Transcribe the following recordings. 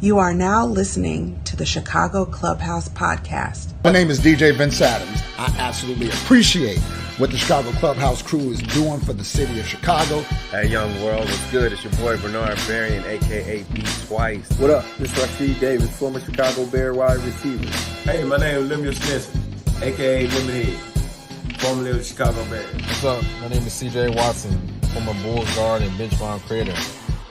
You are now listening to the Chicago Clubhouse Podcast. My name is DJ Vince Adams. I absolutely appreciate what the Chicago Clubhouse crew is doing for the city of Chicago. Hey, young world, what's good? It's your boy Bernard Berrian, a.k.a. Beat Twice. What up? This is Rashied Davis, former Chicago Bear wide receiver. Hey, my name is Lemuel Stinson, a.k.a. Lemonhead, formerly of the Chicago Bears. What's up? My name is C.J. Watson, former Bulls guard and bench bomb creator.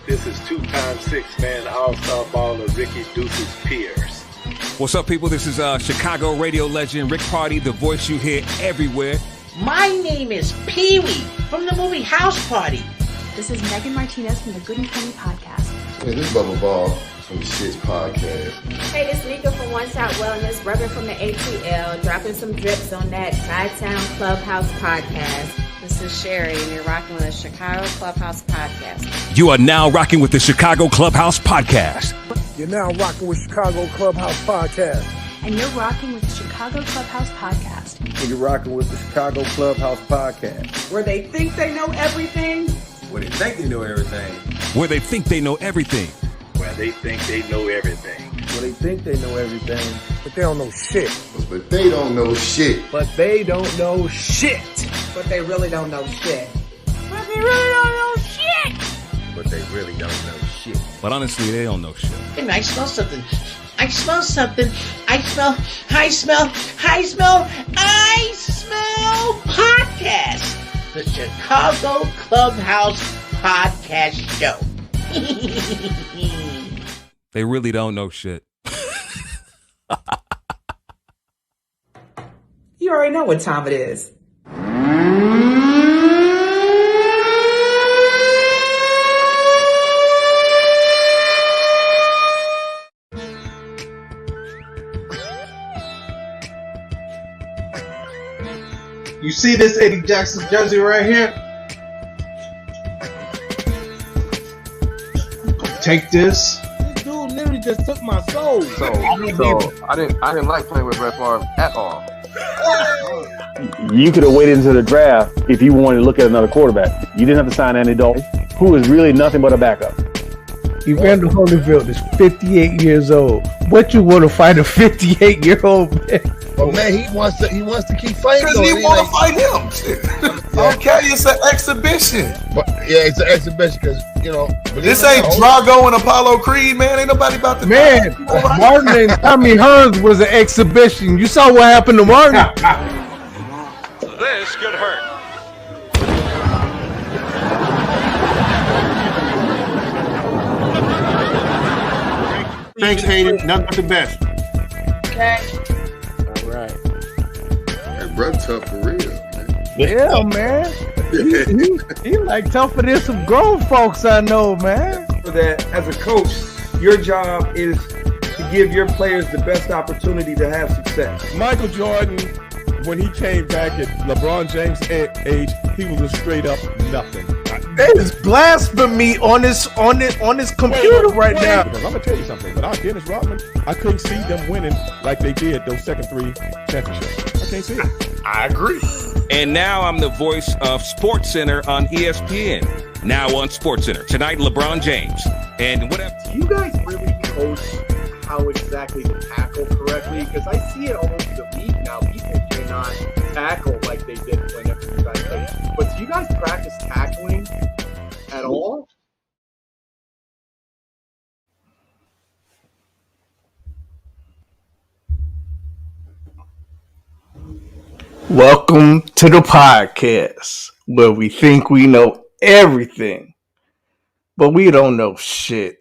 This is two-time six-man all-star baller Ricky Deuces Pierce. What's up, people? This is Chicago radio legend Rick Party, the voice you hear everywhere. My name is Pee-wee from the movie House Party. This is Megan Martinez from the Good and Funny Podcast. Hey, this is Bubba Ball from the Shits Podcast. Hey, this is Nika from One Shot Wellness, Reverend from the ATL, dropping some drips on that Chi-Town Clubhouse Podcast. This is Sherry, and you're rocking with the Chicago Clubhouse Podcast. You are now rocking with the Chicago Clubhouse Podcast. You're now rocking with Chicago Clubhouse Podcast. And you're rocking with the Chicago Clubhouse Podcast. And you're rocking with the Chicago Clubhouse Podcast. Where they think they know everything. Where they think they know everything. Where they think they know everything. Where they think they know everything. Where they think they know everything. But they don't know shit. But they don't know shit. But they don't know shit. But they really don't know shit. But they really don't know shit. But they really don't know shit. But honestly, they don't know shit. And I smell something. I smell podcast. The Chicago Clubhouse Podcast Show. They really don't know shit. You already know what time it is. You see this Eddie Jackson jersey right here? Take this. This dude literally just took my soul. So I didn't like playing with Brett Favre at all. You could have waited until the draft if you wanted to look at another quarterback. You didn't have to sign Andy Dalton, who is really nothing but a backup. Evander Holyfield is 58 years old. What you want to fight a 58-year-old man? But man, he wants to keep fighting. Because he want to fight him. Okay, it's an exhibition. But yeah, it's an exhibition because this ain't Drago and Apollo Creed, man. Ain't nobody about to. Man, Martin and Tommy Hearns was an exhibition. You saw what happened to Martin. This could hurt. Thanks, Hayden. Nothing but the best. Okay. All right. That Brett tough for real, man. Yeah, man. He like tougher than some grown folks I know, man. That as a coach, your job is to give your players the best opportunity to have success. Michael Jordan, when he came back at LeBron James' age, he was a straight up nothing. That is blasphemy on his computer right now. I'm gonna tell you something. Without Dennis Rodman, I couldn't see them winning like they did those second three championships. I can't see it. I agree. And now I'm the voice of SportsCenter on ESPN. Now on SportsCenter tonight, LeBron James and whatever. Do you guys really coach how exactly to tackle correctly? Because I see it all over the league now. People cannot tackle like they did whenever you guys played. But do you guys practice tackling at all? Welcome to the podcast where we think we know everything, but we don't know shit.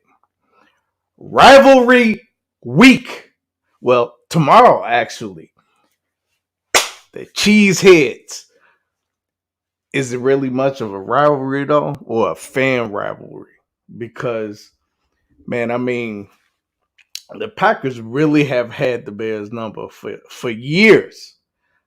Rivalry week. Well, tomorrow, actually. The cheeseheads. Is it really much of a rivalry, though, or a fan rivalry? Because, man, I mean, the Packers really have had the Bears number for years.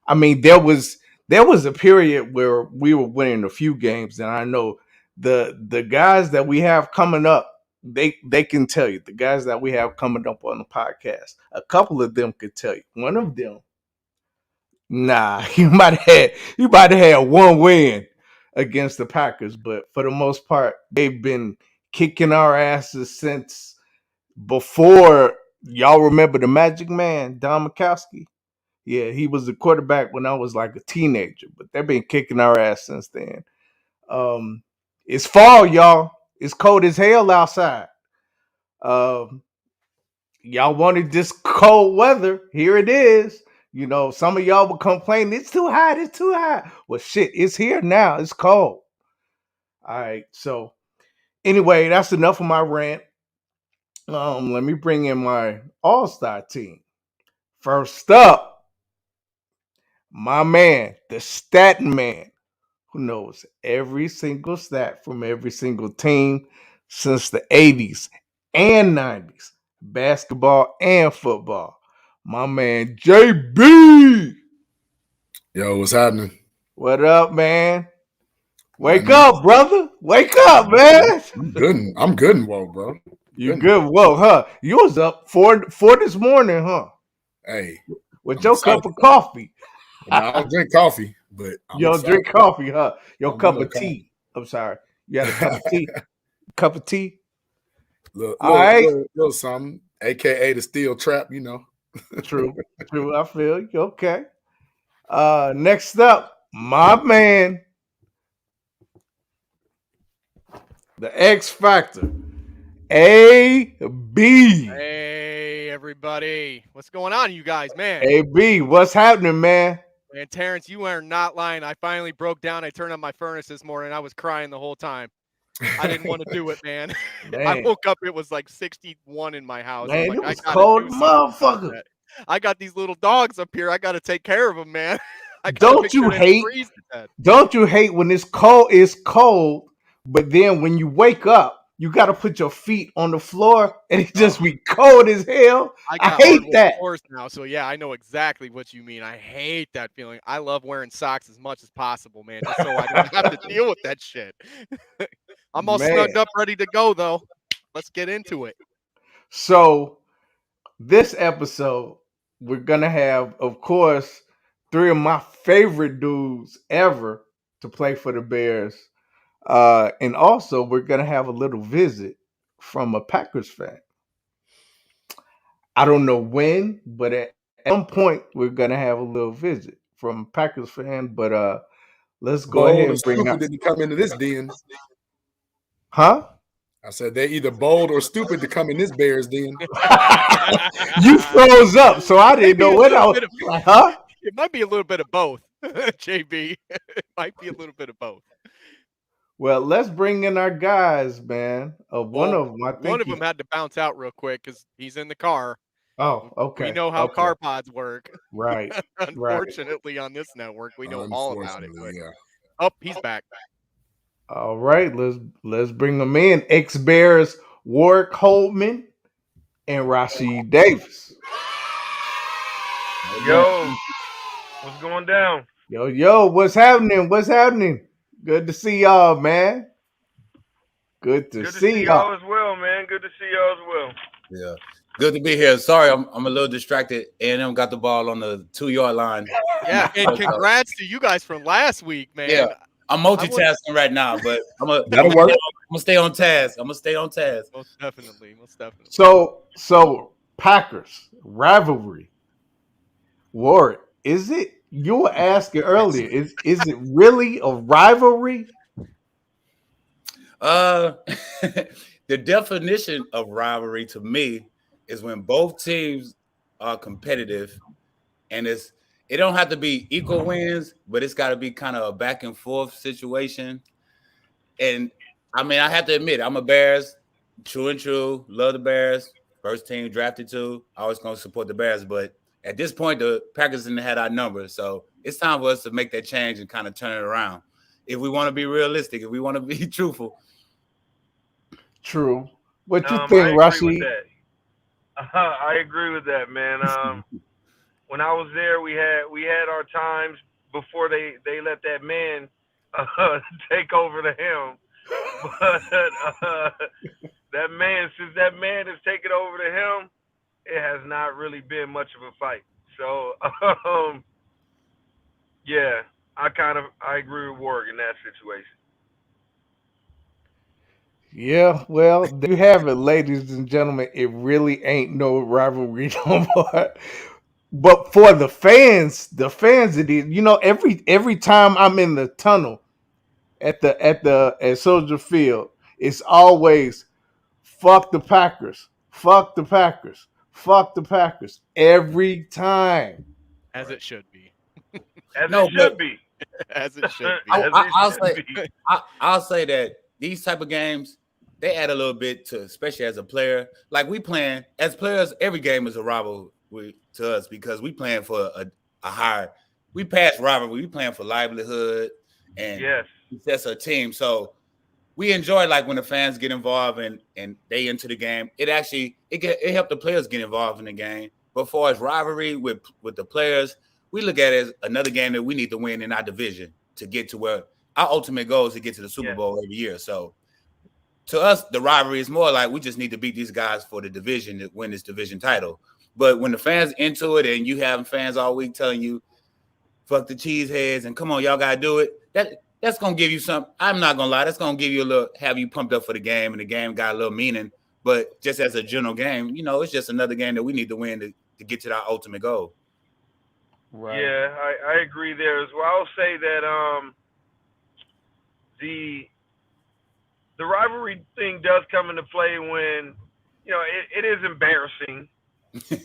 I mean, there was a period where we were winning a few games, and I know the guys that we have coming up, they can tell you. The guys that we have coming up on the podcast, a couple of them could tell you. One of them, you might have had one win, against the Packers, but for the most part, they've been kicking our asses since before. Y'all remember the Magic Man, Don Mikowski? Yeah, he was the quarterback when I was like a teenager, but they've been kicking our ass since then. It's fall, y'all. It's cold as hell outside. Y'all wanted this cold weather. Here it is. You know, some of y'all will complain, it's too hot, it's too hot. Well, shit, it's here now. It's cold. All right. So anyway, that's enough of my rant. Let me bring in my all-star team. First up, my man, the stat man, who knows every single stat from every single team since the 80s and 90s, basketball and football. My man, JB. Yo, what's happening? What up, man? Wake up, brother. Wake up, man. I'm good and woke, bro. You good? Whoa, huh? You was up four this morning, huh? Hey. With your cup of coffee. No, I don't drink coffee, but you don't drink coffee, huh? Your cup of tea. I'm sorry. You had a cup of tea? Cup of tea? Little something, aka the steel trap, you know. True. I feel you. Okay. Next up, my man, the X Factor, AB. Hey, everybody. What's going on, you guys, man? AB, what's happening, man? Man, Terrence, you are not lying. I finally broke down. I turned on my furnace this morning. I was crying the whole time. I didn't want to do it, man. I woke up, it was like 61 in my house. Man, like, it was cold, motherfucker. I got these little dogs up here. I got to take care of them, man. Don't you hate when it's cold? It's cold, but then when you wake up, you got to put your feet on the floor, and it just be cold as hell. I hate that. Floors now, so yeah, I know exactly what you mean. I hate that feeling. I love wearing socks as much as possible, man, just so I don't have to deal with that shit. I'm all snugged up, ready to go, though. Let's get into it. So, this episode, we're gonna have, of course, three of my favorite dudes ever to play for the Bears. And also, we're going to have a little visit from a Packers fan. I don't know when, but at some point, we're going to have a little visit from a Packers fan. But let's go ahead and bring up. Didn't come into this den. Huh? I said they're either bold or stupid to come in this Bears den. You froze up, so I didn't know what I was like, huh? It might be a little bit of both, JB. It might be a little bit of both. Well, let's bring in our guys, man. One of them had to bounce out real quick because he's in the car. Oh, okay. We know how car pods work. Right. Unfortunately, on this network, we know all about it. But... Yeah. Oh, he's back. All right, let's bring them in. Ex-Bears Warrick, Holdman, and Rashied Davis. Yo, what's going down? Yo, what's happening? What's happening? Good to see y'all, man. Good to see y'all as well, man. Good to see y'all as well. Yeah, good to be here. Sorry, I'm a little distracted. A&M got the ball on the 2-yard line. Yeah, and congrats to you guys from last week, man. Yeah, I'm multitasking right now, but I'm gonna stay on task. Most definitely. So Packers rivalry. Warrick, is it? You were asking earlier. Is it really a rivalry? The definition of rivalry to me is when both teams are competitive, and it don't have to be equal wins, but it's got to be kind of a back and forth situation. And I mean, I have to admit, I'm a Bears, true and true, love the Bears. First team drafted to, always gonna support the Bears, but at this point, the Packers didn't have our number, so it's time for us to make that change and kind of turn it around. If we want to be realistic, if we want to be truthful. True. What you think, Rashied? I agree with that, man. When I was there, we had our times before they let that man take over the helm. But since that man has taken over the helm, it has not really been much of a fight. So, yeah, I agree with Warrick in that situation. Yeah, well, there you have it, ladies and gentlemen. It really ain't no rivalry no more. But for the fans, it is. You know, every time I'm in the tunnel at Soldier Field, it's always fuck the Packers, fuck the Packers, fuck the Packers every time. As it should be. As it should be. As it should be. I'll say that these type of games, they add a little bit to, especially as a player. Like we playing as players, every game is a rivalry to us because we playing for a higher. We pass rivalry. We playing for livelihood, and that's a team. So we enjoy like when the fans get involved and they into the game. It helped the players get involved in the game. But for as rivalry with the players, we look at it as another game that we need to win in our division to get to where our ultimate goal is to get to the Super Bowl every year. So to us, the rivalry is more like we just need to beat these guys for the division to win this division title. But when the fans into it and you have fans all week telling you, fuck the cheeseheads and come on, y'all got to do it, that's going to give you some, I'm not going to lie, that's going to give you a little, have you pumped up for the game and the game got a little meaning. But just as a general game, you know, it's just another game that we need to win to get to our ultimate goal. Right. Yeah, I agree there as well. I'll say that the rivalry thing does come into play when, you know, it is embarrassing,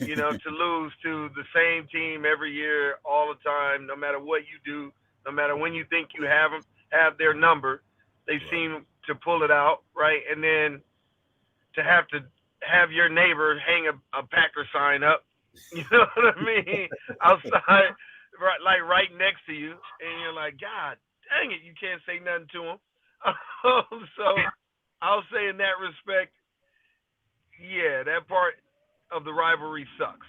you know, to lose to the same team every year, all the time, no matter what you do, no matter when you think you have their number, they seem to pull it out, right? And then to have your neighbor hang a Packer sign up, you know what I mean, outside, right next to you, and you're like, God dang it, you can't say nothing to him. So I'll say in that respect, yeah, that part of the rivalry sucks.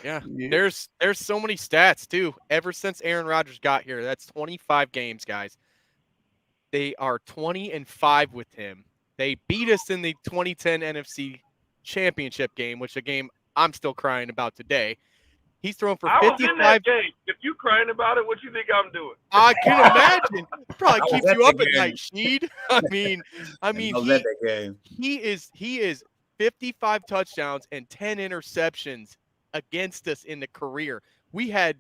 Yeah, there's so many stats too. Ever since Aaron Rodgers got here, that's 25 games, guys. They are 20-5 with him. They beat us in the 2010 NFC Championship game, which a game I'm still crying about today. He's thrown for 55. I was in that game. If you crying about it, what you think I'm doing? I can imagine. It probably keeps you up at night, Rashied. I mean, he is 55 touchdowns and 10 interceptions against us in the career. We had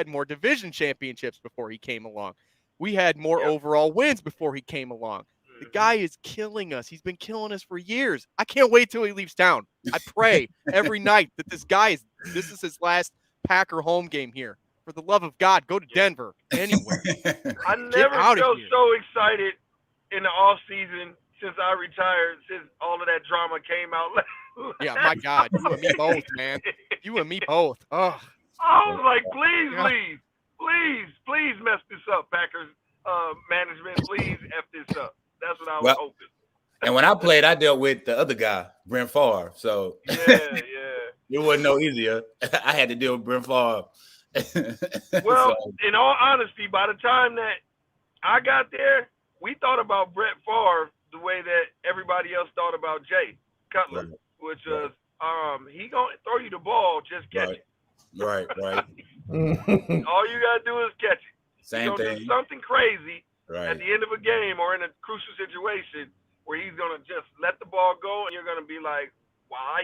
more division championships before he came along. We had more overall wins before he came along. The guy is killing us. He's been killing us for years. I can't wait till he leaves town. I pray every night that this is his last Packer home game here. For the love of God, go to Denver, anywhere. I never felt so excited in the off season since I retired, since all of that drama came out. Yeah, my God. You and me both, man. You and me both. Oh. I was like, please mess this up, Packers management. Please F this up. That's what I was hoping. And when I played, I dealt with the other guy, Brent Favre. So it wasn't no easier. I had to deal with Brent Favre. Well, in all honesty, by the time that I got there, we thought about Brett Favre the way that everybody else thought about Jay Cutler, which was he gonna throw you the ball, just catch it. Right. All you gotta do is catch it. Same thing. Do something crazy right at the end of a game or in a crucial situation where he's gonna just let the ball go, and you're gonna be like, why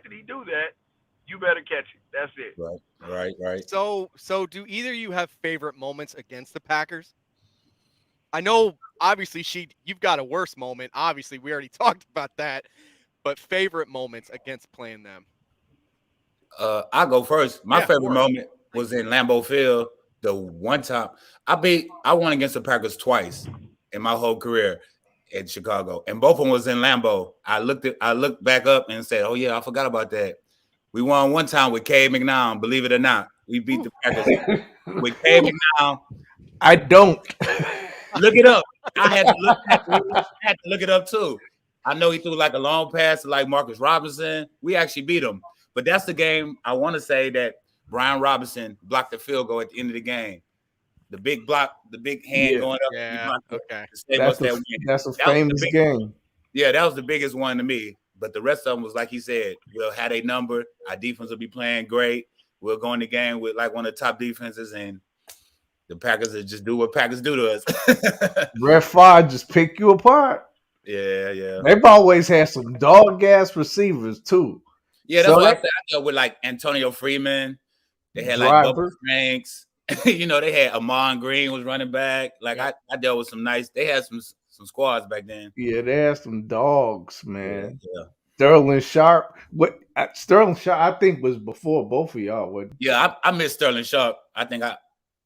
did he do that? You better catch it. That's it. Right. So do either of you have favorite moments against the Packers? I know, obviously, you've got a worse moment. Obviously, we already talked about that. But favorite moments against playing them? I'll go first. My favorite moment was in Lambeau Field. The one time I won against the Packers twice in my whole career in Chicago, and both of them was in Lambeau. I looked back up and said, "Oh yeah, I forgot about that." We won one time with Cade McNown. Believe it or not, we beat the Packers with Cade McNown. I don't look it up. I had to look it up too. I know he threw like a long pass to like Marcus Robinson. We actually beat him, but that's the game. I want to say that Brian Robinson blocked the field goal at the end of the game. The big block, the big hand going up. Yeah, okay. That's a famous game. Yeah, that was the biggest one to me. But the rest of them was like he said, we'll have a number. Our defense will be playing great. we'll go in the game with like one of the top defenses, and the Packers will just do what Packers do to us. Brett Favre just pick you apart. Yeah. They've always had some dog ass receivers too. Yeah, that's why I dealt with like Antonio Freeman. They had like Bubba Franks. You know, they had Amon Green was running back. Like I dealt with some nice. They had some squads back then. Yeah, they had some dogs, man. Yeah. Sterling Sharp. Sterling Sharp, I think, was before both of y'all. Wasn't Yeah, I miss Sterling Sharp.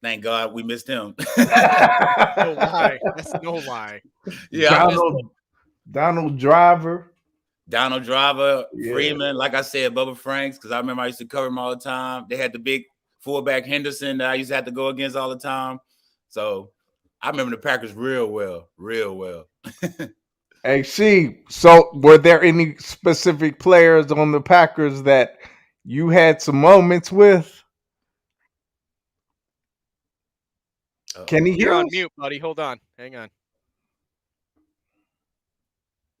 Thank God we missed him. No lie. That's no lie. Yeah, Donald Driver. Freeman, like I said, Bubba Franks, because I remember I used to cover him all the time. They had the big fullback Henderson that I used to have to go against all the time. So I remember the Packers real well. Hey, so were there any specific players on the Packers that you had some moments with? Can he hear You're us? on mute, buddy. Hold on. Hang on.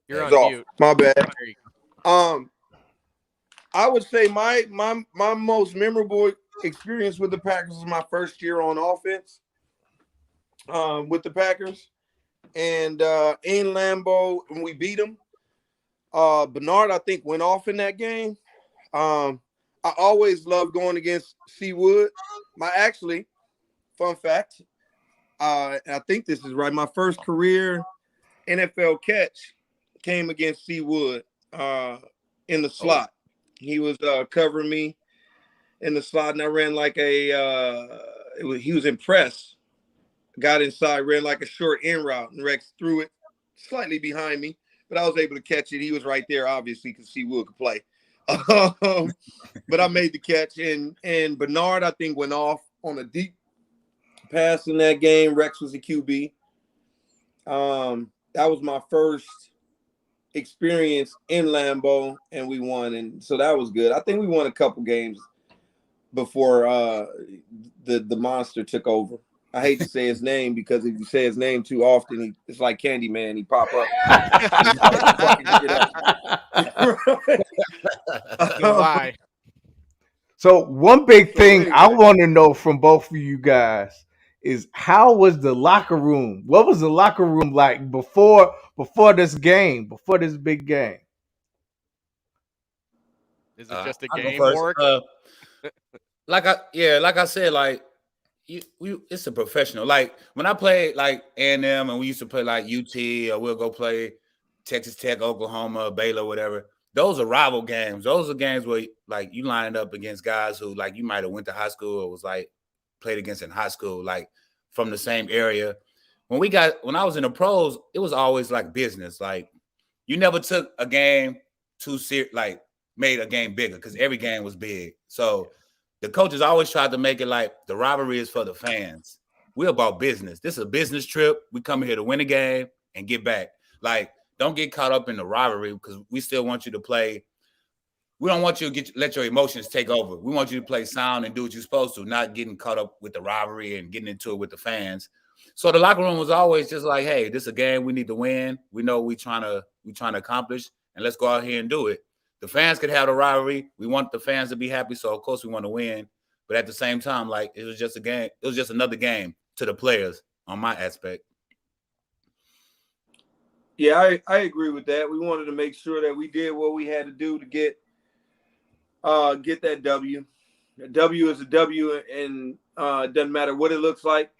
You're It's on off. mute. My bad. There you go. I would say my most memorable experience with the Packers was my first year on offense with the Packers. And in Lambeau, and we beat them. Bernard, I think, went off in that game. I always loved going against Seawood. Fun fact, and I think this is right, my first career NFL catch came against Seawood in the slot. He was covering me in the slot, and I ran like he was impressed. Got inside, ran like a short in route, and Rex threw it slightly behind me, but I was able to catch it. He was right there, obviously, because Seawood could play. But I made the catch, and Bernard, I think, went off on a deep pass in that game. Rex was the QB. That was my first experience in Lambeau, and we won, and so that was good. I think we won a couple games before the monster took over. I hate to say his name because if you say his name too often, it's like Candyman. He pop up. Why? So one big thing I want to know from both of you guys is how was the locker room? What was the locker room like before this game, before this big game? Is it just a game, Warrick? Like I said, like it's a professional. Like when I played like A&M and we used to play like UT, or we'll go play Texas Tech, Oklahoma, Baylor, whatever. Those are rival games. Those are games where like you lined up against guys who like you might have went to high school or was like played against in high school, like from the same area. When I was in the pros, it was always like business. Like you never took a game too serious, like made a game bigger because every game was big. So the coaches always tried to make it like the rivalry is for the fans. We're about business. This is a business trip. We come here to win a game and get back. Like, don't get caught up in the rivalry because we still want you to play. We don't want you to let your emotions take over. We want you to play sound and do what you're supposed to, not getting caught up with the rivalry and getting into it with the fans. So the locker room was always just like, hey, this is a game we need to win. We know we're trying to accomplish, and let's go out here and do it. The fans could have the rivalry. We want the fans to be happy, so of course we want to win. But at the same time, like it was just a game. It was just another game to the players on my aspect. Yeah, I agree with that. We wanted to make sure that we did what we had to do to get that W. A W is a W, and it doesn't matter what it looks like.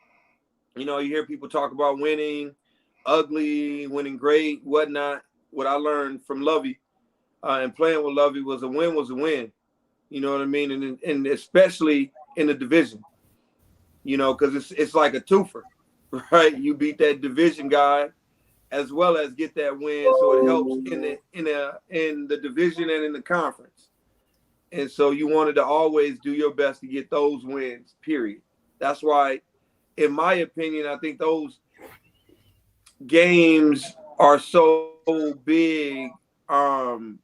You know, you hear people talk about winning ugly, winning great, whatnot. What I learned from Lovey and playing with Lovey was a win was a win. You know what I mean? And especially in the division, you know, because it's like a twofer, right? You beat that division guy as well as get that win, so it helps in the division and in the conference. And so you wanted to always do your best to get those wins, period. That's why, in my opinion, I think those games are so big and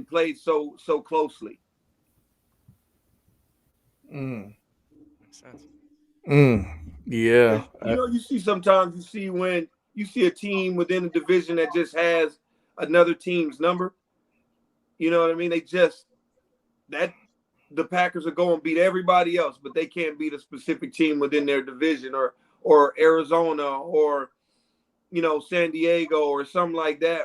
played so closely. Yeah. You know, you see sometimes when you see a team within a division that just has another team's number. You know what I mean? They just the Packers are going to beat everybody else, but they can't beat a specific team within their division, or Arizona, or San Diego or something like that.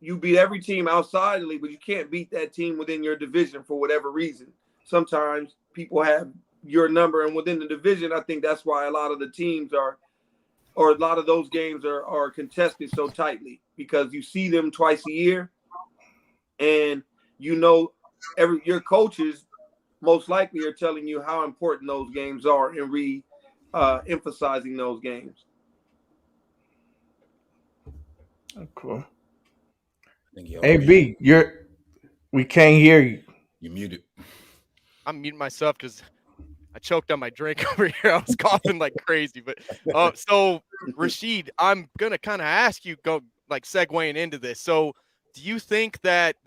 You beat every team outside the league, but you can't beat that team within your division for whatever reason. Sometimes people have your number, and within the division, I think that's why a lot of the teams a lot of those games are contested so tightly, because you see them twice a year, and your coaches most likely are telling you how important those games are and emphasizing those games. Cool. Hey B, we can't hear you. You muted. I'm muting myself because I choked on my drink over here. I was coughing like crazy. But so Rashied, I'm gonna kind of ask you, segueing into this. So do you think that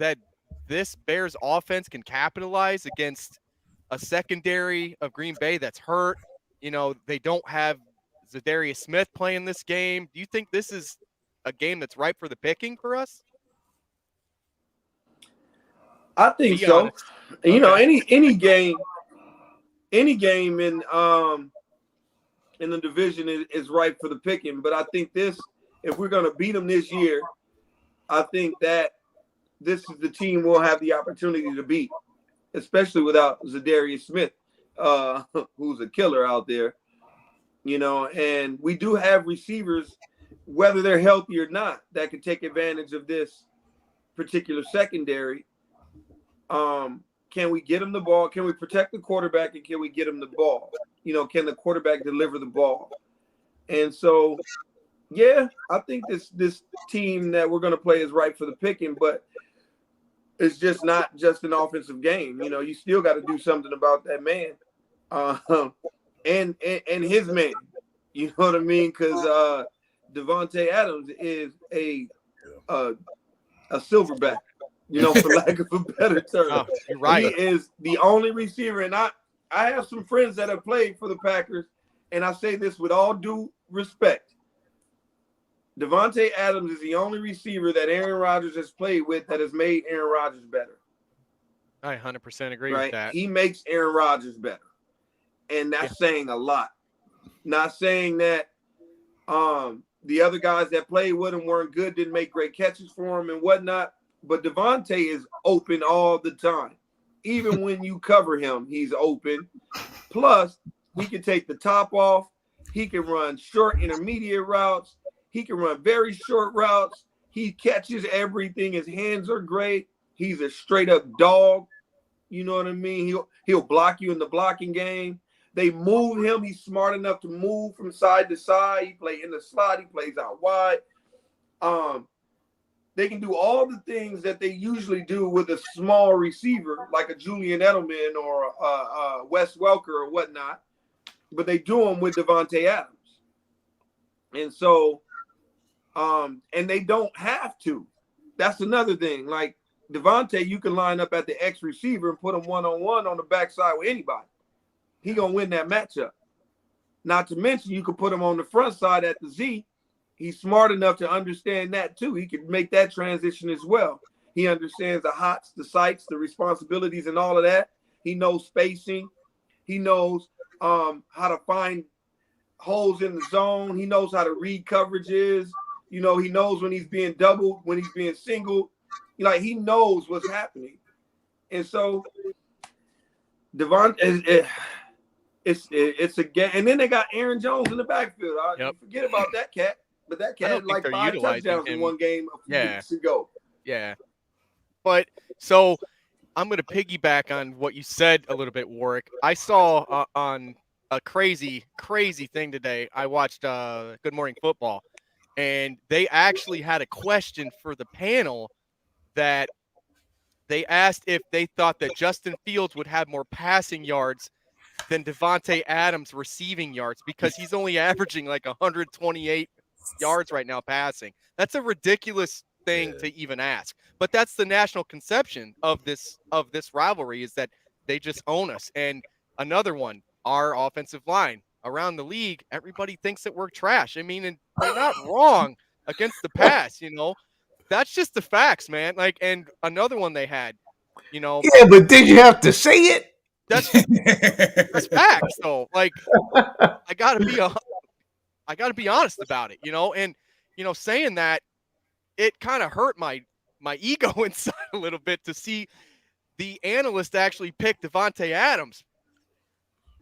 this Bears offense can capitalize against a secondary of Green Bay that's hurt? They don't have Zadarius Smith playing this game. Do you think this is a game that's ripe for the picking for us? I think so. Okay. Any game in the division is ripe for the picking. But I think if we're going to beat them this year, I think that this is the team we'll have the opportunity to beat, especially without Zadarius Smith, who's a killer out there. And we do have receivers, whether they're healthy or not, that can take advantage of this particular secondary. Can we get them the ball? Can we protect the quarterback, and can we get him the ball? Can the quarterback deliver the ball? And so, yeah, I think this team that we're going to play is ripe for the picking, but it's just not just an offensive game. You still got to do something about that man, and his man. You know what I mean? Because Devontae Adams is a silverback. For lack of a better term. Oh, you're right. He is the only receiver. And I have some friends that have played for the Packers, and I say this with all due respect. Devontae Adams is the only receiver that Aaron Rodgers has played with that has made Aaron Rodgers better. I 100% agree with that. He makes Aaron Rodgers better. And that's saying a lot. Not saying that the other guys that played with him weren't good, didn't make great catches for him and whatnot. But Devontae is open all the time. Even when you cover him, he's open. Plus, he can take the top off. He can run short intermediate routes. He can run very short routes. He catches everything. His hands are great. He's a straight up dog. You know what I mean? He'll block you in the blocking game. They move him. He's smart enough to move from side to side. He plays in the slot. He plays out wide. They can do all the things that they usually do with a small receiver, like a Julian Edelman or Wes Welker or whatnot, but they do them with Devontae Adams. And so, and they don't have to. That's another thing. Like Devontae, you can line up at the X receiver and put him one-on-one on the backside with anybody. He gonna win that matchup. Not to mention, you could put him on the front side at the Z. He's smart enough to understand that too. He can make that transition as well. He understands the hots, the sights, the responsibilities, and all of that. He knows spacing. He knows how to find holes in the zone. He knows how to read coverages. He knows when he's being doubled, when he's being singled. He knows what's happening. And so Devontae, it's a game. And then they got Aaron Jones in the backfield. Forget about that cat. But that cat had like 5 touchdowns in one game a few weeks ago. Yeah. But so I'm going to piggyback on what you said a little bit, Warrick. I saw on a crazy thing today. I watched Good Morning Football, and they actually had a question for the panel that they asked if they thought that Justin Fields would have more passing yards than Devontae Adams receiving yards, because he's only averaging like 128 yards right now passing. That's a ridiculous thing to even ask, but that's the national conception of this rivalry, is that they just own us. And another one, our offensive line around the league, everybody thinks that we're trash. I mean, and they're not wrong against the pass. That's just the facts, man. And another one they had, yeah, but did you have to say it? That's facts, though. Like, I gotta be honest about it, And saying that, it kind of hurt my ego inside a little bit to see the analyst actually pick Devontae Adams.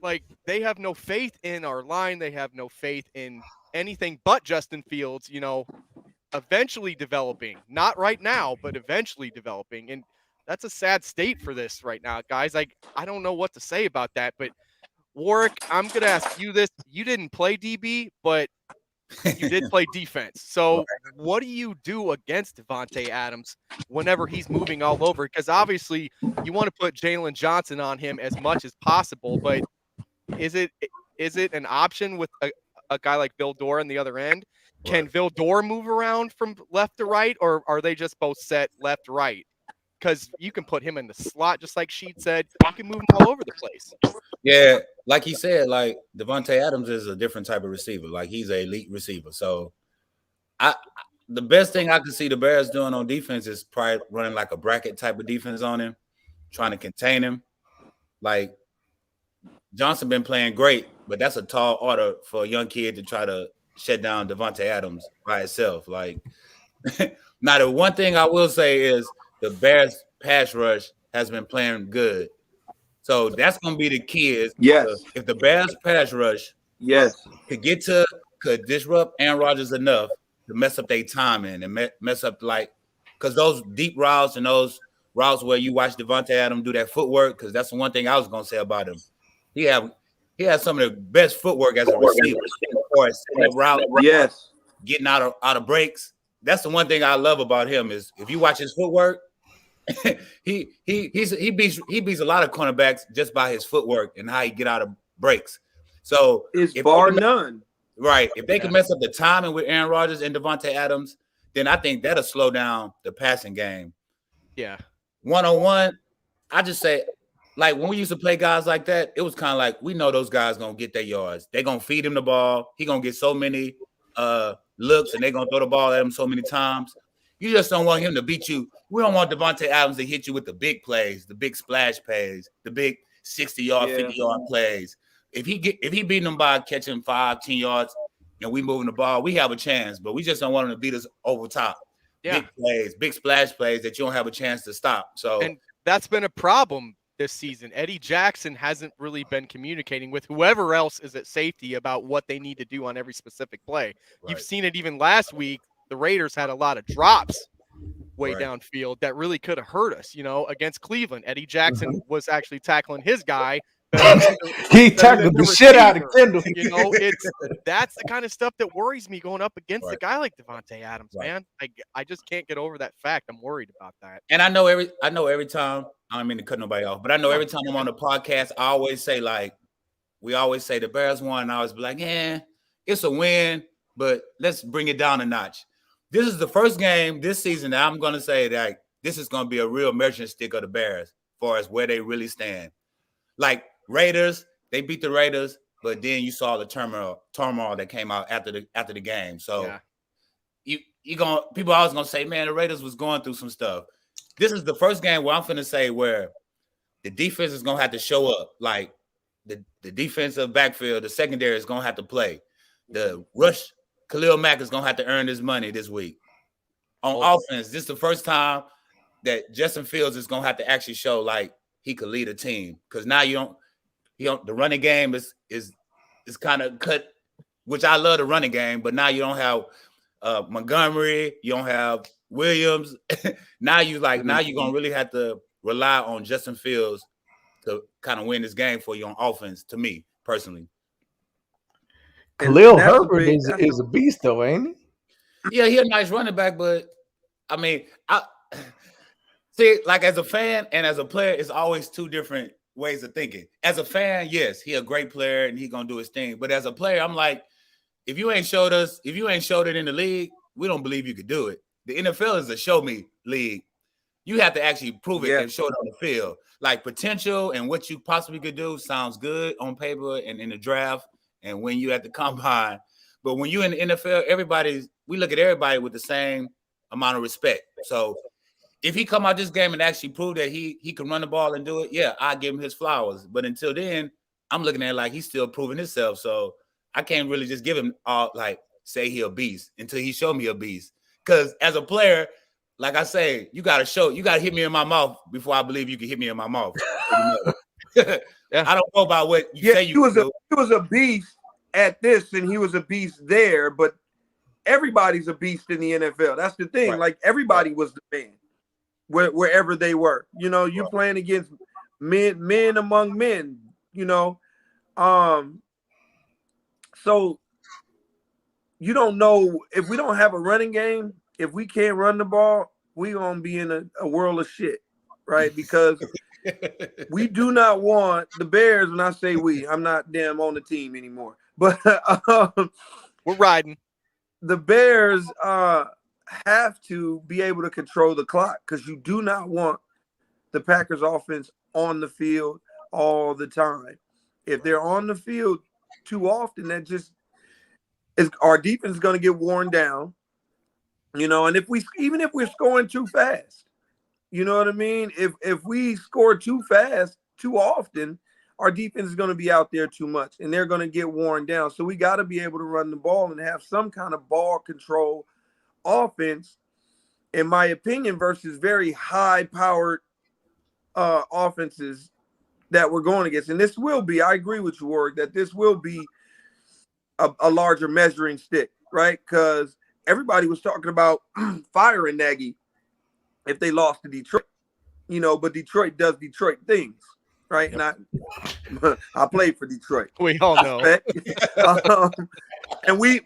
Like, they have no faith in our line. They have no faith in anything but Justin Fields, eventually developing. Not right now, but eventually developing. And that's a sad state for this right now, guys. I don't know what to say about that. But, Warrick, I'm going to ask you this. You didn't play DB, but you did play defense. So what do you do against Devontae Adams whenever he's moving all over? Because obviously you want to put Jalen Johnson on him as much as possible, but is it an option with a guy like Vildor on the other end? Can Vildor move around from left to right, or are they just both set left to right? Because you can put him in the slot, just like Sheed said. You can move him all over the place. Yeah, like he said, like Devontae Adams is a different type of receiver. Like, he's an elite receiver. So the best thing I can see the Bears doing on defense is probably running like a bracket type of defense on him, trying to contain him. Like, Johnson been playing great, but that's a tall order for a young kid to try to shut down Devontae Adams by itself. Like, now the one thing I will say is the Bears pass rush has been playing good. So that's going to be the key. Is if the Bears pass rush could disrupt Aaron Rodgers enough to mess up their timing and mess up, like, because those deep routes and those routes where you watch Devontae Adams do that footwork, because that's the one thing I was going to say about him. He has some of the best footwork as a receiver, or a route, getting out of breaks. That's the one thing I love about him is if you watch his footwork, he beats a lot of cornerbacks just by his footwork and how he get out of breaks. So it's bar none. Right. If they can mess up the timing with Aaron Rodgers and Devontae Adams, then I think that'll slow down the passing game. Yeah. 1-on-1, I just say, like, when we used to play guys like that, it was kind of like, we know those guys going to get their yards. They're going to feed him the ball. He going to get so many looks, and they're going to throw the ball at him so many times. You just don't want him to beat you. We don't want Devontae Adams to hit you with the big plays, the big splash plays, the big 60-yard, 50-yard plays. If he beating them by catching 5-10 yards and we moving the ball, we have a chance. But we just don't want him to beat us over top. Yeah. Big plays, big splash plays that you don't have a chance to stop. So, and that's been a problem this season. Eddie Jackson hasn't really been communicating with whoever else is at safety about what they need to do on every specific play. Right. You've seen it even last week. The Raiders had a lot of drops way downfield that really could have hurt us, against Cleveland. Eddie Jackson was actually tackling his guy. He tackled the shit out of Kendall. That's the kind of stuff that worries me going up against a guy like Devontae Adams, man. I just can't get over that fact. I'm worried about that. And I know every time, I don't mean to cut nobody off, but I know every time I'm on the podcast, I always say, like, we always say the Bears won, and I always be like, it's a win, but let's bring it down a notch. This is the first game this season that I'm going to say that this is going to be a real measuring stick of the Bears as far as where they really stand. Like, Raiders, they beat the Raiders, but then you saw the turmoil that came out after the game. So people always gonna say, man, the Raiders was going through some stuff. This is the first game where I'm finna say where the defense is gonna have to show up. Like the defensive backfield, the secondary is gonna have to play. The rush, Khalil Mack is gonna have to earn his money this week. On offense, this is the first time that Justin Fields is gonna have to actually show like he could lead a team. Because now the running game is kind of cut, which I love the running game, but now you don't have Montgomery, you don't have Williams. now you're gonna really have to rely on Justin Fields to kind of win this game for you on offense, to me personally. Khalil Herbert is a beast though, ain't he? Yeah, he's a nice running back, but I mean, see, like as a fan and as a player, it's always two different ways of thinking. As a fan, yes, he a great player and he gonna do his thing. But as a player, I'm like, if you ain't showed it in the league, we don't believe you could do it. The NFL is a show me league. You have to actually prove it and show it on the field. Like potential and what you possibly could do sounds good on paper and in the draft and when you at the combine. But when you in the NFL, we look at everybody with the same amount of respect. So if he come out this game and actually prove that he can run the ball and do it, yeah, I give him his flowers. But until then, I'm looking at it like he's still proving himself. So I can't really just give him all like say he a beast until he show me a beast. Because as a player, like I say, you gotta hit me in my mouth before I believe you can hit me in my mouth. I don't know about what you say you do. He was a beast at this and he was a beast there, but everybody's a beast in the NFL. That's the thing. Like everybody was the man wherever they were. You know, you playing against men among men, you know. So you don't know if we don't have a running game, if we can't run the ball, we're gonna be in a world of shit, right? Because we do not want the Bears. When I say we, I'm not damn on the team anymore. But we're riding. The Bears have to be able to control the clock because you do not want the Packers offense on the field all the time. If they're on the field too often, that just is our defense is going to get worn down. You know, and even if we're scoring too fast, you know what I mean? If we score too fast, too often, our defense is going to be out there too much, and they're going to get worn down. So we got to be able to run the ball and have some kind of ball control offense, in my opinion, versus very high-powered offenses that we're going against. And this will be, I agree with you, Warrick, that this will be a larger measuring stick, right? Because everybody was talking about firing Nagy if they lost to Detroit, you know, but Detroit does Detroit things, right? Yep. And I played for Detroit. We all know. And we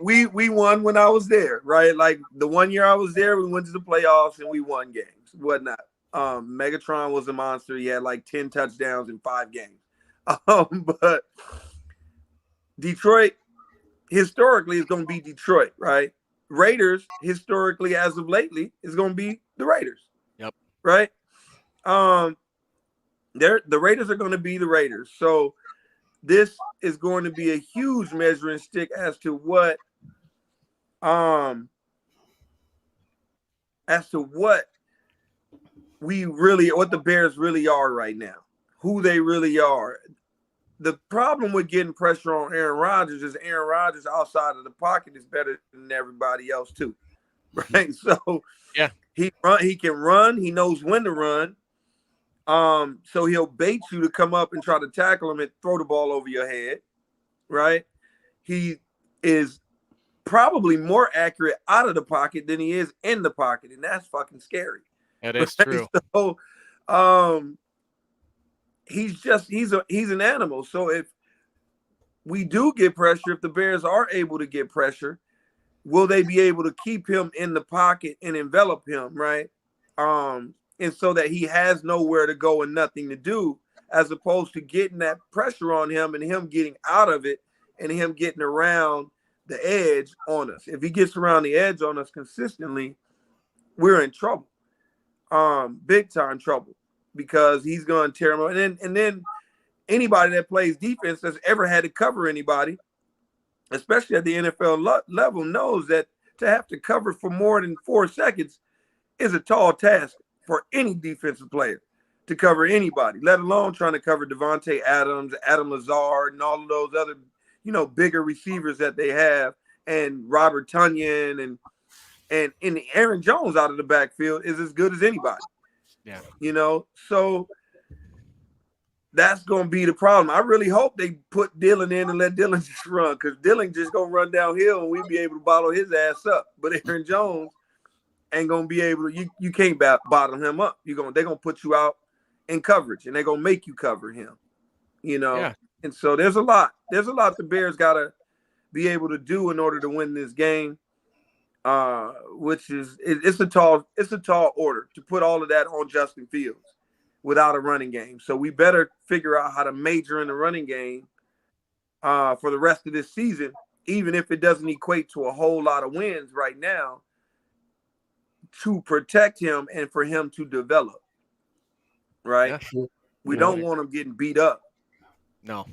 won when I was there, right? Like the 1 year I was there, we went to the playoffs and we won games, whatnot. Megatron was a monster. He had like 10 touchdowns in 5 games. But Detroit historically is going to be Detroit, right? Raiders historically, as of lately, is going to be the Raiders. Yep. Right. The Raiders are going to be the Raiders. So this is going to be a huge measuring stick as to what the Bears really are right now, who they really are. The problem with getting pressure on Aaron Rodgers is Aaron Rodgers outside of the pocket is better than everybody else too, right? So yeah, he can run. He knows when to run. So he'll bait you to come up and try to tackle him and throw the ball over your head, right? He is probably more accurate out of the pocket than he is in the pocket, and that's fucking scary. That is true. So, he's an animal. So if we do get pressure, if the Bears are able to get pressure, will they be able to keep him in the pocket and envelop him, right? And so that he has nowhere to go and nothing to do, as opposed to getting that pressure on him and him getting out of it and him getting around the edge on us. If he gets around the edge on us consistently, we're in trouble, big time trouble, because he's going to tear him up. And then anybody that plays defense that's ever had to cover anybody, especially at the NFL level, knows that to have to cover for more than 4 seconds is a tall task for any defensive player to cover anybody, let alone trying to cover Devontae Adams, Adam Lazard, and all of those other, bigger receivers that they have, and Robert Tonyan and Aaron Jones out of the backfield is as good as anybody. Yeah. So that's going to be the problem. I really hope they put Dylan in and let Dylan just run, because Dylan just going to run downhill and we'll be able to bottle his ass up. But Aaron Jones ain't going to be able to, you can't bottle him up. They're going to put you out in coverage and they're going to make you cover him, Yeah. And so there's a lot the Bears got to be able to do in order to win this game. Which is it's a tall order to put all of that on Justin Fields without a running game. So we better figure out how to major in the running game for the rest of this season, even if it doesn't equate to a whole lot of wins right now, to protect him and for him to develop. Right? Yeah. We don't want him getting beat up. No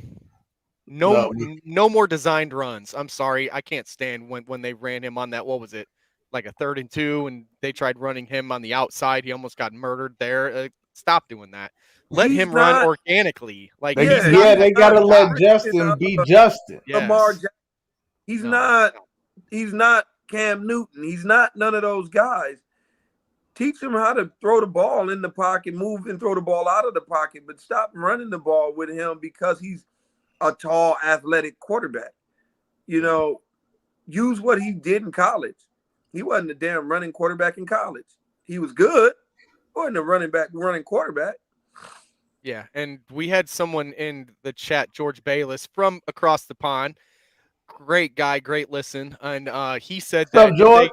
more designed runs. I'm sorry. I can't stand when they ran him on that. What was it? like a 3rd and 2, and they tried running him on the outside. He almost got murdered there. Stop doing that. Let him run organically. Like they gotta let Justin be Justin. Lamar Jackson. He's No. not Cam Newton. He's not none of those guys. Teach him how to throw the ball in the pocket, move and throw the ball out of the pocket, but stop running the ball with him because he's a tall, athletic quarterback. You know, use what he did in college. He wasn't a damn running quarterback in college. He was good. He wasn't a running quarterback. Yeah, and we had someone in the chat, George Bayless, from across the pond. Great guy, great listen. And he said that George?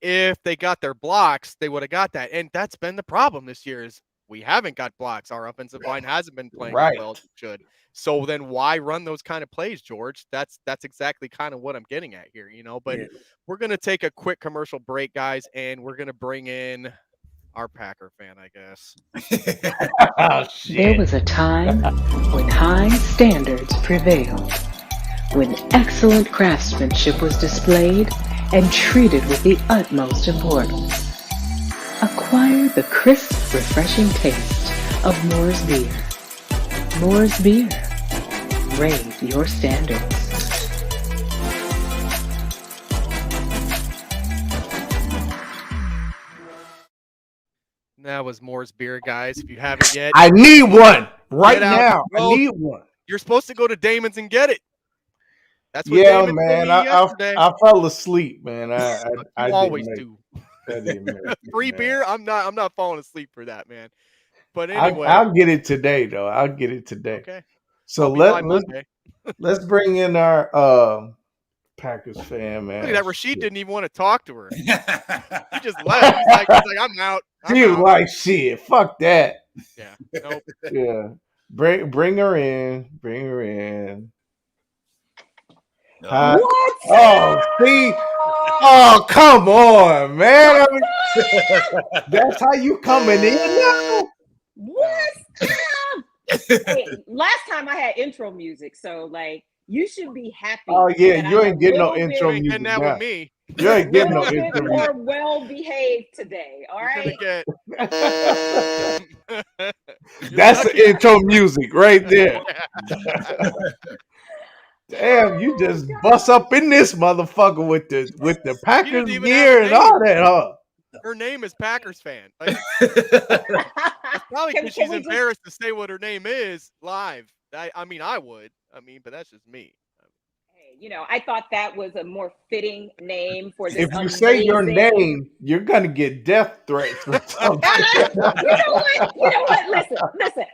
if they got their blocks, they would have got that. And that's been the problem this year is we haven't got blocks. Our offensive line hasn't been playing as well as it should. So then why run those kind of plays, George? That's exactly kind of what I'm getting at here, you know. But we're going to take a quick commercial break, guys, and we're going to bring in our Packer fan, I guess. Oh, shit. There was a time when high standards prevailed, when excellent craftsmanship was displayed and treated with the utmost importance. Acquire the crisp, refreshing taste of Moore's Beer. Moore's Beer. Raise your standards. That was Moore's Beer, guys. If you haven't yet, I need one right now. I need one. You're supposed to go to Damon's and get it. That's what Yeah, Damon man. told me yesterday. I fell asleep, man. I always didn't do. Free beer? I'm not falling asleep for that, man. But anyway, I'll get it today, though. I'll get it today. Okay. So let's bring in our Packers fan, man. Look at that. Rashied didn't even want to talk to her. He just left. He's like, I'm out. She was like, shit, fuck that. Yeah. Nope. Yeah. Bring her in. Bring her in. What? Oh, see? Oh, come on, man. I mean, that's how you coming in now? What? Hey, last time I had intro music, so like you should be happy. Oh yeah, you ain't getting no intro music. Getting that with me. You ain't getting no intro music. More well behaved today. All right. That's the intro music right there. Damn, you just bust up in this motherfucker with the Packers gear and all that, huh? Her name is Packers fan. Like, it's probably because she's embarrassed to say what her name is live. I mean, I would. But that's just me. Hey, you know, I thought that was a more fitting name for this. If you say your name, you're gonna get death threats. You know what? Listen.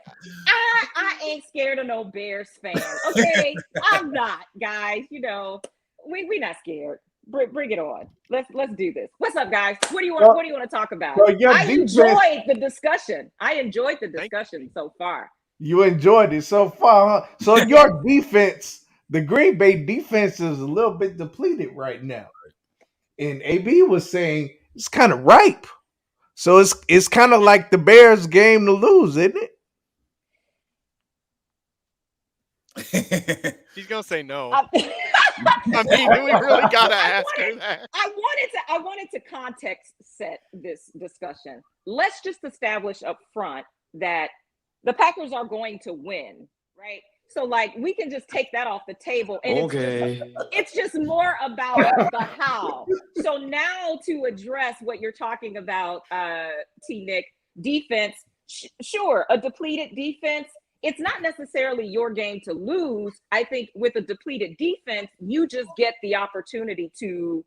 I ain't scared of no Bears fan. Okay, I'm not, guys. You know, we not scared. Bring it on. Let's do this. What's up, guys? What do you want to talk about? I enjoyed the discussion. So far. You enjoyed it so far, huh? So your defense, the Green Bay defense, is a little bit depleted right now. And AB was saying it's kind of ripe. So it's kind of like the Bears game to lose, isn't it? She's gonna say no. I mean, do we really gotta ask her that? I wanted to context set this discussion. Let's just establish up front that the Packers are going to win, right? So like we can just take that off the table, and it's just more about the how. So now to address what you're talking about, T. Nick, defense, sure, a depleted defense. It's not necessarily your game to lose. I think with a depleted defense, you just get the opportunity to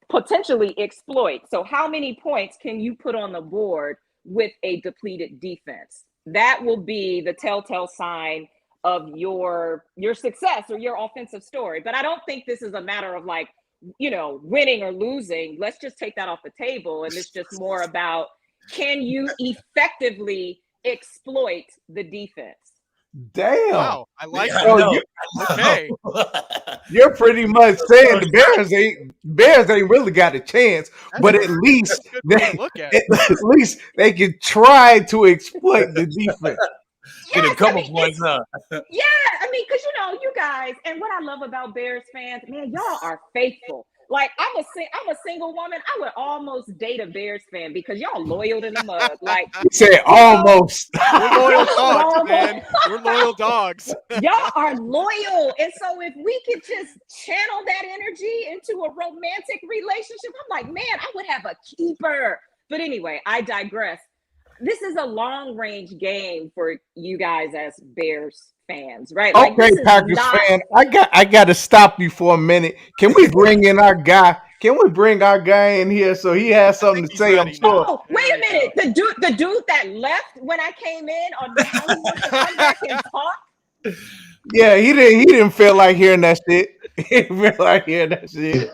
potentially exploit. So how many points can you put on the board with a depleted defense? That will be the telltale sign of your success or your offensive story. But I don't think this is a matter of like, you know, winning or losing. Let's just take that off the table. And it's just more about, can you effectively exploit the defense? Damn. Wow, I like that. Okay. You're pretty much saying the Bears ain't really got a chance, but at least they can try to exploit the defense. Get a couple points up. Yeah, I mean, because you know, you guys, and what I love about Bears fans, man, y'all are faithful. Like I'm a single woman. I would almost date a Bears fan because y'all loyal to the mug. Like You said almost. We're loyal dogs, man. We're loyal dogs. Y'all are loyal. And so if we could just channel that energy into a romantic relationship, I'm like, man, I would have a keeper. But anyway, I digress. This is a long range game for you guys as Bears fans, right? Like, Okay, Packers fan, I got to stop you for a minute. Can we bring in our guy? Can we bring our guy in here so he has something to say? I'm sure. Oh, wait a minute. The dude that left when I came in on now he wants to come back and talk. Yeah, he didn't feel like hearing that shit. He didn't feel like hearing that shit.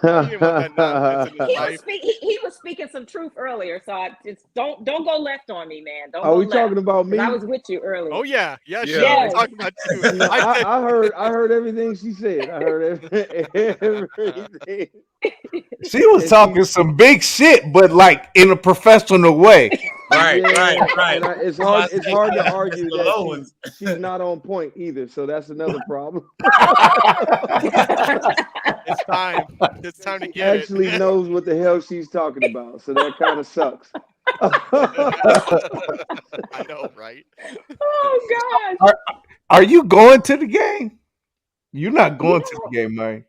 He was speaking some truth earlier, so I just don't go left on me, man. Don't Are go we left, talking about me? I was with you earlier. Oh yeah, Yes. We're talking about you. I heard everything she said. I heard everything. She was talking some big shit, but like in a professional way. Right. And it's hard to argue that she's not on point either. So that's another problem. It's time. It's time to She get actually it. knows what the hell she's talking about. So that kind of sucks. I know, right? Oh gosh. Are you going to the game? You're not going to the game, man.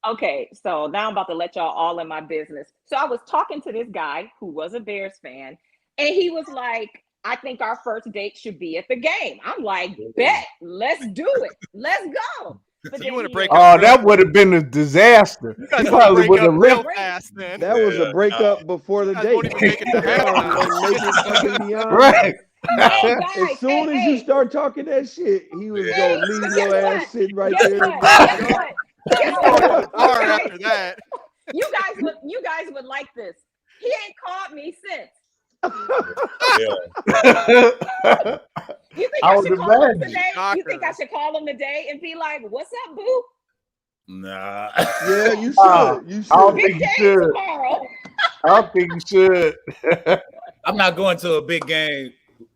Okay, so now I'm about to let y'all all in my business. So I was talking to this guy who was a Bears fan, and he was like, I think our first date should be at the game. I'm like, bet, let's do it. Let's go. But So you want to break Oh, that would have been a disaster. You guys He probably would have real left. fast, man. That was a breakup before the date. Won't even make it to halftime. Right. As soon as you start talking that shit, he was gonna leave your ass sitting right there. Guess what? After that. You guys would like this. He ain't called me since. You think I should call him today? You think I should call him today and be like, "What's up, boo?" Nah. Yeah, you should. You should. I don't think you should. Tomorrow. I don't think you should. I'm not going to a big game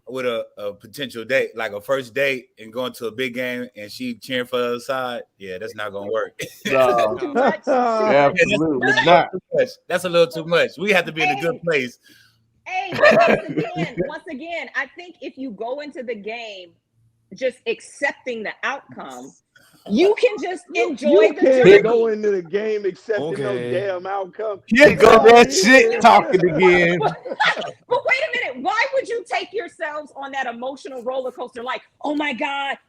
with a potential date, like a first date, and going to a big game and she cheering for the other side. Yeah, that's not gonna work. No. Absolutely not. That's a little too much. We have to be in a good place. Hey, once again, I think if you go into the game just accepting the outcome, you can just enjoy the can't journey. go into the game accepting no damn outcome. Here go that shit talking again. But wait a minute, why would you take yourselves on that emotional roller coaster? Like, oh my God,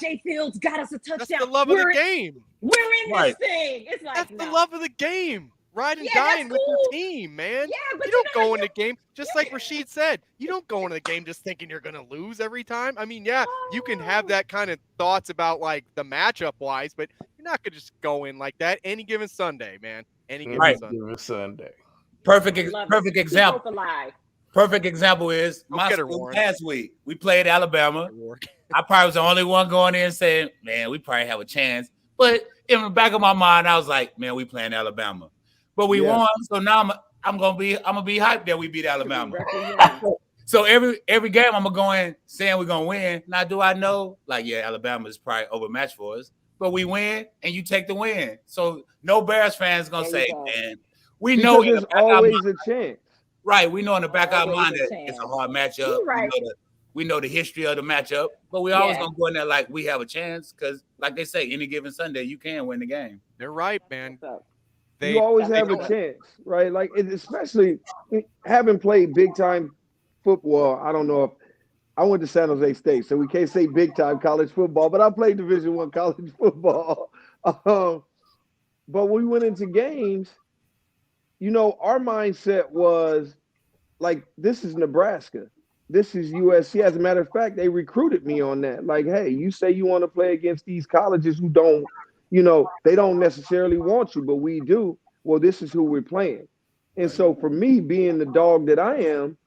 Jay Fields got us a touchdown. That's the love of the game. We're in this thing. It's like that's the love of the game. Ride and dying with your team, man. Yeah, but you don't go in the game just like Rashied said. You don't go into the game just thinking you're gonna lose every time. I mean, yeah, you can have that kind of thoughts about like the matchup wise, but you're not gonna just go in like that any given Sunday, man. Any given Sunday. Perfect example. Alive. Perfect example is my school last week. We played Alabama. I probably was the only one going in saying, "Man, we probably have a chance." But in the back of my mind, I was like, "Man, we playing Alabama." But we won, so now I'm gonna be hyped that we beat Alabama. So every game I'm gonna go in saying we're gonna win. Now do I know? Like, yeah, Alabama is probably overmatched for us, but we win and you take the win. So no Bears fans gonna say, man, we know there's always a chance. Right, we know in the back of our mind that it's a hard matchup. Right. We know the history of the matchup, but we always gonna go in there like we have a chance because, like they say, any given Sunday you can win the game. They're right, man. You always have a chance, right? Like, especially having played big time football. I don't know if I went to San Jose State, so we can't say big time college football, but I played Division I college football. But when we went into games, you know, our mindset was like, this is Nebraska. This is USC. As a matter of fact, they recruited me on that. Like, hey, you say you want to play against these colleges who don't, you know, they don't necessarily want you, but we do. Well, this is who we're playing. And so for me, being the dog that I am,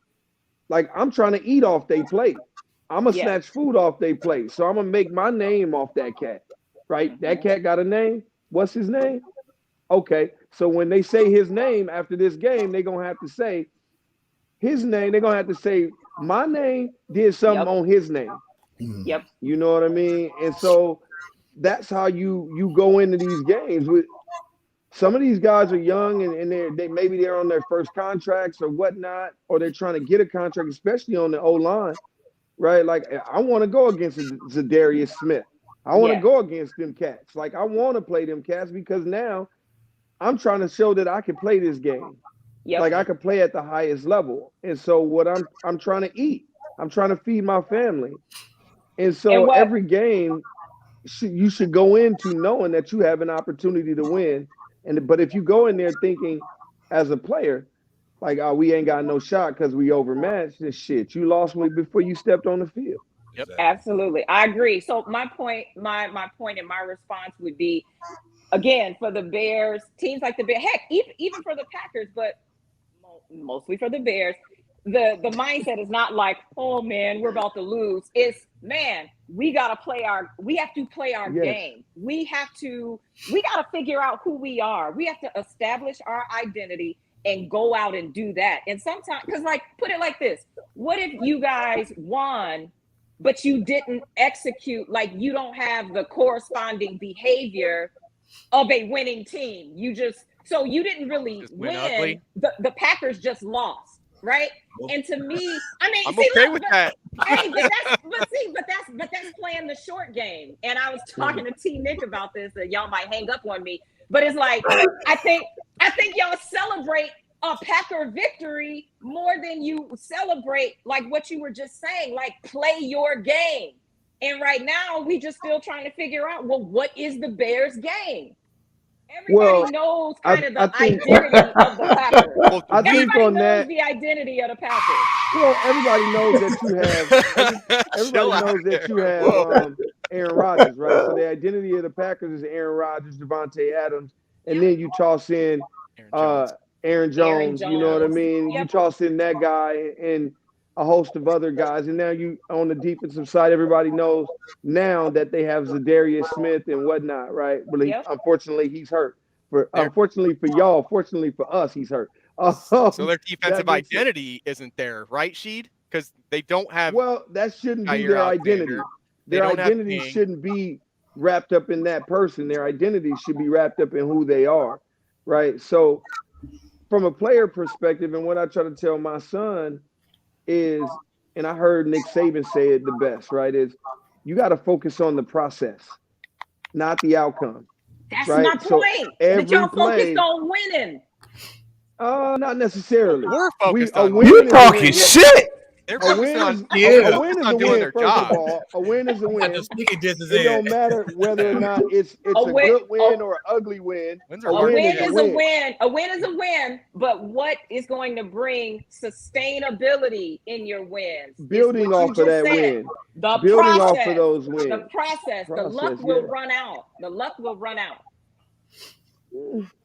like, I'm trying to eat off they plate. I'm going to snatch food off they plate. So I'm going to make my name off that cat, right? That cat got a name. What's his name? Okay. So when they say his name after this game, they're going to have to say his name. They're going to have to say my name did something on his name. Yep. You know what I mean? And so that's how you go into these games with Some of these guys are young and they maybe they're on their first contracts or whatnot, or they're trying to get a contract, especially on the O line, right? Like I want to go against Zadarius Smith. I want to go against them cats. Like I want to play them cats because now I'm trying to show that I can play this game. Like I can play at the highest level. And so what I'm trying to eat. I'm trying to feed my family. And so every game you should go into knowing that you have an opportunity to win. But if you go in there thinking as a player, like, oh, we ain't got no shot because we overmatched, then shit, you lost me before you stepped on the field. Yep, absolutely. I agree. So my point and my response would be, again, for the Bears, teams like the Bears, heck, even for the Packers, but mostly for the Bears, the mindset is not like, oh man, we're about to lose. It's, man, we have to play our game. We got to figure out who we are. We have to establish our identity and go out and do that. And sometimes, because like, put it like this, what if you guys won, but you didn't execute, like you don't have the corresponding behavior of a winning team. You didn't really win. The Packers just lost, right? And to me, I mean, I'm okay with that. Hey, but that's playing the short game. And I was talking to T Nick about this, that y'all might hang up on me, but it's like I think y'all celebrate a Packer victory more than you celebrate like what you were just saying, like play your game. And right now we just still trying to figure out, well, what is the Bears game? Everybody knows kind of the identity of the Packers. Everybody knows the identity of the Packers. Well, everybody knows that you have Aaron Rodgers, right? So the identity of the Packers is Aaron Rodgers, Devontae Adams, and then you toss in Aaron Jones, you know what I mean? You toss in that guy and a host of other guys, and now you on the defensive side, everybody knows now that they have Zadarius Smith and whatnot, right? But unfortunately, he's hurt. Unfortunately for y'all, fortunately for us, he's hurt. So their defensive identity isn't there, right, Sheed? Because they don't have. Well, that shouldn't be their identity. Their identity shouldn't be wrapped up in that person. Their identity should be wrapped up in who they are, right? So, from a player perspective, and what I try to tell my son is, and I heard Nick Saban say it the best, right? Is you got to focus on the process, not the outcome. That's right? my point. That y'all focused on winning. Not necessarily. We're focused on you talking shit. They're a win is a win. First of all, a win is a win. It don't matter whether or not it's a good win or an ugly win. A win is a win. A win is a win. But what is going to bring sustainability in your wins? Building off of that win. Building off of those wins. The process. The luck will run out. The luck will run out.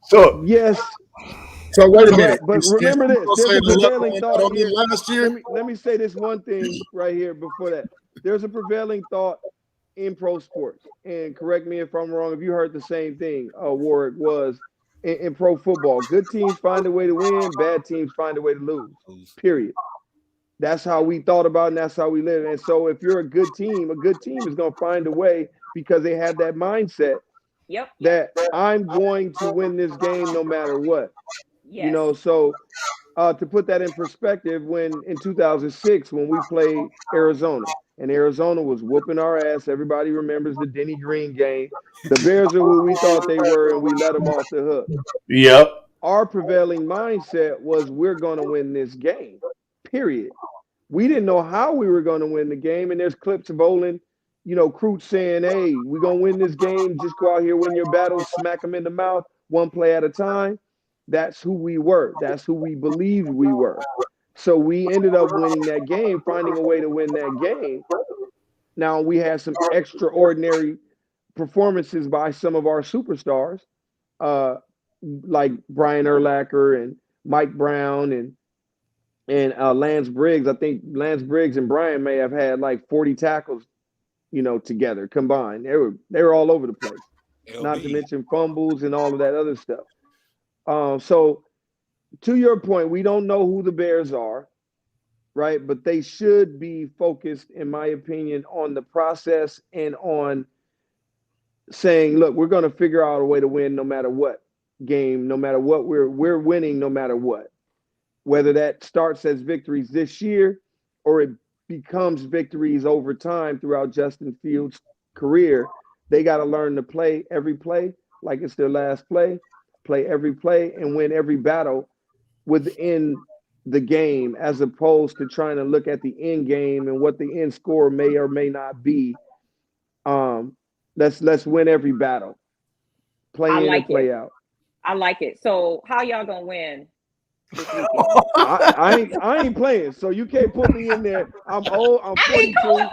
So yes. So wait a minute. But remember this. There's a prevailing thought here. Last year? Let me say this one thing right here before that. There's a prevailing thought in pro sports, and correct me if I'm wrong. If you heard the same thing, Warrick, was in pro football. Good teams find a way to win. Bad teams find a way to lose. Period. That's how we thought about it, and that's how we live. And so if you're a good team is going to find a way because they have that mindset that I'm going to win this game no matter what. Yes. You know, so to put that in perspective, when in 2006, when we played Arizona, and Arizona was whooping our ass, everybody remembers the Denny Green game. The Bears are who we thought they were, and we let them off the hook. Yep. Our prevailing mindset was we're going to win this game, period. We didn't know how we were going to win the game, and there's clips of Olin, you know, Crute saying, hey, we're going to win this game. Just go out here, win your battles, smack them in the mouth, one play at a time. That's who we were. That's who we believed we were. So we ended up winning that game, finding a way to win that game. Now, we had some extraordinary performances by some of our superstars, like Brian Urlacher and Mike Brown and Lance Briggs. I think Lance Briggs and Brian may have had like 40 tackles, you know, together combined. They were all over the place. Not to mention fumbles and all of that other stuff. So to your point, we don't know who the Bears are, right? But they should be focused, in my opinion, on the process and on saying, look, we're going to figure out a way to win no matter what. game, no matter what we're winning, no matter what. Whether that starts as victories this year or it becomes victories over time throughout Justin Fields' career, they got to learn to play every play like it's their last play every play, and win every battle within the game, as opposed to trying to look at the end game and what the end score may or may not be. Let's win every battle. Play in and play out. I like it. So how y'all gonna win this weekend? I ain't playing, so you can't put me in there. I'm old. I'm 42.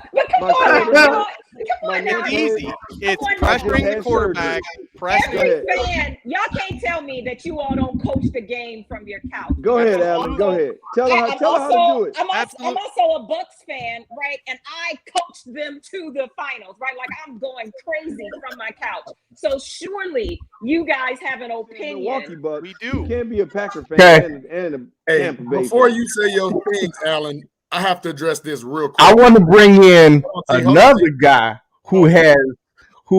It's easy. It's pressuring the quarterback. Every fan, y'all can't tell me that you all don't coach the game from your couch. Go ahead, Alan. Go ahead. Tell her how to do it. I'm also a Bucks fan, right? And I coached them to the finals, right? Like I'm going crazy from my couch. So surely you guys have an opinion. Milwaukee Bucks. We do. You can't be a Packer fan and a Tampa Bay before fan. you say your things, Alan, I have to address this real quick. I want to bring in another guy who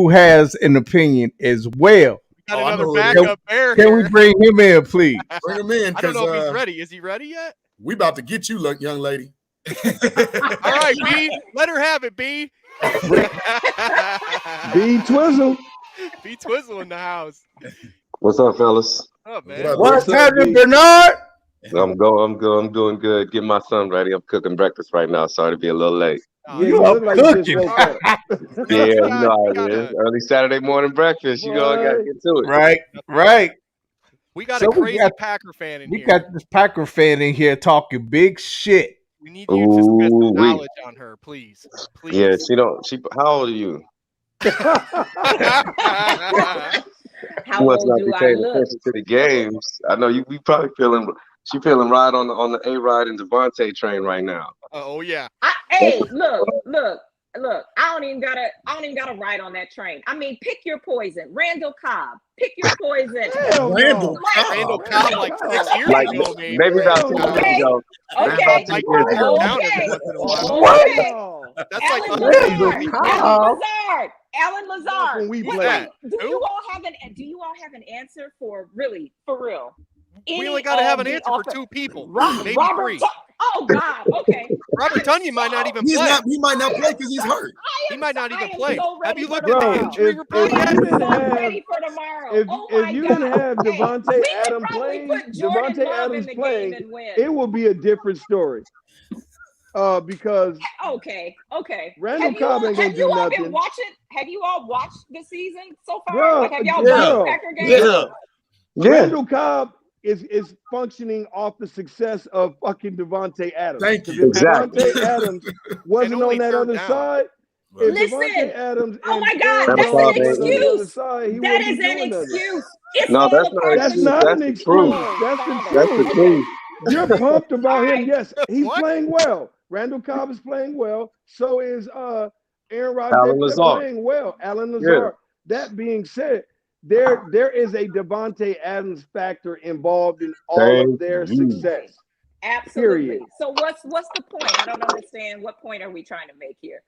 has an opinion as well. We got another backup bear Can here. we bring him in, please? Bring him in. I don't know if he's ready. Is he ready yet? We about to get you, young lady. All right, B. Let her have it, B. B Twizzle. B Twizzle in the house. What's up, fellas? What's up, man? What's happening, Bernard? I'm doing good. Getting my son ready. I'm cooking breakfast right now. Sorry to be a little late. You look like you just woke up. Yeah, you know how it is. Early Saturday morning breakfast. You know, I gotta get to it. Right. We got a crazy Packer fan in here. We got this Packer fan in here talking big shit. We need you to spend some knowledge on her, please. Please. Yeah, how old are you? How must old not do be I paying look? attention to the games. I know you. We probably feeling. She feeling right on the A-Rod and Devontae train right now. Oh yeah. Hey, look. I don't even gotta ride on that train. I mean, pick your poison. Randall Cobb. Pick your poison. Randall Cobb like 6 years ago, maybe. Maybe about 2 years ago. Okay. Like that's like Alan Lazard. We Do you all have an answer for real? We only got to have an answer for two people, maybe three. Oh God. Okay. Robert Tonyan might not even play. He might not play because he's hurt. He might not even play. Have you looked Bro, at the injury report yet? Ready for tomorrow. If you didn't have Devontae Adams playing, it will be a different story. Because okay. Randall Cobb ain't gonna do nothing. Have you all watched the season so far? Bro, Like, have y'all watched Packer games? Randall Cobb is functioning off the success of fucking Devontae Adams. Thank you. Exactly. Devontae Adams wasn't on that other side. If Listen, Adams oh my God, that's an excuse. That is an excuse. No, that's not an excuse. That's the truth. That's the truth. You're pumped about him. Yes, he's playing well. Randall Cobb is playing well. So is Aaron Rodgers playing well. Alan Lazard. That being said, there is a Devontae Adams factor involved in all of their success. Absolutely. Period. So what's the point? I don't understand. What point are we trying to make here?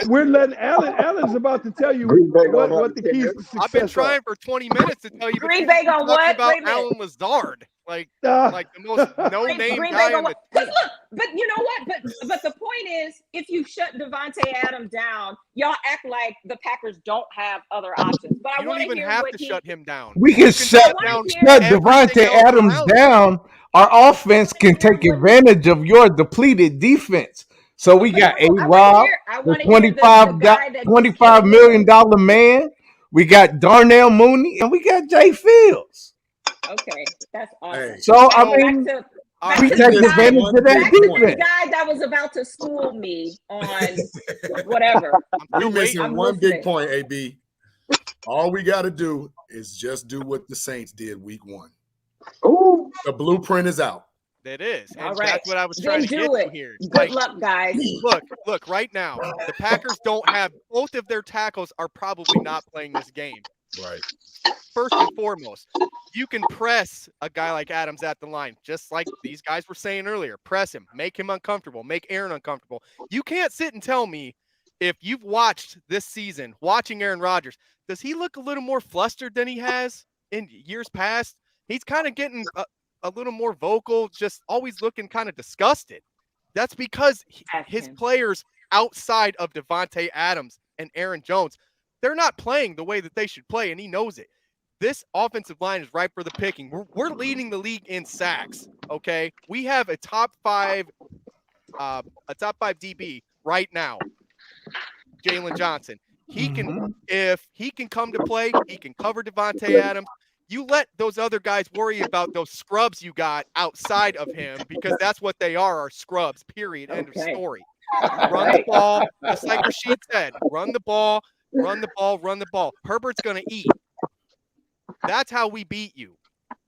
We're letting Alan's about to tell you what the keys to success I've been trying for 20 minutes to tell you. Green Bay on what? About Alan Lazard, like the most no-name guy on the team. But you know what? But the point is, if you shut Devontae Adams down, y'all act like the Packers don't have other options. But I you don't even have to shut him down. We can shut Devontae Adams down. Our offense can take advantage of your depleted defense. So we got A-Rob, the $25 million man. We got Darnell Mooney, and we got Jay Fields. Okay, that's awesome. So, I mean, we take advantage of that defense. The guy that was about to school me on whatever. You're missing one big point, AB. All we got to do is just do what the Saints did week 1. Ooh. The blueprint is out. It is. And all right. That's what I was trying to get to here. Good luck, guys. Look, right now, the Packers don't have both of their tackles are probably not playing this game. Right. First and foremost, you can press a guy like Adams at the line, just like these guys were saying earlier. Press him, make him uncomfortable, make Aaron uncomfortable. You can't sit and tell me if you've watched this season, watching Aaron Rodgers, does he look a little more flustered than he has in years past? He's kind of getting a little more vocal, just always looking kind of disgusted. That's because his players outside of Devontae Adams and Aaron Jones, they're not playing the way that they should play, and he knows it. This offensive line is ripe for the picking. We're leading the league in sacks, okay? We have a top five DB right now, Jalen Johnson. He can, if he can come to play, he can cover Devontae Adams. You let those other guys worry about those scrubs you got outside of him, because that's what they are scrubs, period, end of story. Run the ball, just like Rashied said. Run the ball, run the ball, run the ball. Herbert's going to eat. That's how we beat you.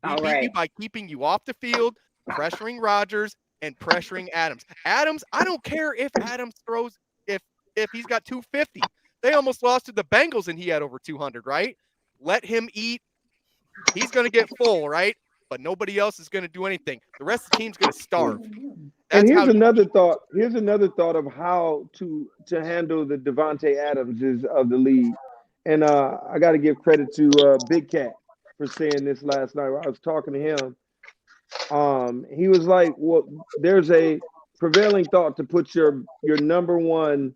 We beat you by keeping you off the field, pressuring Rodgers, and pressuring Adams. Adams, I don't care if Adams throws, if he's got 250. They almost lost to the Bengals and he had over 200, right? Let him eat. He's going to get full, right? But nobody else is going to do anything. The rest of the team's going to starve. And here's another thought. Here's another thought of how to handle the Devontae Adamses of the league. And I got to give credit to Big Cat for saying this last night. I was talking to him. He was like, well, there's a prevailing thought to put your number one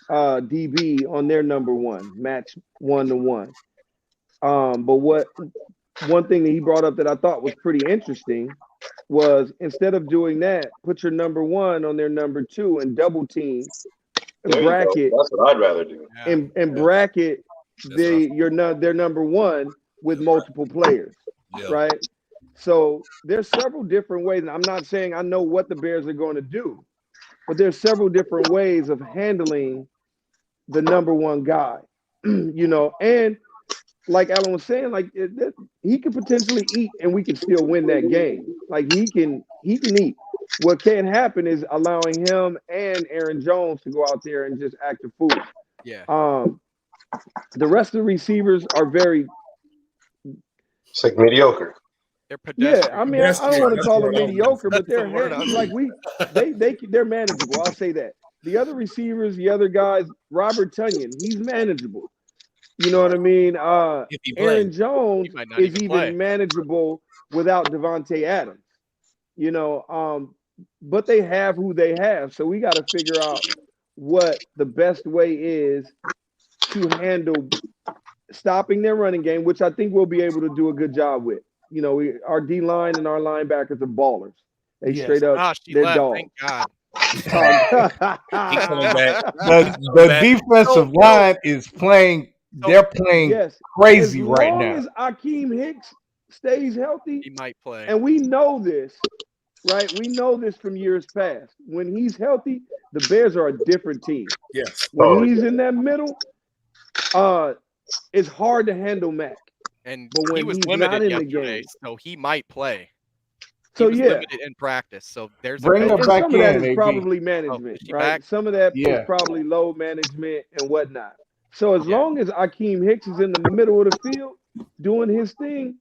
DB on their number one, match 1-to-1. But one thing that he brought up that I thought was pretty interesting was, instead of doing that, put your number one on their number two and double team and bracket. That's what I'd rather do. And bracket their number one with multiple players, right? So there's several different ways, and I'm not saying I know what the Bears are going to do, but there's several different ways of handling the number one guy, and like Alan was saying, like he could potentially eat and we could still win that game. Like he can eat. What can happen is allowing him and Aaron Jones to go out there and just act a fool. Yeah. The rest of the receivers are very, it's like mediocre. They're pedestrian. Yeah, I mean, I don't want to call them mediocre, but they're they're manageable. I'll say that. The other receivers, the other guys, Robert Tonyan, he's manageable. You know what I mean? Aaron Jones is even manageable without Devontae Adams. But they have who they have, so we got to figure out what the best way is to handle stopping their running game, which I think we'll be able to do a good job with. Our D line and our linebackers are ballers. They straight up, they're dogs. Thank God. The defensive line is playing. They're playing crazy right now. As long as Akeem Hicks stays healthy, he might play. And we know this, right? We know this from years past. When he's healthy, the Bears are a different team. Yes. When he's in that middle, it's hard to handle Mac. And but when he was he's limited not in the yesterday, game, so he might play. So he was limited in practice. So there's bring him back some of that in. is probably management, right? Back? Some of that is probably low management and whatnot. So as long as Akeem Hicks is in the middle of the field doing his thing,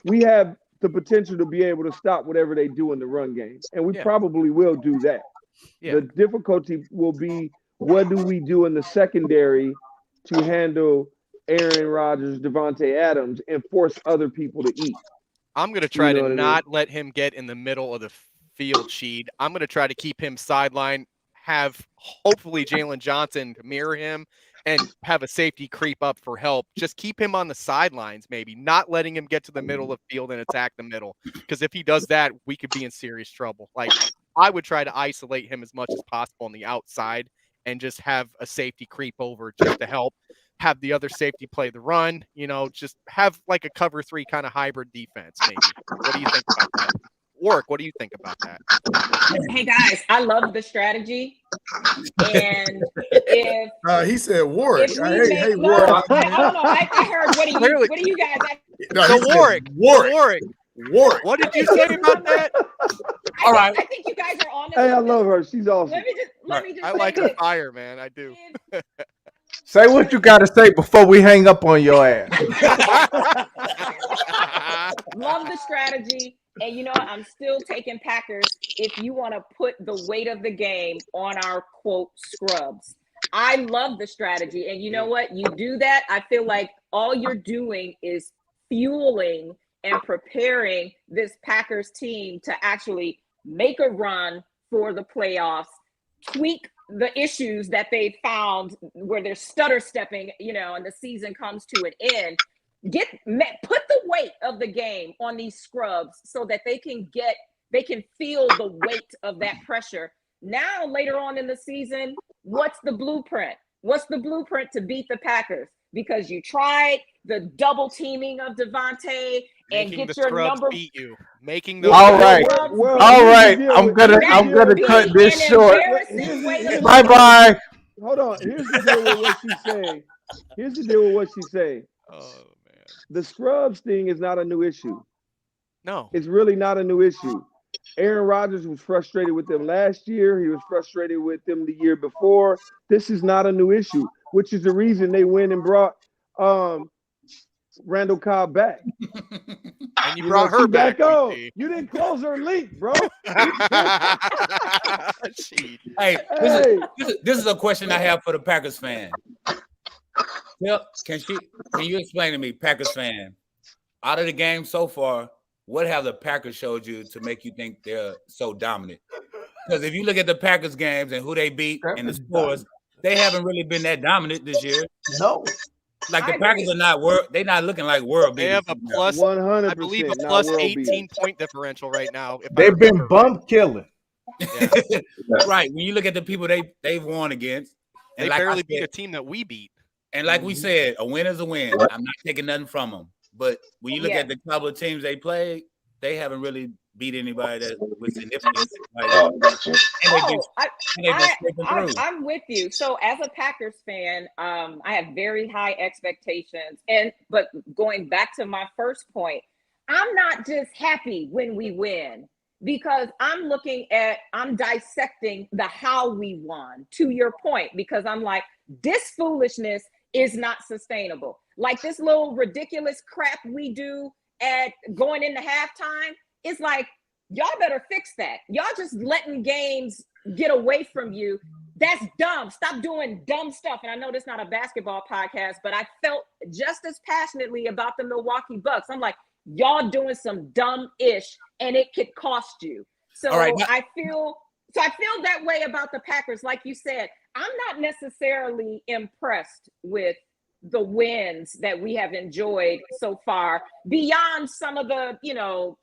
we have the potential to be able to stop whatever they do in the run game, and we probably will do that. The difficulty will be, what do we do in the secondary to handle Aaron Rodgers, Devontae Adams, and force other people to eat? I'm going to try to not let him get in the middle of the field, Sheed. I'm going to try to keep him sideline, have hopefully Jalen Johnson mirror him, and have a safety creep up for help. Just keep him on the sidelines, maybe, not letting him get to the middle of the field and attack the middle. Because if he does that, we could be in serious trouble. Like, I would try to isolate him as much as possible on the outside and just have a safety creep over just to help. Have the other safety play the run, just have like a cover 3 kind of hybrid defense, maybe. What do you think about that? Warrick, what do you think about that? Hey guys, I love the strategy. And if he said Warrick. Hey, no, Warrick. I don't know. I heard what do you guys? Warrick. Warrick. What did you say about that? All right. I think you guys are on. Hey, I love her. She's awesome. Let me just. I like her fire, man. I do. Say what you got to say before we hang up on your ass. Love the strategy. And I'm still taking Packers if you want to put the weight of the game on our quote scrubs. I love the strategy. And you know what? You do that, I feel like all you're doing is fueling and preparing this Packers team to actually make a run for the playoffs, tweak the issues that they found where they're stutter stepping, and the season comes to an end. Put the weight of the game on these scrubs so that they can feel the weight of that pressure. Now, later on in the season, what's the blueprint? What's the blueprint to beat the Packers? Because you tried the double teaming of Devontae and Making get the your scrubs number. beat you. Making the All right. I'm gonna cut this short. Bye bye. Hold on. Here's the deal with what she's saying. Oh man. The scrubs thing is not a new issue. No. It's really not a new issue. Aaron Rodgers was frustrated with them last year. He was frustrated with them the year before. This is not a new issue, which is the reason they went and brought Randall Cobb back. And you brought her back. Oh, you didn't close her link, bro. Hey, this is a question I have for the Packers fan. Can you explain to me, Packers fan, out of the game so far, what have the Packers showed you to make you think they're so dominant? Because if you look at the Packers games and who they beat and the scores, they haven't really been that dominant this year. No. Like the Packers are they're not looking like world beaters. They have a plus, 100%, I believe, a plus 18-point differential right now. They've been bum killing. Yeah. Right. When you look at the people they've won against, they barely beat a team that we beat. And like we said, a win is a win. I'm not taking nothing from them. But when you look at the couple of teams they played, they haven't really beat anybody that was significant. I'm with you. So as a Packers fan, I have very high expectations. But going back to my first point, I'm not just happy when we win, because I'm dissecting the how we won, to your point, because I'm like, this foolishness is not sustainable. Like this little ridiculous crap we do at going into halftime, it's like, y'all better fix that. Y'all just letting games get away from you. That's dumb. Stop doing dumb stuff. And I know this is not a basketball podcast, but I felt just as passionately about the Milwaukee Bucks. I'm like, y'all doing some dumb-ish, and it could cost you. So I feel that way about the Packers. Like you said, I'm not necessarily impressed with the wins that we have enjoyed so far, beyond some of the,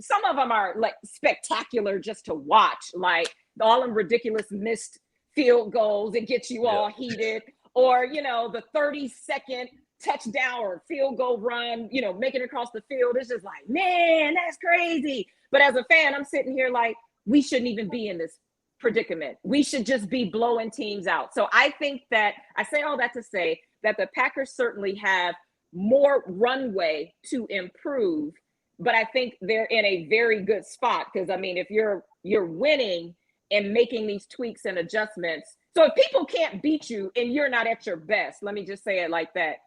some of them are like spectacular just to watch, like all them ridiculous missed field goals that get you all heated, or, the 30-second touchdown or field goal run, making it across the field. It's just like, man, that's crazy. But as a fan, I'm sitting here like, we shouldn't even be in this predicament. We should just be blowing teams out. So I think that, I say all that to say that the Packers certainly have more runway to improve, but I think they're in a very good spot. Because I mean, if you're winning and making these tweaks and adjustments, so if people can't beat you and you're not at your best, let me just say it like that,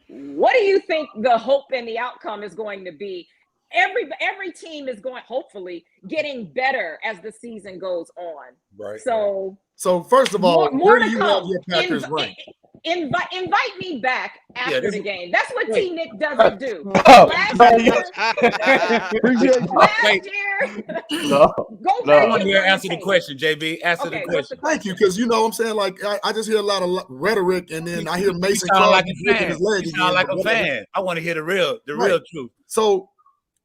what do you think the hope and the outcome is going to be? Every team is going, hopefully, getting better as the season goes on. Right. So first of all, more where do to you come. have your Packers ranked? Invite me back after the game. That's what T Nick doesn't do. Last year, I want to hear answer the question, JB. Answer the question. Thank you, because what I'm saying, like I just hear a lot of rhetoric, and then I hear Mason sound like Crosby a fan. his leg You sound like a fan. I want to hear the real truth. So,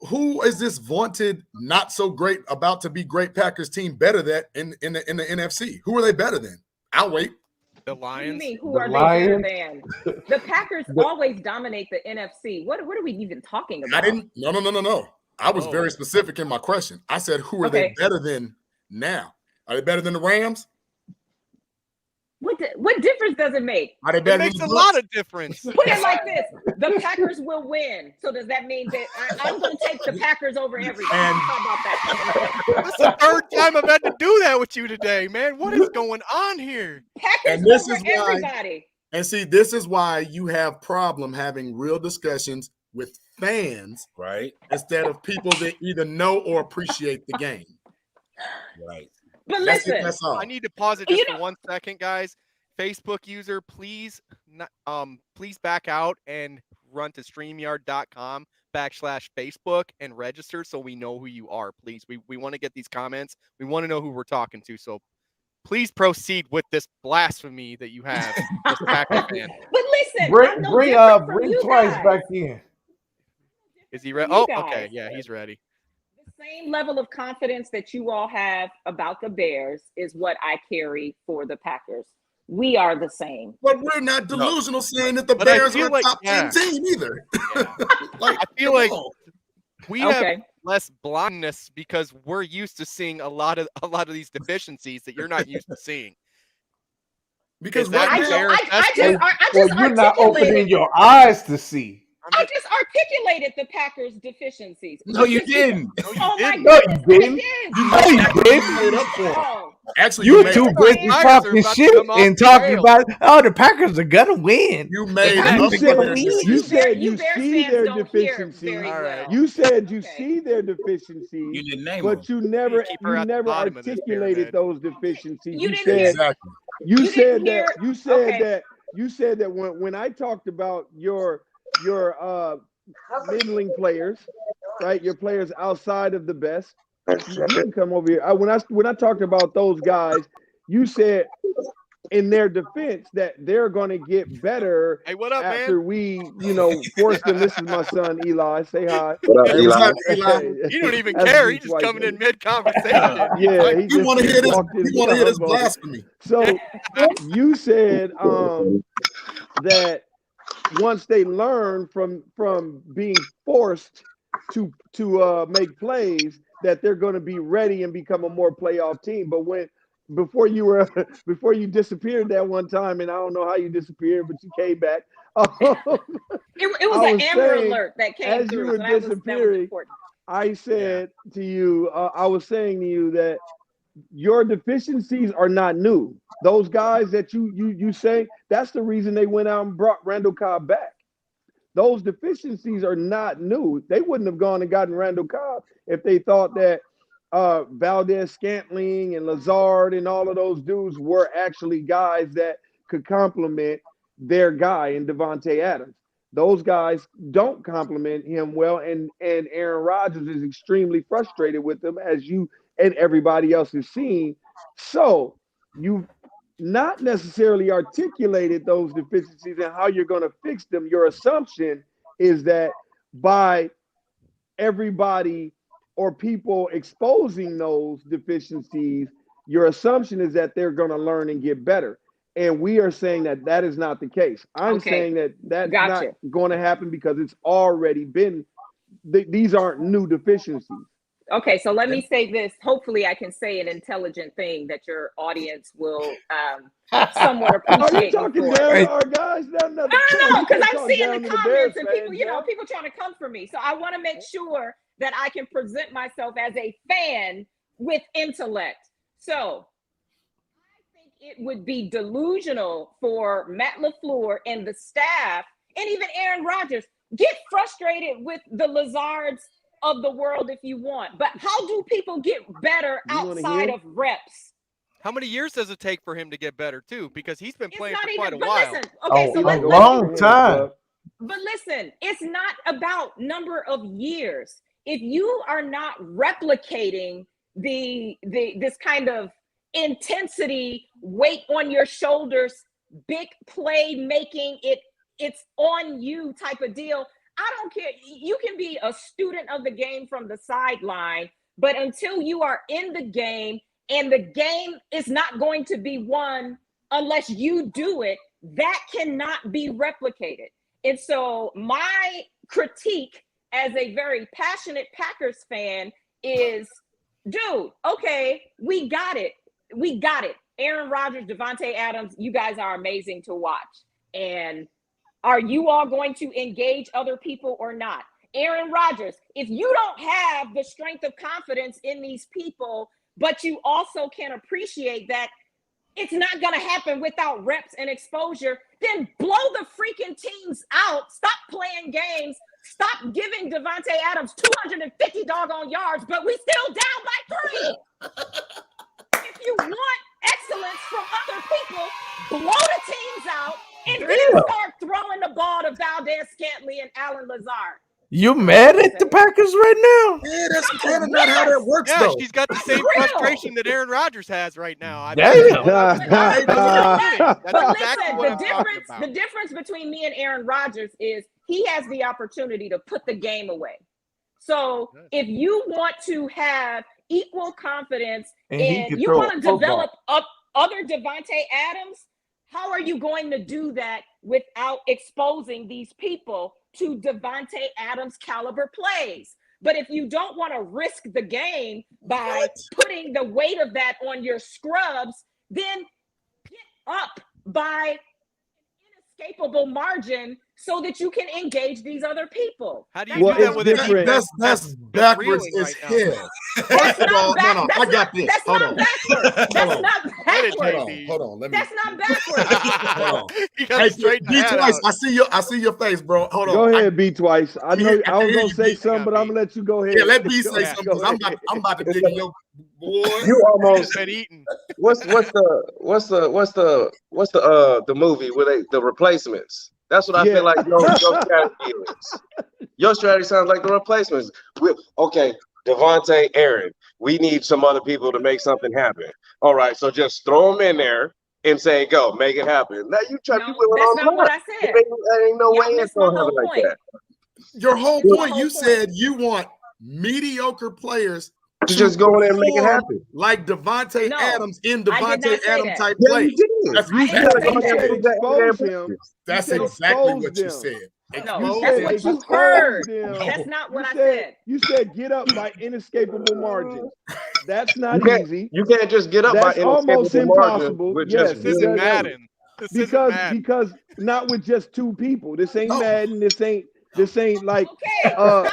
who is this vaunted, not so great, about to be great Packers team better than in the NFC? Who are they better than? I'll wait. The Lions. What do you mean, who are they better than? The Packers always dominate the NFC. What are we even talking about? No. I was very specific in my question. I said, who are they better than now? Are they better than the Rams? What difference does it make? Are they better? It makes a lot of difference. Put it like this: the Packers will win. So does that mean that I'm going to take the Packers over everything? How about that? This is the third time I've had to do that with you today, man. What is going on here? Packers over everybody. And see, this is why you have problem having real discussions with fans, right? Instead of people that either know or appreciate the game, right? But listen, I need to pause it just for 1 second, guys. Facebook user, please back out and run to StreamYard.com/Facebook and register so we know who you are, please. We want to get these comments. We want to know who we're talking to. So please proceed with this blasphemy that you have. This Packer fan. But listen, bring Twice back in. Is he ready? You Oh, guys. okay. Yeah, he's ready. The same level of confidence that you all have about the Bears is what I carry for the Packers. We are the same. But we're not delusional saying that the But I Bears feel are a like- top 10 yeah. team either. I feel like we have Okay. less blindness because we're used to seeing a lot of these deficiencies that you're not used to seeing. Because Is that I fair just assessment? You're not opening your eyes to see. I just articulated the Packers' deficiencies. No, you didn't. Oh my No, you goodness, didn't. I did. No, you didn't. Made up for it. Oh, Actually, You made too up. busy Tigers are talking about to shit come off and the talking rails. about, oh, the Packers are gonna win. You made You up said for we- it. You said you you Bears see fans their don't hear deficiencies. very All right. well. You said you Okay. see their deficiencies, You didn't name but them. you never keep her at the bottom of this articulated pyramid. those deficiencies. You You didn't said hear- Exactly. you You said didn't that hear- you said okay. that you said that when I talked about your middling players, right? Your players outside of the best. You can come over here. When I talked about those guys, you said in their defense that they're going to get better Hey, what up, after man? we, force them. This is my son Eli. Say hi. What up, Hey, what's Eli? up, Eli? You don't even That's care. me He's just twice. coming in mid-conversation. Yeah, he You just want to hear this? walked in. You want to hear this Unbelievable. blasphemy? So you said that once they learn from being forced to make plays, that they're going to be ready and become a more playoff team. But before you disappeared that one time, and I don't know how you disappeared, but you came back. It was I an was Amber saying, Alert that came as you through. were So that was disappearing, important. I said to you, I was saying to you that your deficiencies are not new. Those guys that you say, that's the reason they went out and brought Randall Cobb back. Those deficiencies are not new. They wouldn't have gone and gotten Randall Cobb if they thought that Valdez Scantling and Lazard and all of those dudes were actually guys that could complement their guy in Devontae Adams. Those guys don't complement him well, and Aaron Rodgers is extremely frustrated with them, as you and everybody else is seeing. So you've not necessarily articulated those deficiencies and how you're going to fix them. Your assumption is that by everybody or people exposing those deficiencies, your assumption is that they're going to learn and get better. And we are saying that that is not the case. I'm saying that that's not going to happen because it's already been, these aren't new deficiencies. Okay, so let me say this. Hopefully I can say an intelligent thing that your audience will somewhat appreciate. Are you talking down to our guys? No, because I'm seeing the comments and people, people trying to come for me. So I want to make sure that I can present myself as a fan with intellect. So I think it would be delusional for Matt LaFleur and the staff and even Aaron Rodgers get frustrated with the Lazards of the world if you want. But how do people get better outside of reps? How many years does it take for him to get better too? Because he's been playing for quite a but while. listen, okay, so a long time. But listen, it's not about number of years. If you are not replicating this kind of intensity, weight on your shoulders, big play making, it's on you type of deal. I don't care. You can be a student of the game from the sideline, but until you are in the game and the game is not going to be won unless you do it, that cannot be replicated. And so my critique as a very passionate Packers fan is, dude, okay, we got it. We got it. Aaron Rodgers, Devontae Adams, you guys are amazing to watch. And are you all going to engage other people or not? Aaron Rodgers, if you don't have the strength of confidence in these people, but you also can appreciate that it's not going to happen without reps and exposure, then blow the freaking teams out. Stop playing games. Stop giving Devontae Adams 250 doggone yards, but we still down by 3. If you want excellence from other people, blow the teams out, and then start throwing the ball to Valdez-Scantling and Alan Lazard. You mad at the Packers right now? Yeah, that's kind of not how that works, Yeah, though. she's got the same frustration that Aaron Rodgers has right now. I Damn. The difference between me and Aaron Rodgers is he has the opportunity to put the game away. So if you want to have equal confidence and you want to develop other Devontae Adams, how are you going to do that without exposing these people to Devontae Adams caliber plays? But if you don't want to risk the game by putting the weight of that on your scrubs, then get up by an inescapable margin so that you can engage these other people. How do you do that with different? That's backwards as hell. First of all, no, I got this. Hold on. That's not backwards. Hold on. Let me. That's not backwards. Hold on. Hey, B Twice. I see your face, bro. Hold on. Go ahead, B Twice. I know I was gonna say something, but I'm gonna let you go ahead. Yeah, let B say something. I'm about to dig in your boy. You almost been eating. What's the movie where the Replacements? That's what I feel like your strategy is. Your strategy sounds like the Replacements. Okay, Devontae, Aaron, we need some other people to make something happen. All right, so just throw them in there and say, go, make it happen. Now you try to do it That's not what I said. There ain't no way it's going to happen like that. Your whole point, you said you want mediocre players to just go in there and make it happen. Like Devontae Adams in Devontae Adams type Yeah, plays. you did. That's exactly what you said. No, that's what you heard. That's not what I said. You said get up by inescapable margins. That's not easy. You can't just get up by almost impossible. Yes, this isn't Madden. Because not with just two people. This ain't Madden. This ain't like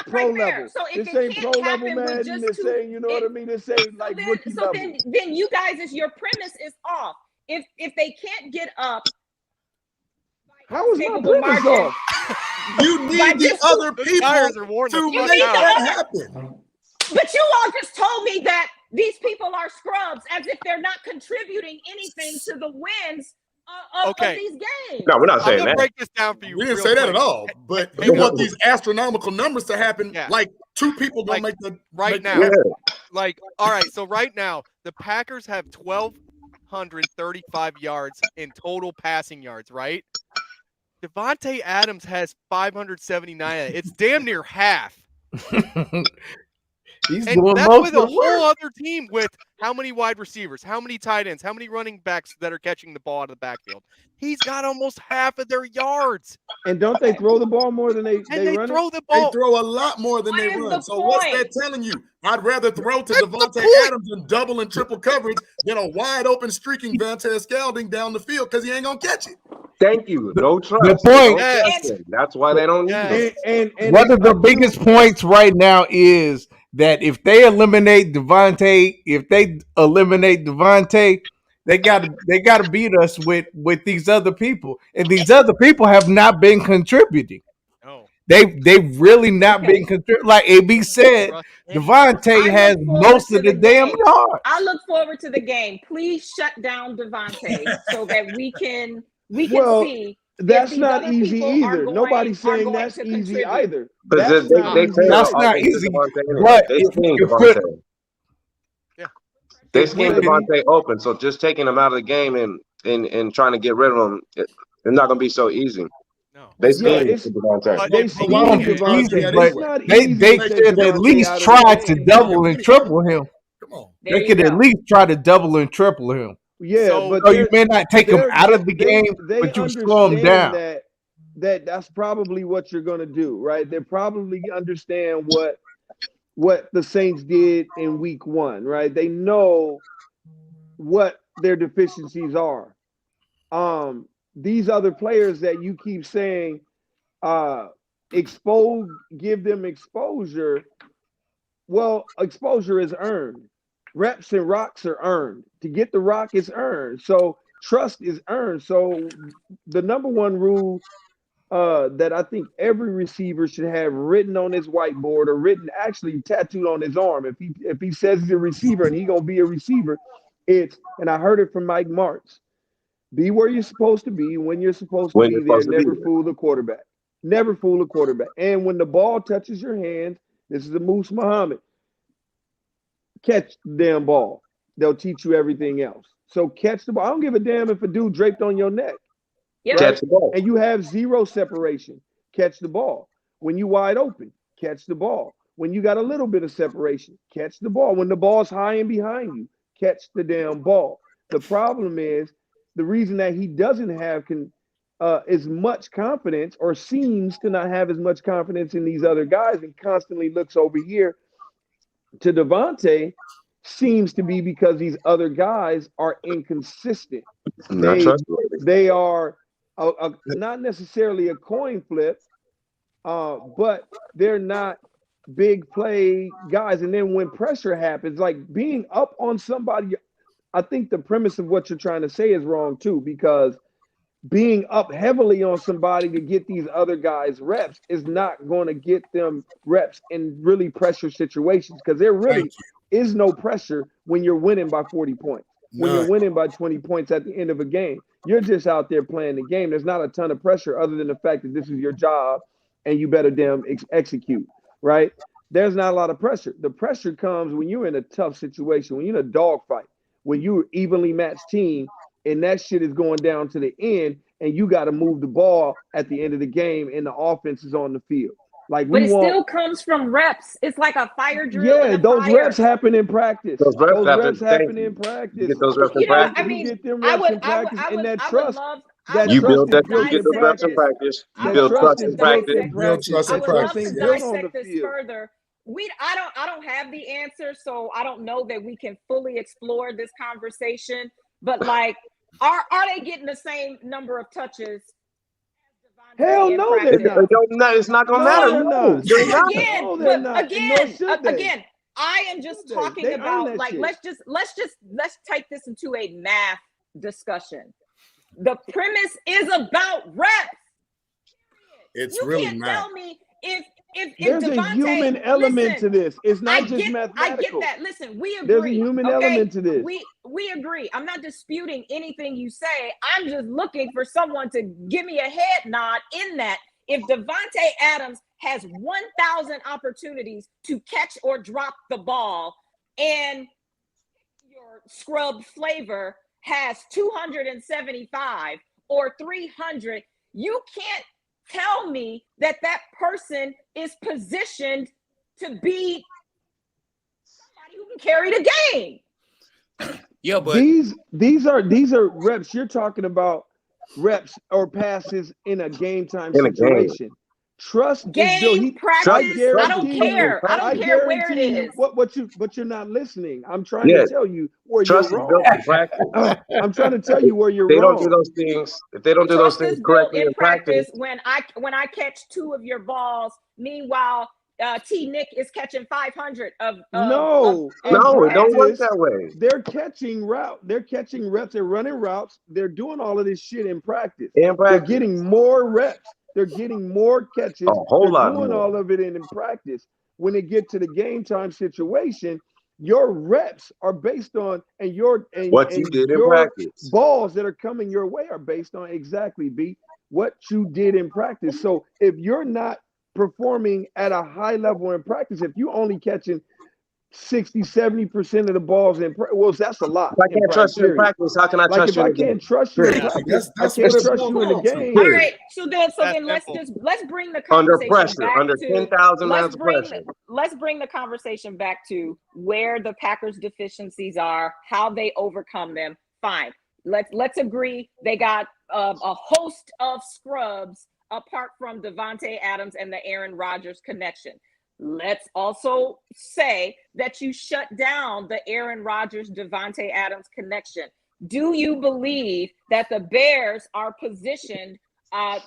pro level. So this ain't pro level Madden. This ain't, you know what I mean? This ain't like rookie level. Then you guys, your premise is off. If they can't get up, how is my premise off? You need the other people to make that happen. But you all just told me that these people are scrubs, as if they're not contributing anything to the wins of these games. No, we're not saying I'm that. Break this down for you. We didn't say that at all. But you want these astronomical numbers to happen, like two people gonna make the now. Yeah. Like, all right, so right now the Packers have 1,235 yards in total passing yards, right? Devontae Adams has 579. It's damn near half. He's and doing that's most with of a the whole work. other team with how many wide receivers, how many tight ends, how many running backs that are catching the ball out of the backfield. He's got almost half of their yards. And don't they throw the ball more than they run throw it? the ball. They throw a lot more than they run. So what's that telling you? I'd rather throw to Devontae Adams in double and triple coverage than a wide open streaking Valdez-Scantling down the field because he ain't gonna catch it. Thank you. No trust. The point. That's why they don't use it. And one of the biggest points right now is that if they eliminate Devontae, they gotta beat us with these other people, and these other people have not been contributing. No, they've really not been contributing. Like AB said, Devontae has most of the damn yards. I look forward to the game. Please shut down Devontae so that we can see. That's not easy either. Nobody's saying that's easy either. That's not easy. But they schemed Devontae open, so just taking him out of the game and trying to get rid of him, it's not going to be so easy. No. They schemed Devontae. They should at least try to double and triple him. They could at least try to double and triple him. Yeah, so you may not take him out of the game, but you slow him down. That's probably what you're going to do, right? They probably understand what the Saints did in week 1, right? They know what their deficiencies are. These other players that you keep saying give them exposure. Well, exposure is earned. Reps and rocks are earned. To get the rock is earned. So trust is earned. So the number one rule that I think every receiver should have written on his whiteboard or written actually tattooed on his arm. If he says he's a receiver and he's gonna be a receiver, And I heard it from Mike Martz. Be where you're supposed to be when you're supposed to be there. Never fool the quarterback. Never fool a quarterback. And when the ball touches your hand, this is a Moose Muhammad. Catch the damn ball. They'll teach you everything else. So catch the ball. I don't give a damn if a dude draped on your neck. Yeah. Right? Catch the ball. And you have zero separation. Catch the ball. When you wide open, catch the ball. When you got a little bit of separation, catch the ball. When the ball's high and behind you, catch the damn ball. The problem is the reason that he doesn't have as much confidence, or seems to not have as much confidence in these other guys, and constantly looks over here to Devontae, seems to be because these other guys are inconsistent. They are not necessarily a coin flip, but they're not big play guys. And then when pressure happens, like being up on somebody, I think the premise of what you're trying to say is wrong too, because being up heavily on somebody to get these other guys reps is not going to get them reps in really pressure situations, because there really is no pressure when you're winning by 40 points. When you're winning by 20 points at the end of a game, you're just out there playing the game. There's not a ton of pressure other than the fact that this is your job and you better damn execute, right? There's not a lot of pressure. The pressure comes when you're in a tough situation, when you're in a dogfight, when you're an evenly matched team, and that shit is going down to the end, and you got to move the ball at the end of the game, and the offense is on the field. Like, but it still comes from reps. It's like a fire drill. Yeah, those reps happen in practice. Those reps happen in practice. You get those reps in practice. I mean, you get them reps in practice, and that trust. You build that. You get those reps in practice. You build trust in practice. I would love to dissect this further. I don't have the answer, so I don't know that we can fully explore this conversation. But like, are they getting the same number of touches? Hell no, they're not. It's not gonna matter. No, Again, I am just talking about, like, let's take this into a math discussion. The premise is about reps. It's you really can't not. Tell me if there's Devontae, a human element to this. It's not just mathematical. I get that. Listen, we agree. There's a human element to this. We agree. I'm not disputing anything you say. I'm just looking for someone to give me a head nod in that. If Devontae Adams has 1,000 opportunities to catch or drop the ball, and your scrub flavor has 275 or 300, you can't tell me that person is positioned to be somebody who can carry the game. Yeah, but these are reps. You're talking about reps or passes in a game time situation. Trust game practice. I don't care. I don't care where it is. But you're not listening. I'm trying to tell you where you're wrong. I'm trying to tell you where you're wrong. They don't do those things. If they don't do those things correctly in practice, when I catch 2 of your balls, meanwhile T Nick is catching 500 of no, it don't work that way. They're catching reps. They're running routes. They're doing all of this shit in practice. They're getting more reps. They're getting more catches. A whole lot doing more. all of it in practice. When they get to the game time situation, your reps are based on what you did in practice. Balls that are coming your way are based on what you did in practice. So if you're not performing at a high level in practice, if you're only catching 60-70% of the balls that's a lot. If I can't trust you in practice, how can I trust you in the game? I can't trust you in practice, I can't trust you in the game. All right, so then let's bring the conversation under pressure, back under 10,000 miles of pressure. Let's bring the conversation back to where the Packers' deficiencies are, how they overcome them. Fine, let's agree they got a host of scrubs apart from Devontae Adams and the Aaron Rodgers connection. Let's also say that you shut down the Aaron Rodgers, Devontae Adams connection. Do you believe that the Bears are positioned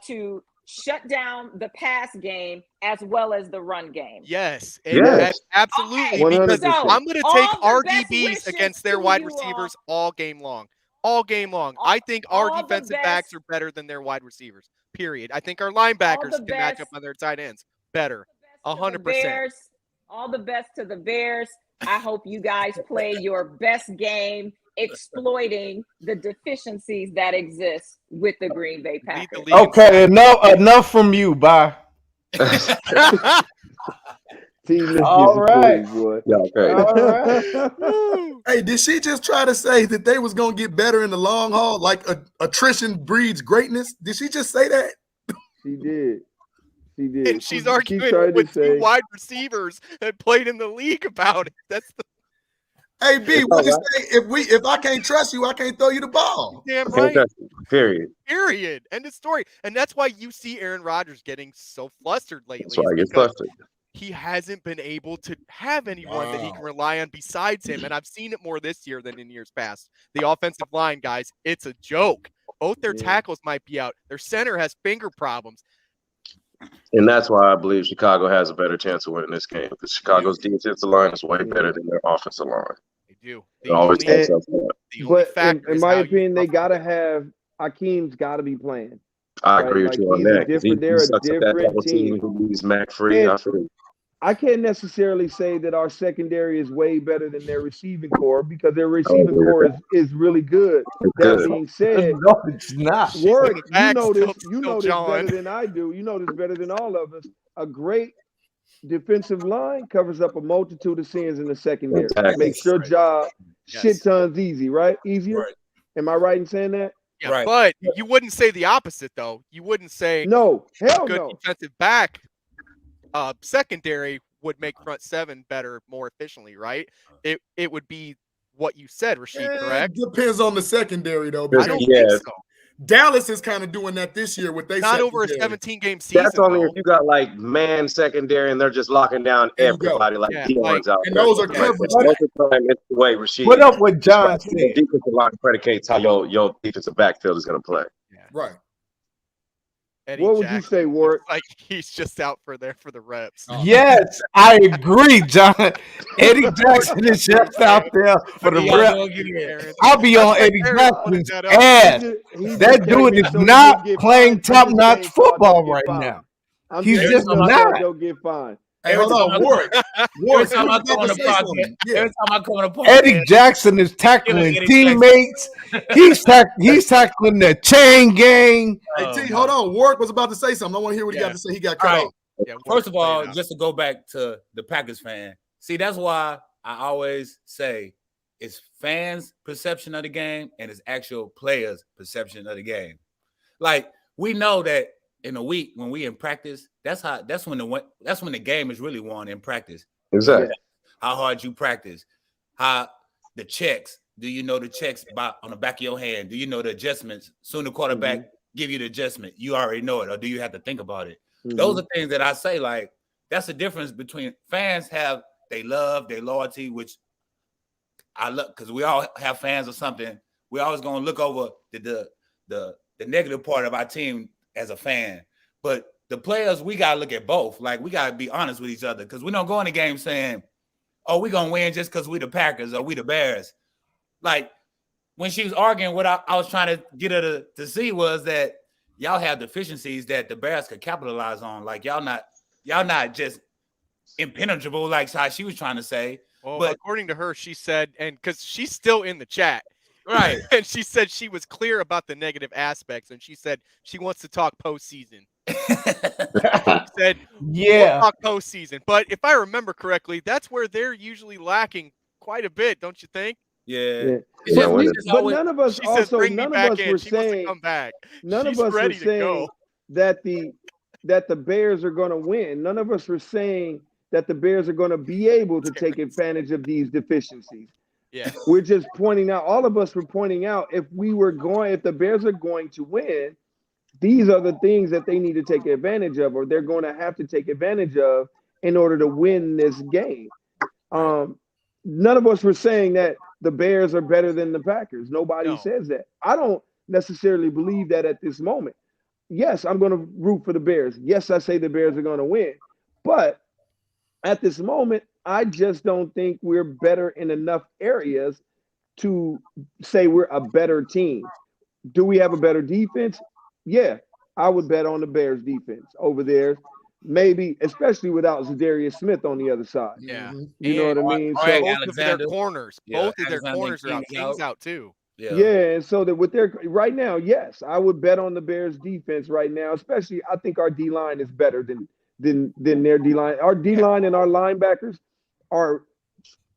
to shut down the pass game as well as the run game? Yes. Yes. Absolutely. Okay. Because So, I'm going to take all the best RDBs wishes against their to wide you receivers all game long. All game long. I think our defensive backs are better than their wide receivers. Period. I think our linebackers can match up on their tight ends better. 100%. All the best to the Bears. I hope you guys play your best game exploiting the deficiencies that exist with the Green Bay Packers. Okay, enough from you. Bye. All right. Boy. Yeah, okay. All right. Hey, did she just try to say that they was gonna get better in the long haul, like attrition breeds greatness? Did she just say that? She did. She did. And she's arguing with two wide receivers that played in the league about it. That's the Hey B, what you say? If I can't trust you, I can't throw you the ball. damn right. Period. Period. End of story. And that's why you see Aaron Rodgers getting so flustered lately. That's why I get flustered. He hasn't been able to have anyone that he can rely on besides him. And I've seen it more this year than in years past. The offensive line, guys, it's a joke. Both their tackles might be out. Their center has finger problems. And that's why I believe Chicago has a better chance of winning this game, because Chicago's defensive line is way better than their offensive line. They do. But in my opinion, they got to have Hakeem's got to be playing. I agree with you on that. They're a different team. He's Mac free. I can't necessarily say that our secondary is way better than their receiving core, because their receiving core is really good. That being said, no, it's not. Warrick, you know this better than I do. You know this better than all of us. A great defensive line covers up a multitude of sins in the secondary. Exactly. Makes your job shit tons easy, right? Easier. Right. Am I right in saying that? Yeah, right. But you wouldn't say the opposite, though. You wouldn't say no. Hell good no. Defensive back secondary would make front seven better more efficiently, right? It would be what you said, Rashied, correct? It depends on the secondary, though. I don't think so. Dallas is kind of doing that this year with they not over a 17-game season. That's only if you got like man secondary and they're just locking down everybody like Dion's out. And those are coverage. Most of the time, it's the way Rashied. What up with John said? The defensive line predicates how your defensive backfield is going to play. Yeah. Right. Eddie what would Jackson, you say, Warrick? Like he's just out for the reps. Yes, I agree, John. Eddie Jackson is just out there for the reps. I'll be on Eddie Jackson's ass. That dude is not playing top-notch football right now. He's just not. Don't get fined. Hey, hold on, Warrick. Every time I come on the podcast, Eddie Jackson is tackling teammates. He's tackling the chain gang. Hey, T, hold on. Warrick was about to say something. I want to hear what he got to say. He got cut off. Yeah, first of all, just to go back to the Packers fan. See, that's why I always say it's fans' perception of the game and it's actual players' perception of the game. Like, we know that in a week when we in practice, that's when the game is really won in practice. Exactly. How hard you practice, how the checks. Do you know the checks on the back of your hand? Do you know the adjustments? Soon the quarterback give you the adjustment. You already know it, or do you have to think about it? Those are things that I say, like, that's the difference between fans have they love, their loyalty, which I love, because we all have fans or something. We always gonna look over the negative part of our team as a fan. But the players, we gotta look at both. Like, we gotta be honest with each other, because we don't go in the game saying, oh, we're gonna win just because we the Packers or we the Bears. Like, when she was arguing, what I was trying to get her to see was that y'all have deficiencies that the Bears could capitalize on. Like, y'all not just impenetrable, like how she was trying to say. Well, but according to her, she said, and because she's still in the chat, right? And she said she was clear about the negative aspects, and she said she wants to talk postseason. She said, "Yeah, we'll talk postseason." But if I remember correctly, that's where they're usually lacking quite a bit, don't you think? Yeah. But none of us were saying that the Bears are going to win. None of us were saying that the Bears are going to be able to take advantage of these deficiencies. Yeah. We're just pointing out, all of us were pointing out, if the Bears are going to win, these are the things that they need to take advantage of, or they're going to have to take advantage of in order to win this game. None of us were saying that the Bears are better than the Packers. Nobody says that. I don't necessarily believe that at this moment. Yes, I'm going to root for the Bears. Yes, I say the Bears are going to win. But at this moment, I just don't think we're better in enough areas to say we're a better team. Do we have a better defense? Yeah, I would bet on the Bears defense over theirs. maybe, especially without Zadarius Smith on the other side. Yeah. You know what I mean? So So both of their corners, both of their corners are out. King's out too. Yeah, and so that with their right now, yes, I would bet on the Bears defense right now, especially I think our D line is better than their D line. Our D line and our linebackers are,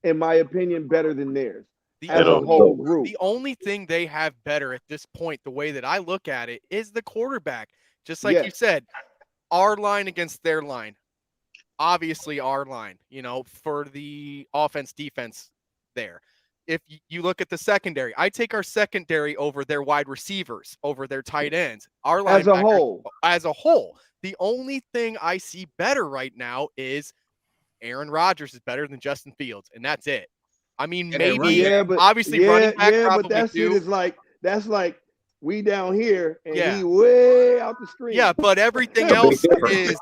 in my opinion, better than theirs as a whole group. The only thing they have better at this point, the way that I look at it, is the quarterback. Just like you said, our line against their line. Obviously our line, for the offense defense there. If you look at the secondary, I take our secondary over their wide receivers, over their tight ends. Our line as a whole. The only thing I see better right now is Aaron Rodgers is better than Justin Fields, and that's it. I mean, maybe obviously running back probably but that's too. That's like we down here and he way out the street. Yeah, but everything else is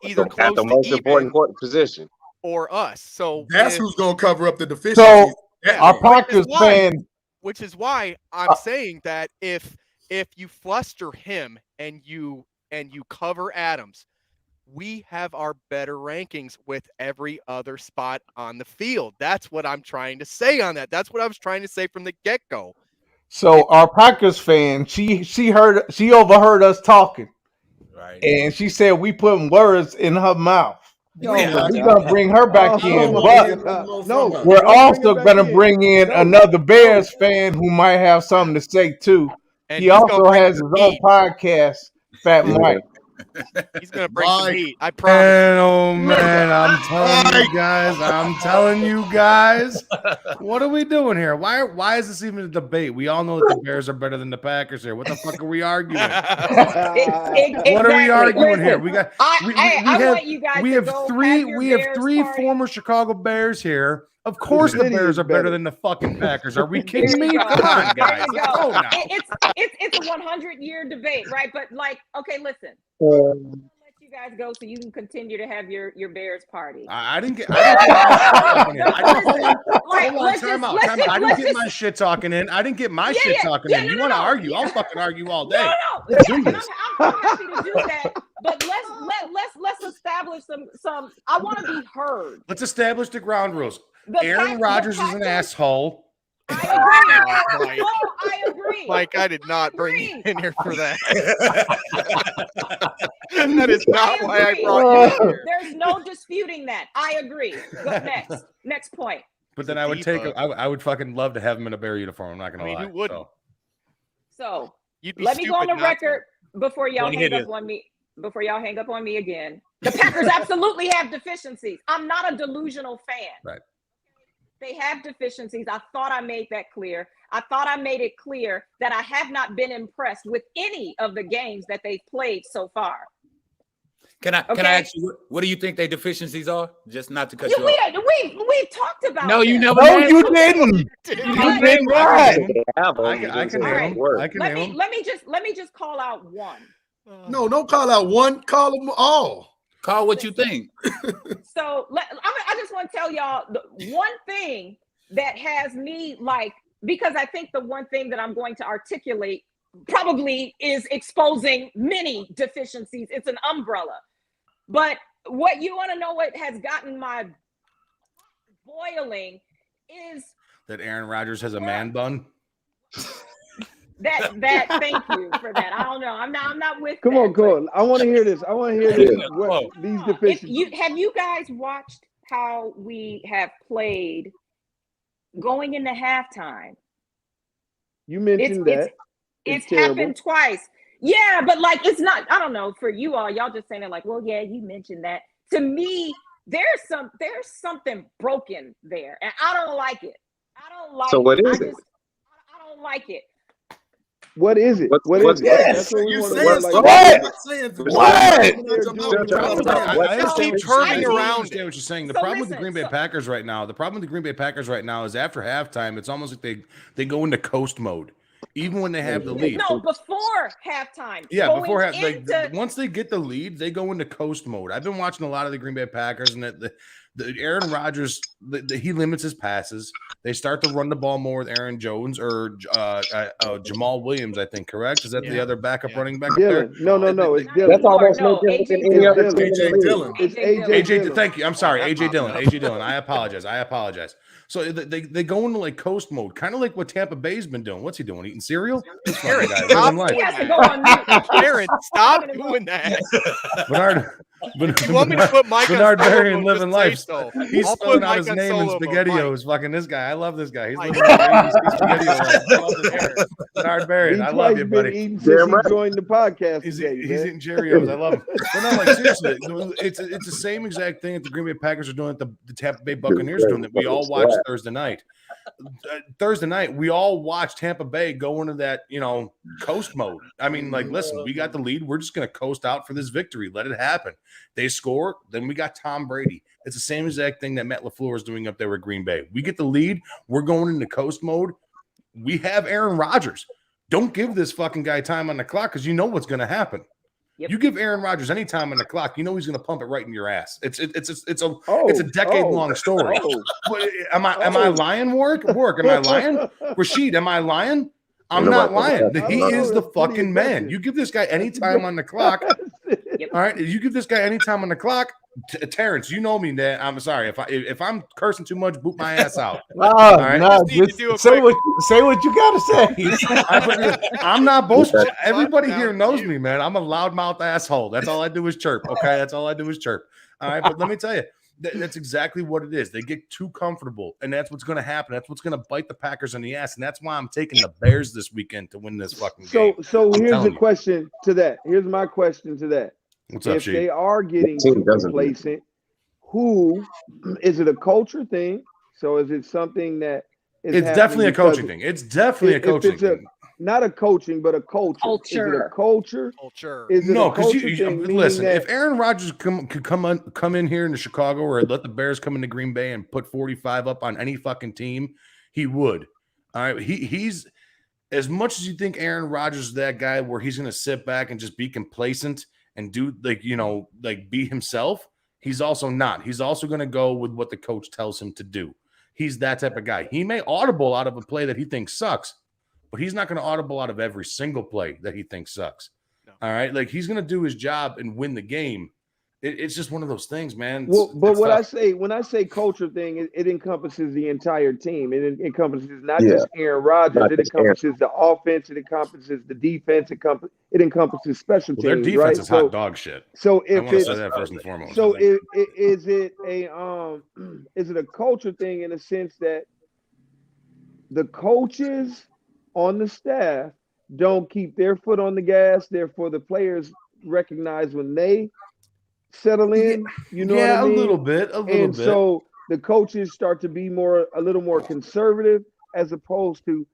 either close at the to most even important position or us. So that's who's going to cover up the deficiencies. So our Packers fan, which is why I'm saying that if you fluster him and you cover Adams, we have our better rankings with every other spot on the field. That's what I'm trying to say on that. That's what I was trying to say from the get-go. So our Packers fan, she overheard us talking, right? And she said we putting words in her mouth. We're gonna bring her back in, but we're also gonna bring in another Bears fan who might have something to say too. And he also has his own podcast, Fat Mike. He's gonna bring some heat. I promise. Oh man, I'm telling you guys, what are we doing here? Why is this even a debate? We all know that the Bears are better than the Packers here. What the fuck are we arguing? What are we arguing here? We have three former Chicago Bears here. Of course, the Bears are better than the fucking Packers. Are we kidding me? Come on, guys. It's a 100-year debate, right? But okay, listen. I'll let you guys go so you can continue to have your Bears party. I didn't get my shit talking in. I didn't get my shit talking in. You want to argue? I'll fucking argue all day. I'm happy to do that. But let's establish some. I want to be heard. Let's establish the ground rules. Aaron Rodgers is an asshole. I agree. Mike, I did not bring you in here for that. That is not why I brought you in here. There's no disputing that. I agree. Go next point. But then I would fucking love to have him in a Bear uniform. I'm not gonna lie. Who wouldn't? So let me go on the record before y'all hang up on me. Before y'all hang up on me again, the Packers absolutely have deficiencies. I'm not a delusional fan. Right. They have deficiencies. I thought I made that clear. I thought I made it clear that I have not been impressed with any of the games that they've played so far. Can I ask you, what do you think their deficiencies are? Just not to cut you off. We've talked about No, you never. No, you didn't. You did not. I can name them. Let me just call out one. No, don't call out one. Call them all. Call what you think. So I just want to tell y'all the one thing that has me because I think the one thing that I'm going to articulate probably is exposing many deficiencies. It's an umbrella. But what you want to know, what has gotten my boiling is that Aaron Rodgers has a man bun. That thank you for that. I don't know. I'm not with. Come on. I want to hear this. What these deficiencies. Have you guys watched how we have played going into halftime? You mentioned that. It's happened twice. Yeah, but it's not. I don't know. For you all, y'all just saying it well, yeah, you mentioned that. To me, there's something broken there, and I don't like it. I don't like. So what is it? I don't like it. What is it? What is it? That's what we want to know. I understand what you're saying. The problem with the Green Bay Packers right now, is after halftime, it's almost like they go into coast mode, even when they have the lead. No, before halftime. Yeah, before halftime. Once they get the lead, they go into coast mode. I've been watching a lot of the Green Bay Packers, and the Aaron Rodgers, he limits his passes. They start to run the ball more with Aaron Jones or Jamal Williams, I think, correct? Is that the other backup running back up there? Dylan. No, it's Dylan. That's almost no different than any other team in the league. Dillon. It's AJ. Thank you. I'm sorry, AJ Dillon. I apologize. So they go into like coast mode, kind of like what Tampa Bay's been doing. What's he doing? Eating cereal? Aaron, stop doing that. Aaron, stop doing that. You want me to put Mike on Bernard solo Berrian mode, living life. just say so. He's I'll spelling put out Mike his on name in solo mode, SpaghettiOs. Fucking this guy. I love this guy. He's living SpaghettiO life. I love this guy. Bernard Berrian, I love you, buddy. Eating since he joined the podcast. He's eating Cheerios. I love him. But no, like seriously, it's the same exact thing that the Green Bay Packers are doing, that the Tampa Bay Buccaneers are doing, that we all watched Thursday night. Thursday night, we all watched Tampa Bay go into that, coast mode. I mean, like, listen, we got the lead. We're just going to coast out for this victory. Let it happen. They score. Then we got Tom Brady. It's the same exact thing that Matt LaFleur is doing up there with Green Bay. We get the lead. We're going into coast mode. We have Aaron Rodgers. Don't give this fucking guy time on the clock because you know what's going to happen. Yep. You give Aaron Rodgers any time on the clock, you know he's going to pump it right in your ass. It's a decade-long story. Am I lying, Warrick? Am I lying? Rashied, am I lying? I'm not lying. He is the fucking man. You give this guy any time on the clock. All right, you give this guy any time on the clock. Terrence, you know me, man. I'm sorry if I'm cursing too much, boot my ass out. All right? Say what you gotta say. I'm not bullshit. Everybody here knows me, man. I'm a loudmouth asshole. That's all I do is chirp. Okay, that's all I do is chirp. All right, but let me tell you, that's exactly what it is. They get too comfortable, and that's what's going to happen. That's what's going to bite the Packers in the ass, and that's why I'm taking the Bears this weekend to win this fucking game. So here's the question to that. Here's my question to that. What's up, if they are getting too complacent, is it a culture thing? So is it something that it's definitely a coaching thing. It's definitely a coaching thing. Not a coaching, but a culture. Is it a culture? Is it no, because listen. If Aaron Rodgers could come in here into Chicago or let the Bears come into Green Bay and put 45 up on any fucking team, he would. All right, he's as much as you think Aaron Rodgers is that guy where he's going to sit back and just be complacent and do be himself. He's also not. He's also going to go with what the coach tells him to do. He's that type of guy. He may audible out of a play that he thinks sucks, but he's not going to audible out of every single play that he thinks sucks. No. All right. Like he's going to do his job and win the game. It's just one of those things, man. When I say culture thing, it encompasses the entire team. It encompasses not just Aaron Rodgers. It encompasses the offense. It encompasses the defense. It encompasses special teams. Their defense is hot dog shit. So if I want to say that first and foremost. So is it a culture thing in the sense that the coaches on the staff don't keep their foot on the gas, therefore the players recognize when they settle in, you know what I mean? A little bit. So the coaches start to be a little more conservative as opposed to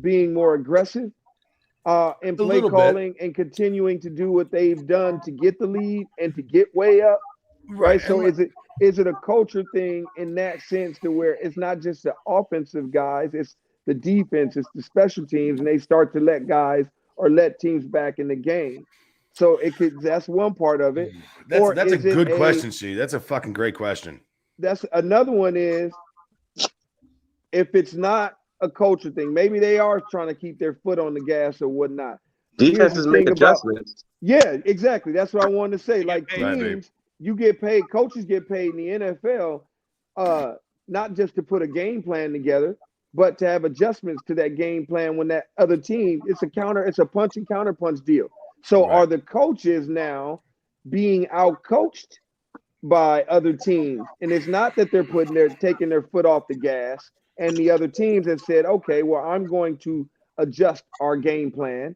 being more aggressive in play calling and continuing to do what they've done to get the lead and to get way up. Right. So is it a culture thing in that sense to where it's not just the offensive guys, it's the defense, it's the special teams, and they start to let teams back in the game. So that's one part of it. That's a good question, Steve. That's a fucking great question. That's another one is if it's not a culture thing, maybe they are trying to keep their foot on the gas or whatnot. Defenses make adjustments. Yeah, exactly. That's what I wanted to say. Like teams, you get paid, coaches get paid in the NFL, not just to put a game plan together, but to have adjustments to that game plan when that other team, it's a punch and counter punch deal. So are the coaches now being out-coached by other teams? And it's not that they're taking their foot off the gas, and the other teams have said, okay, well, I'm going to adjust our game plan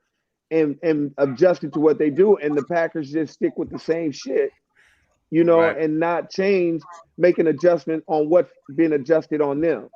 and adjust it to what they do. And the Packers just stick with the same shit, and not change, make an adjustment on what's been adjusted on them.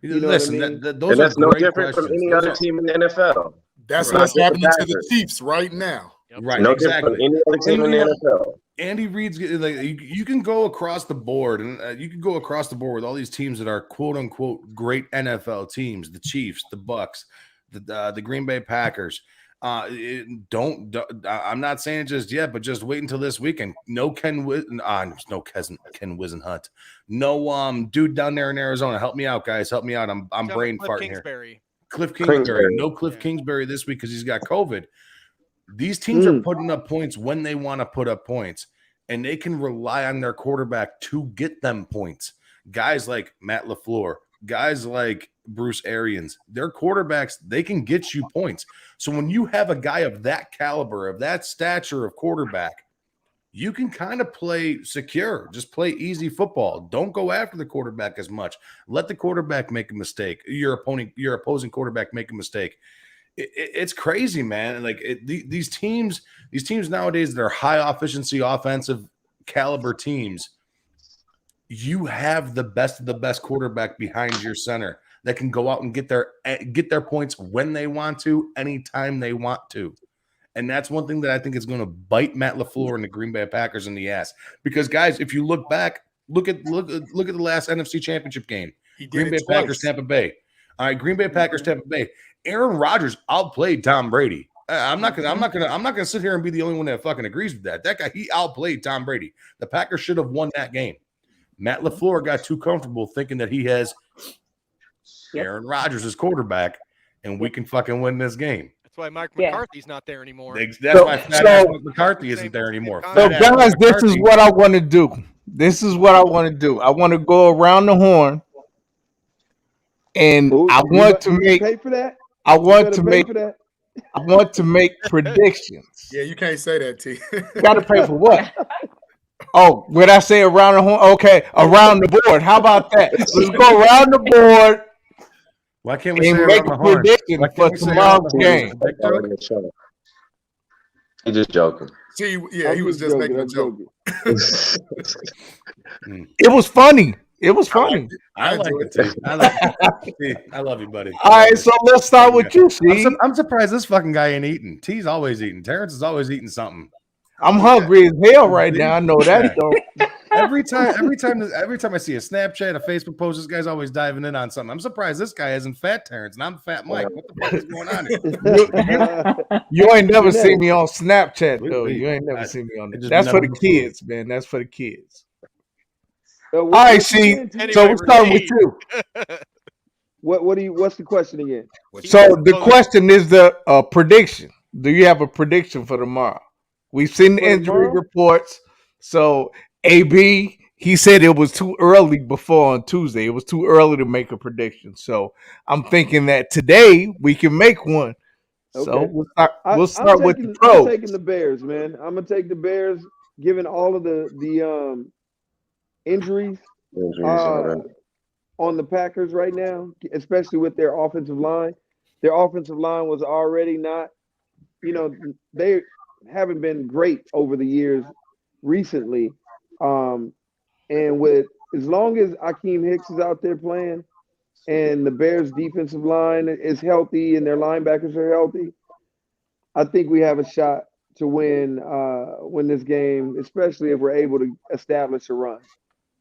You know Listen, what I mean? those that's are no great different questions. from any other team in the NFL. That's what's happening to the Chiefs right now. Right, no exactly. Different from any other team in the NFL. Andy Reid's like you can go across the board, and you can go across the board with all these teams that are quote unquote great NFL teams: the Chiefs, the Bucks, the Green Bay Packers. I'm not saying it just yet, but just wait until this weekend. No Ken Wisenhunt. No dude down there in Arizona. Help me out, guys. Help me out. I'm brain farting here. Cliff Kingsbury. No Cliff Kingsbury this week because he's got COVID. These teams are putting up points when they want to put up points, and they can rely on their quarterback to get them points. Guys like Matt LaFleur, guys like Bruce Arians, their quarterbacks, they can get you points. So when you have a guy of that caliber, of that stature of quarterback, you can kind of play secure. Just play easy football. Don't go after the quarterback as much. Let the quarterback make a mistake. Your opposing quarterback make a mistake. It's crazy, man. Like these teams nowadays, they're high efficiency, offensive caliber teams. You have the best of the best quarterback behind your center that can go out and get their points when they want to, anytime they want to. And that's one thing that I think is going to bite Matt LaFleur and the Green Bay Packers in the ass. Because guys, if you look back, look at the last NFC Championship game. Green Bay Packers, Tampa Bay. All right, Green Bay Packers, Tampa Bay. Aaron Rodgers outplayed Tom Brady. I'm not gonna sit here and be the only one that fucking agrees with that. That guy, he outplayed Tom Brady. The Packers should have won that game. Matt LaFleur got too comfortable thinking that he has Aaron Rodgers as quarterback, and we can fucking win this game. That's why Mike McCarthy's not there anymore. That's why Mike McCarthy isn't there anymore. So, guys, this is what I want to do. I want to go around the horn, and I want to make. Pay for that? I want to make predictions. Yeah, you can't say that, T. Got to pay for what? Oh, when I say around the horn, okay, around the board. How about that? Let's go around the board. Why can't we make a prediction for tomorrow's game? He's just joking. See, yeah, he was just making a joke. It was funny. It was funny. I like it too. I love you, buddy. All right, so let's start with you, Steve. I'm surprised this fucking guy ain't eating. T's always eating. Terrence is always eating something. I'm hungry as hell right now. I know that though. Every time I see a Snapchat, a Facebook post, this guy's always diving in on something. I'm surprised this guy isn't fat Terrence, and I'm fat Mike. What the fuck is going on here? You ain't never seen me on Snapchat though. You ain't never seen me on that. That's for the kids, man. That's for the kids. All right, see. So we're starting with you. What's the question again? So the question is the prediction. Do you have a prediction for tomorrow? We've seen the injury reports. So AB, he said it was too early before on Tuesday. It was too early to make a prediction. So I'm thinking that today we can make one. Okay. So we'll start with the pros. I'm taking the Bears, man. I'm gonna take the Bears, given all of the injuries on the Packers right now, especially with their offensive line. Their offensive line was already not, they haven't been great over the years recently. And with as long as Akeem Hicks is out there playing and the Bears defensive line is healthy and their linebackers are healthy, I think we have a shot to win this game, especially if we're able to establish a run.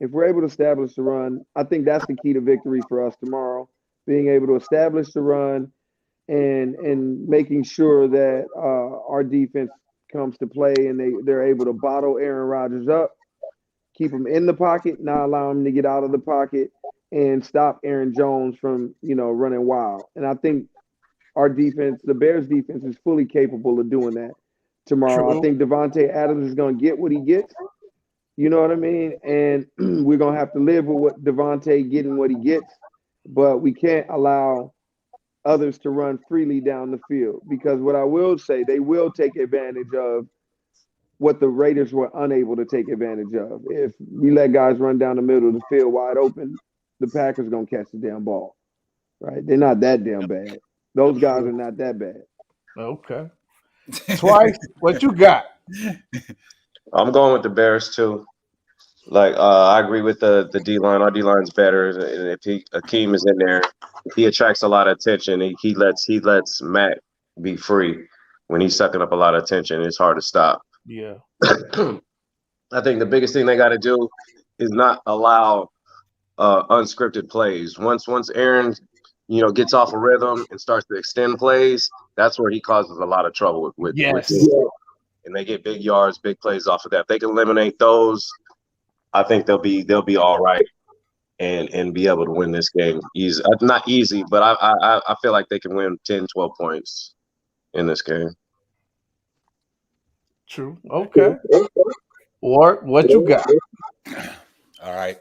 If we're able to establish the run, I think that's the key to victory for us tomorrow, being able to establish the run and making sure that our defense comes to play and they're able to bottle Aaron Rodgers up, keep him in the pocket, not allow him to get out of the pocket, and stop Aaron Jones from, running wild. And I think our defense, the Bears defense, is fully capable of doing that tomorrow. True. I think Devontae Adams is going to get what he gets. You know what I mean? And we're going to have to live with what Devontae getting what he gets, but we can't allow others to run freely down the field, because what I will say, they will take advantage of what the Raiders were unable to take advantage of. If we let guys run down the middle of the field wide open, the Packers going to catch the damn ball, right? They're not that damn bad. Those guys are not that bad. Okay. Twice, what you got? I'm going with the Bears too. Like I agree with the D line. Our D line's better, and if Akeem is in there, he attracts a lot of attention. He lets Matt be free when he's sucking up a lot of attention. It's hard to stop. Yeah. I think the biggest thing they got to do is not allow unscripted plays. Once Aaron, gets off a rhythm and starts to extend plays, That's where he causes a lot of trouble with and they get big yards, big plays off of that. If they can eliminate those, I think they'll be all right and be able to win this game easy. Not easy, but I feel like they can win 10, 12 points in this game. True. Okay. Warrick, what you got? All right.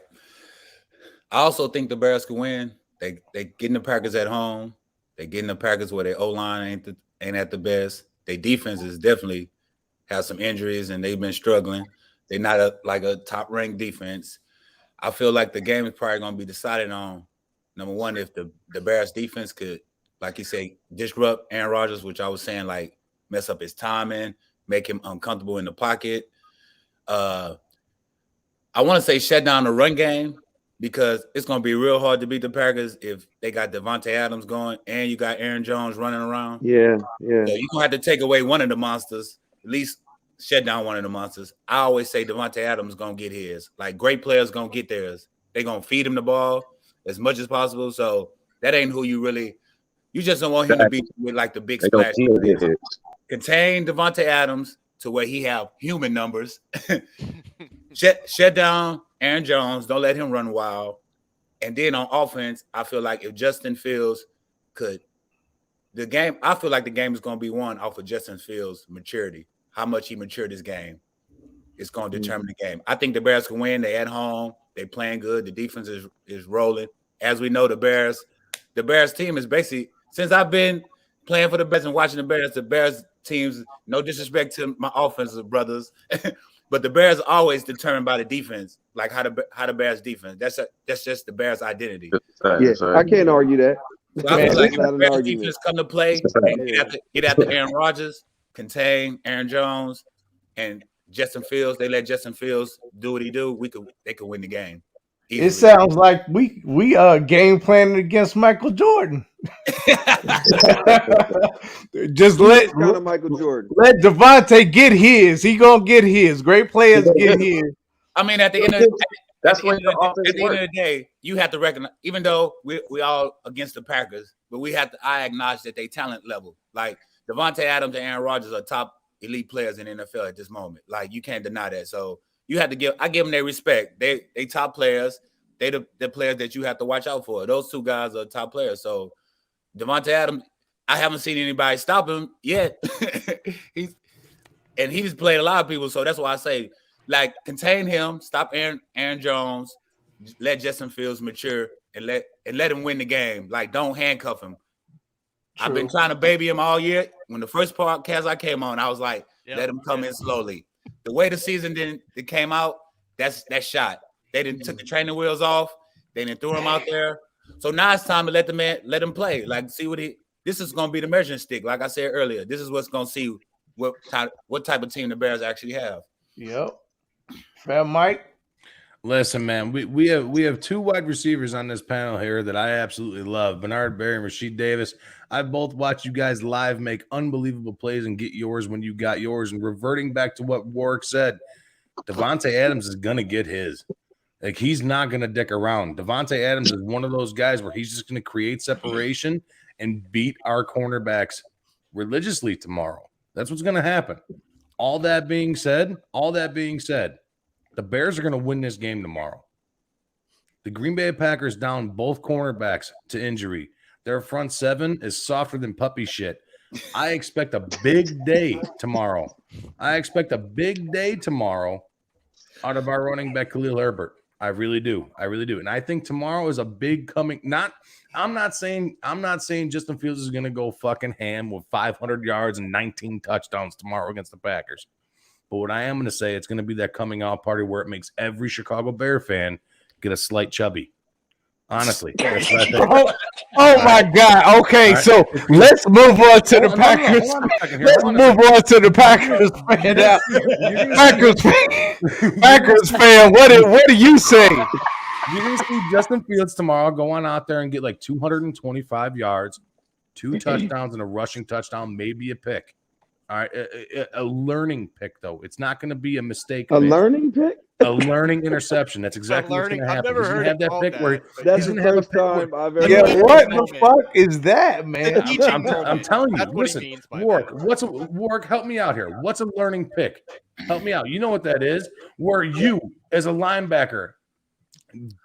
I also think the Bears can win. They getting the Packers at home. They getting the Packers where their O-line ain't at the best. Their defense is definitely has some injuries and they've been struggling. They're not a top-ranked defense. I feel like the game is probably going to be decided on, number one, if the Bears defense could, like you say, disrupt Aaron Rodgers, which I was saying, like, mess up his timing, make him uncomfortable in the pocket. I want to say shut down the run game because it's going to be real hard to beat the Packers if they got Devontae Adams going and you got Aaron Jones running around. Yeah. So you're going to have to take away one of the monsters, at least shut down one of the monsters. I always say Devontae Adams is going to get his. Like, great players going to get theirs. They're going to feed him the ball as much as possible. So that ain't who you really – you just don't want him to be with, like, the big splash. Contain Devontae Adams to where he have human numbers. Shut down Aaron Jones. Don't let him run wild. And then on offense, I feel like if Justin Fields could – I feel like the game is going to be won off of Justin Fields' maturity. How much he matured his game is going to determine the game. I think the Bears can win. They at home. They playing good. The defense is rolling. As we know, the Bears team is basically, since I've been playing for the Bears and watching the Bears teams, no disrespect to my offensive brothers, but the Bears are always determined by the defense, like how the Bears defense. That's just the Bears' identity. Yeah, I can't argue that. So I feel like if the Bears defense come to play and get after Aaron Rodgers, contain Aaron Jones and Justin Fields, they let Justin Fields do what he do, they could win the game easily. It sounds like we game planning against Michael Jordan. Just let Michael Jordan. Let Devontae get his. He gonna get his. Great players get his. I mean, at the end of the day, you have to recognize, even though we all against the Packers, but I acknowledge that they talent level. Like Devontae Adams and Aaron Rodgers are top elite players in the NFL at this moment. Like, you can't deny that. So you have to I give them their respect. They top players. They the players that you have to watch out for. Those two guys are top players. So Devontae Adams, I haven't seen anybody stop him yet. He's played a lot of people. So that's why I say, like, contain him, stop Aaron Jones, let Justin Fields mature, and let him win the game. Like, don't handcuff him. True. I've been trying to baby him all year. When the first podcast I came on, I was like, let him come in slowly. The way the season it came out, that's shot. They didn't took the training wheels off. They didn't throw him out there. So now it's time to let him play. Like, see this is going to be the measuring stick. Like I said earlier, this is what's going to see what type of team the Bears actually have. Yep. Fair, Mike. Listen, man, we have two wide receivers on this panel here that I absolutely love, Bernard Berrian and Rashied Davis. I've both watched you guys live make unbelievable plays and get yours when you got yours. And reverting back to what Warrick said, Devontae Adams is going to get his. Like, he's not going to dick around. Devontae Adams is one of those guys where he's just going to create separation and beat our cornerbacks religiously tomorrow. That's what's going to happen. All that being said, the Bears are going to win this game tomorrow. The Green Bay Packers down both cornerbacks to injury. Their front seven is softer than puppy shit. I expect a big day tomorrow. Out of our running back, Khalil Herbert. I really do. And I think tomorrow is a big coming. I'm not saying Justin Fields is going to go fucking ham with 500 yards and 19 touchdowns tomorrow against the Packers. But what I am going to say, it's going to be that coming out party where it makes every Chicago Bear fan get a slight chubby. Honestly. Oh my God. Okay, so let's move on to the Packers. Let's move on to the Packers fan out. Packers fan, what do you say? You're going to see Justin Fields tomorrow go on out there and get like 225 yards, 2 touchdowns, and a rushing touchdown, maybe a pick. All right, a learning pick though. It's not going to be a mistake. A learning pick. A learning interception. That's exactly what's going to happen. He's going to have that pick where that's he's the first time I've ever. Yeah, what the fuck is that, man? I'm telling you. Listen, Warrick, help me out here. What's a learning pick? Help me out. You know what that is? Where you, as a linebacker,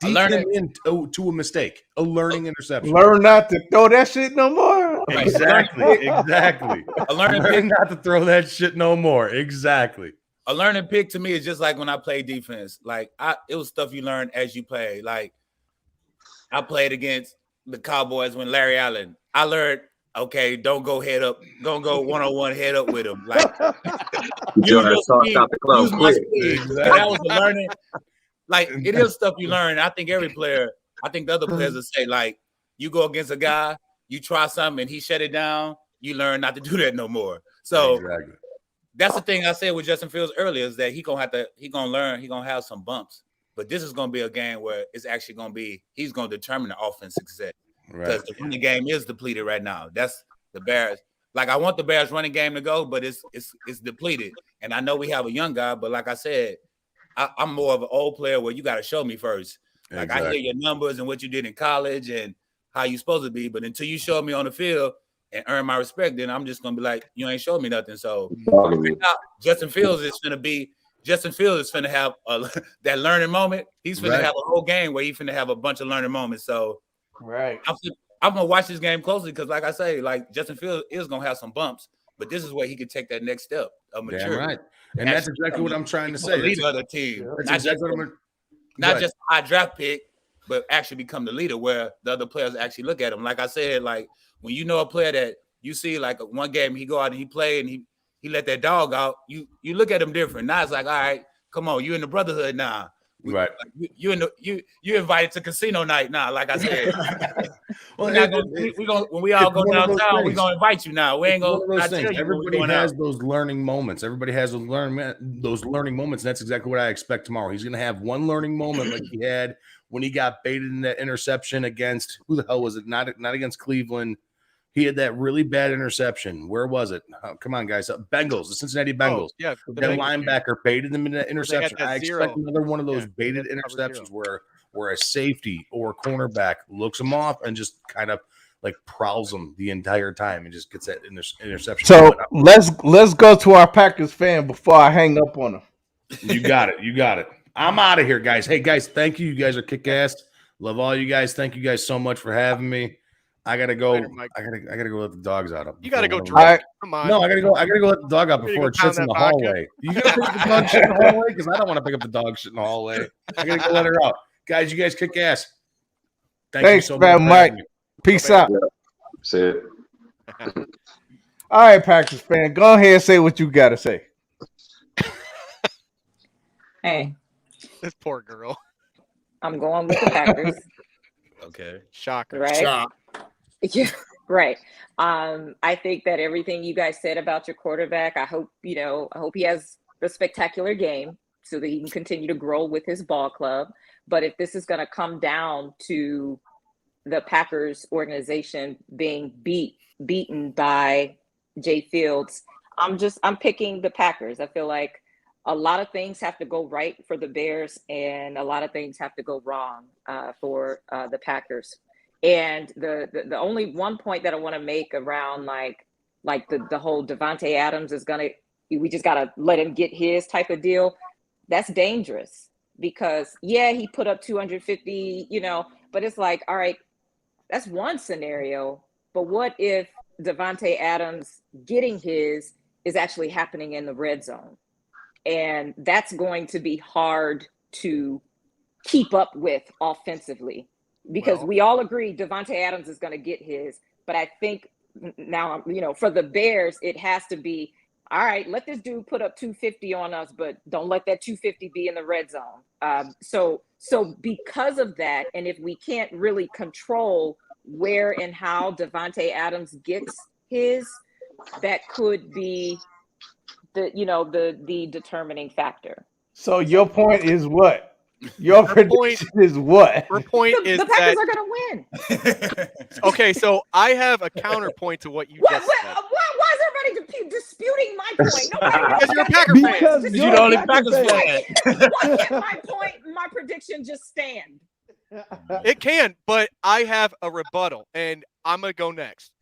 deep him into a mistake, a learning interception. Learn not to throw that shit no more. Exactly. A learning Learn pick, not to throw that shit no more. Exactly. a learning pick to me is just like when I played defense. Like it was stuff you learn as you play. Like I played against the Cowboys when Larry Allen. I learned, okay, don't go head up, don't go one-on-one head up with him. Like use my speed. That was a learning. Like it is stuff you learn. I think every player, I think the other players will say, like, you go against a guy, you try something and he shut it down, you learn not to do that no more. So that's the thing I said with Justin Fields earlier, is that he's gonna learn, he's gonna have some bumps. But this is gonna be a game where it's actually gonna be, he's gonna determine the offense success. Because the running game is depleted right now. That's the Bears. Like I want the Bears running game to go, but it's depleted. And I know we have a young guy, but like I said, I'm more of an old player where you got to show me first. Like I hear your numbers and what you did in college and how you supposed to be, but until you show me on the field and earn my respect, then I'm just gonna be like, you ain't showing me nothing. So right now, Justin Fields is finna have that learning moment. He's finna have a whole game where he's finna have a bunch of learning moments. So I'm gonna watch this game closely because, like I say, like Justin Fields is gonna have some bumps, but this is where he could take that next step of maturity. Damn right. And that's exactly what I'm trying to say. Leader of the team. That's Not just a high draft pick, but actually become the leader where the other players actually look at him. Like I said, like when you know a player that you see, like one game he go out and he play and he let that dog out, you look at him different. Now it's like, all right, come on, you in the brotherhood now. Right. You invited to casino night now, like I said. When we all go downtown, we're gonna invite you now. We ain't gonna tell you. Everybody has those learning moments. Everybody has those learning moments. And that's exactly what I expect tomorrow. He's gonna have one learning moment like he had when he got baited in that interception against who the hell was it? Not against Cleveland. He had that really bad interception. Where was it? Oh, come on, guys. Bengals, the Cincinnati Bengals. Yeah, that linebacker baited them in that interception. I expect another one of those baited interceptions where a safety or a cornerback looks him off and just kind of like prowls him the entire time and just gets that interception. So let's go to our Packers fan before I hang up on him. You got it. I'm out of here, guys. Hey, guys, thank you. You guys are kick-ass. Love all you guys. Thank you guys so much for having me. I gotta go. I gotta go let the dogs out. You gotta go drink. Come on. No, I gotta go let the dog out before it shits in the hallway. You gotta pick up the dog shit in the hallway because I don't want to pick up the dog shit in the hallway. I gotta go let her out. Guys, you guys kick ass. Thanks, you so much, Mike. Peace out. See it. All right, Packers fan, go ahead and say what you gotta say. Hey, this poor girl. I'm going with the Packers. Okay. Shocker. Right. Shock. Yeah, right. I think that everything you guys said about your quarterback, I hope he has a spectacular game so that he can continue to grow with his ball club. But if this is going to come down to the Packers organization being beaten by Jay Fields, I'm picking the Packers. I feel like a lot of things have to go right for the Bears and a lot of things have to go wrong for the Packers. And the only one point that I want to make around like the whole Devontae Adams we just got to let him get his type of deal. That's dangerous because he put up 250, but it's like, all right, that's one scenario. But what if Devontae Adams getting his is actually happening in the red zone? And that's going to be hard to keep up with offensively. Because we all agree Devontae Adams is going to get his, but I think now, for the Bears, it has to be, all right, let this dude put up 250 on us, but don't let that 250 be in the red zone. So because of that, and if we can't really control where and how Devontae Adams gets his, that could be the determining factor. So your point is what? Your prediction is what? Her point is the Packers are going to win. Okay, so I have a counterpoint to what you just said. Why is everybody keep disputing my point? Nobody Because you're a Packer fan. Because you're the only Packers fan. Why can't my point, my prediction just stand? It can, but I have a rebuttal, and I'm going to go next.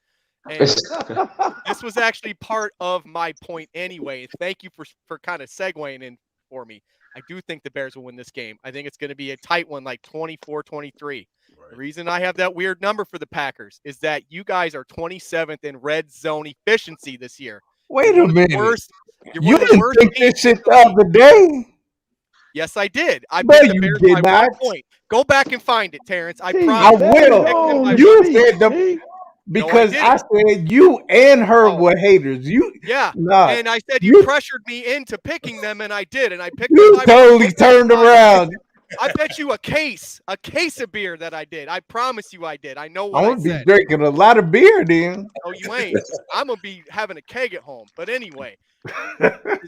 And this was actually part of my point anyway. Thank you for kind of segueing in for me. I do think the Bears will win this game. I think it's going to be a tight one, like 24-23. Right. The reason I have that weird number for the Packers is that you guys are 27th in red zone efficiency this year. Wait a minute. You didn't think this shit the other day? Yes, I did. I No, beat the you Bears did by not. 1 point. Go back and find it, Terrence. I I promise. will. You said the because I said you and her were haters. Yeah, nah, and I said you pressured me into picking them, and I did, and I picked them. you totally turned around. I bet you a case of beer that I did. I promise you I did. I know what I'm I gonna be said. drinking a lot of beer then. No, you ain't. I'm gonna be having a keg at home. But anyway,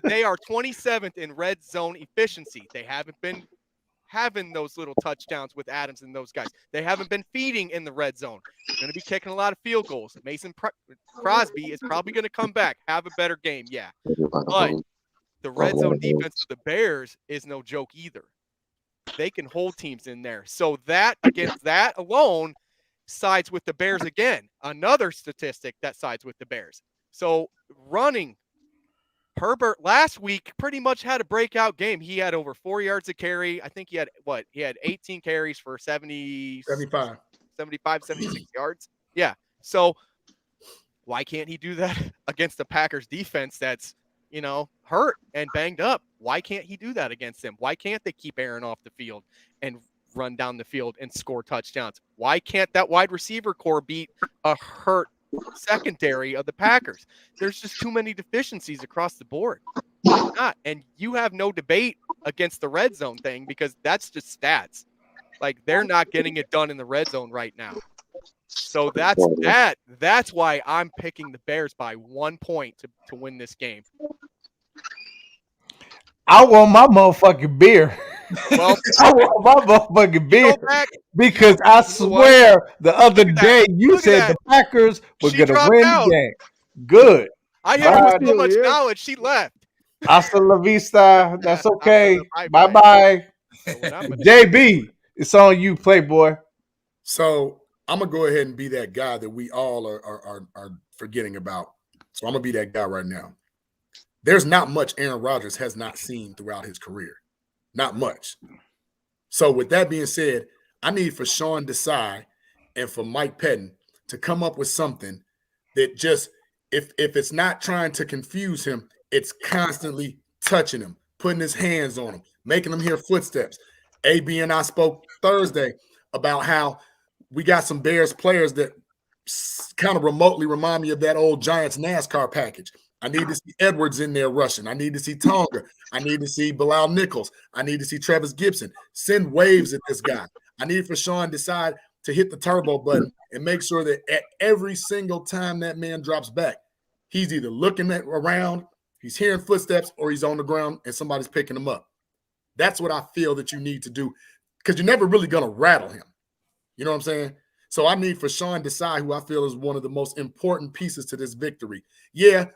they are 27th in red zone efficiency. They haven't been having those little touchdowns with Adams and those guys. They haven't been feeding in the red zone. They're going to be kicking a lot of field goals. Mason Crosby is probably going to come back, have a better game, yeah. But the red zone defense of the Bears is no joke either. They can hold teams in there. So that, against that alone, sides with the Bears again. Another statistic that sides with the Bears. So running, Herbert last week pretty much had a breakout game. He had over 4 yards a carry. I think he had 18 carries for 75, 76 yards. Yeah. So why can't he do that against the Packers defense that's, hurt and banged up? Why can't he do that against them? Why can't they keep Aaron off the field and run down the field and score touchdowns? Why can't that wide receiver core beat a hurt secondary of the Packers? There's just too many deficiencies across the board. Not, and you have no debate against the red zone thing because that's just stats. Like they're not getting it done in the red zone right now. So that's why I'm picking the Bears by 1 point to win this game. I want my motherfucking beer. Well, I want my motherfucking beer because I swear the other day you said the Packers were going to win the game. Good. I hit her with so much knowledge, she left. Hasta la vista. That's okay. Bye-bye. JB, it's on you, Playboy. So I'm going to go ahead and be that guy that we all are forgetting about. So I'm going to be that guy right now. There's not much Aaron Rodgers has not seen throughout his career. Not much. So with that being said, I need for Sean Desai and for Mike Pettin to come up with something that just, if it's not trying to confuse him, it's constantly touching him, putting his hands on him, making him hear footsteps. AB and I spoke Thursday about how we got some Bears players that kind of remotely remind me of that old Giants NASCAR package. I need to see Edwards in there rushing. I need to see Tonga. I need to see Bilal Nichols. I need to see Travis Gibson. Send waves at this guy. I need for Sean Desai to hit the turbo button and make sure that at every single time that man drops back, he's either looking around, he's hearing footsteps, or he's on the ground and somebody's picking him up. That's what I feel that you need to do because you're never really going to rattle him. You know what I'm saying? So I need for Sean Desai, who I feel is one of the most important pieces to this victory. Yeah,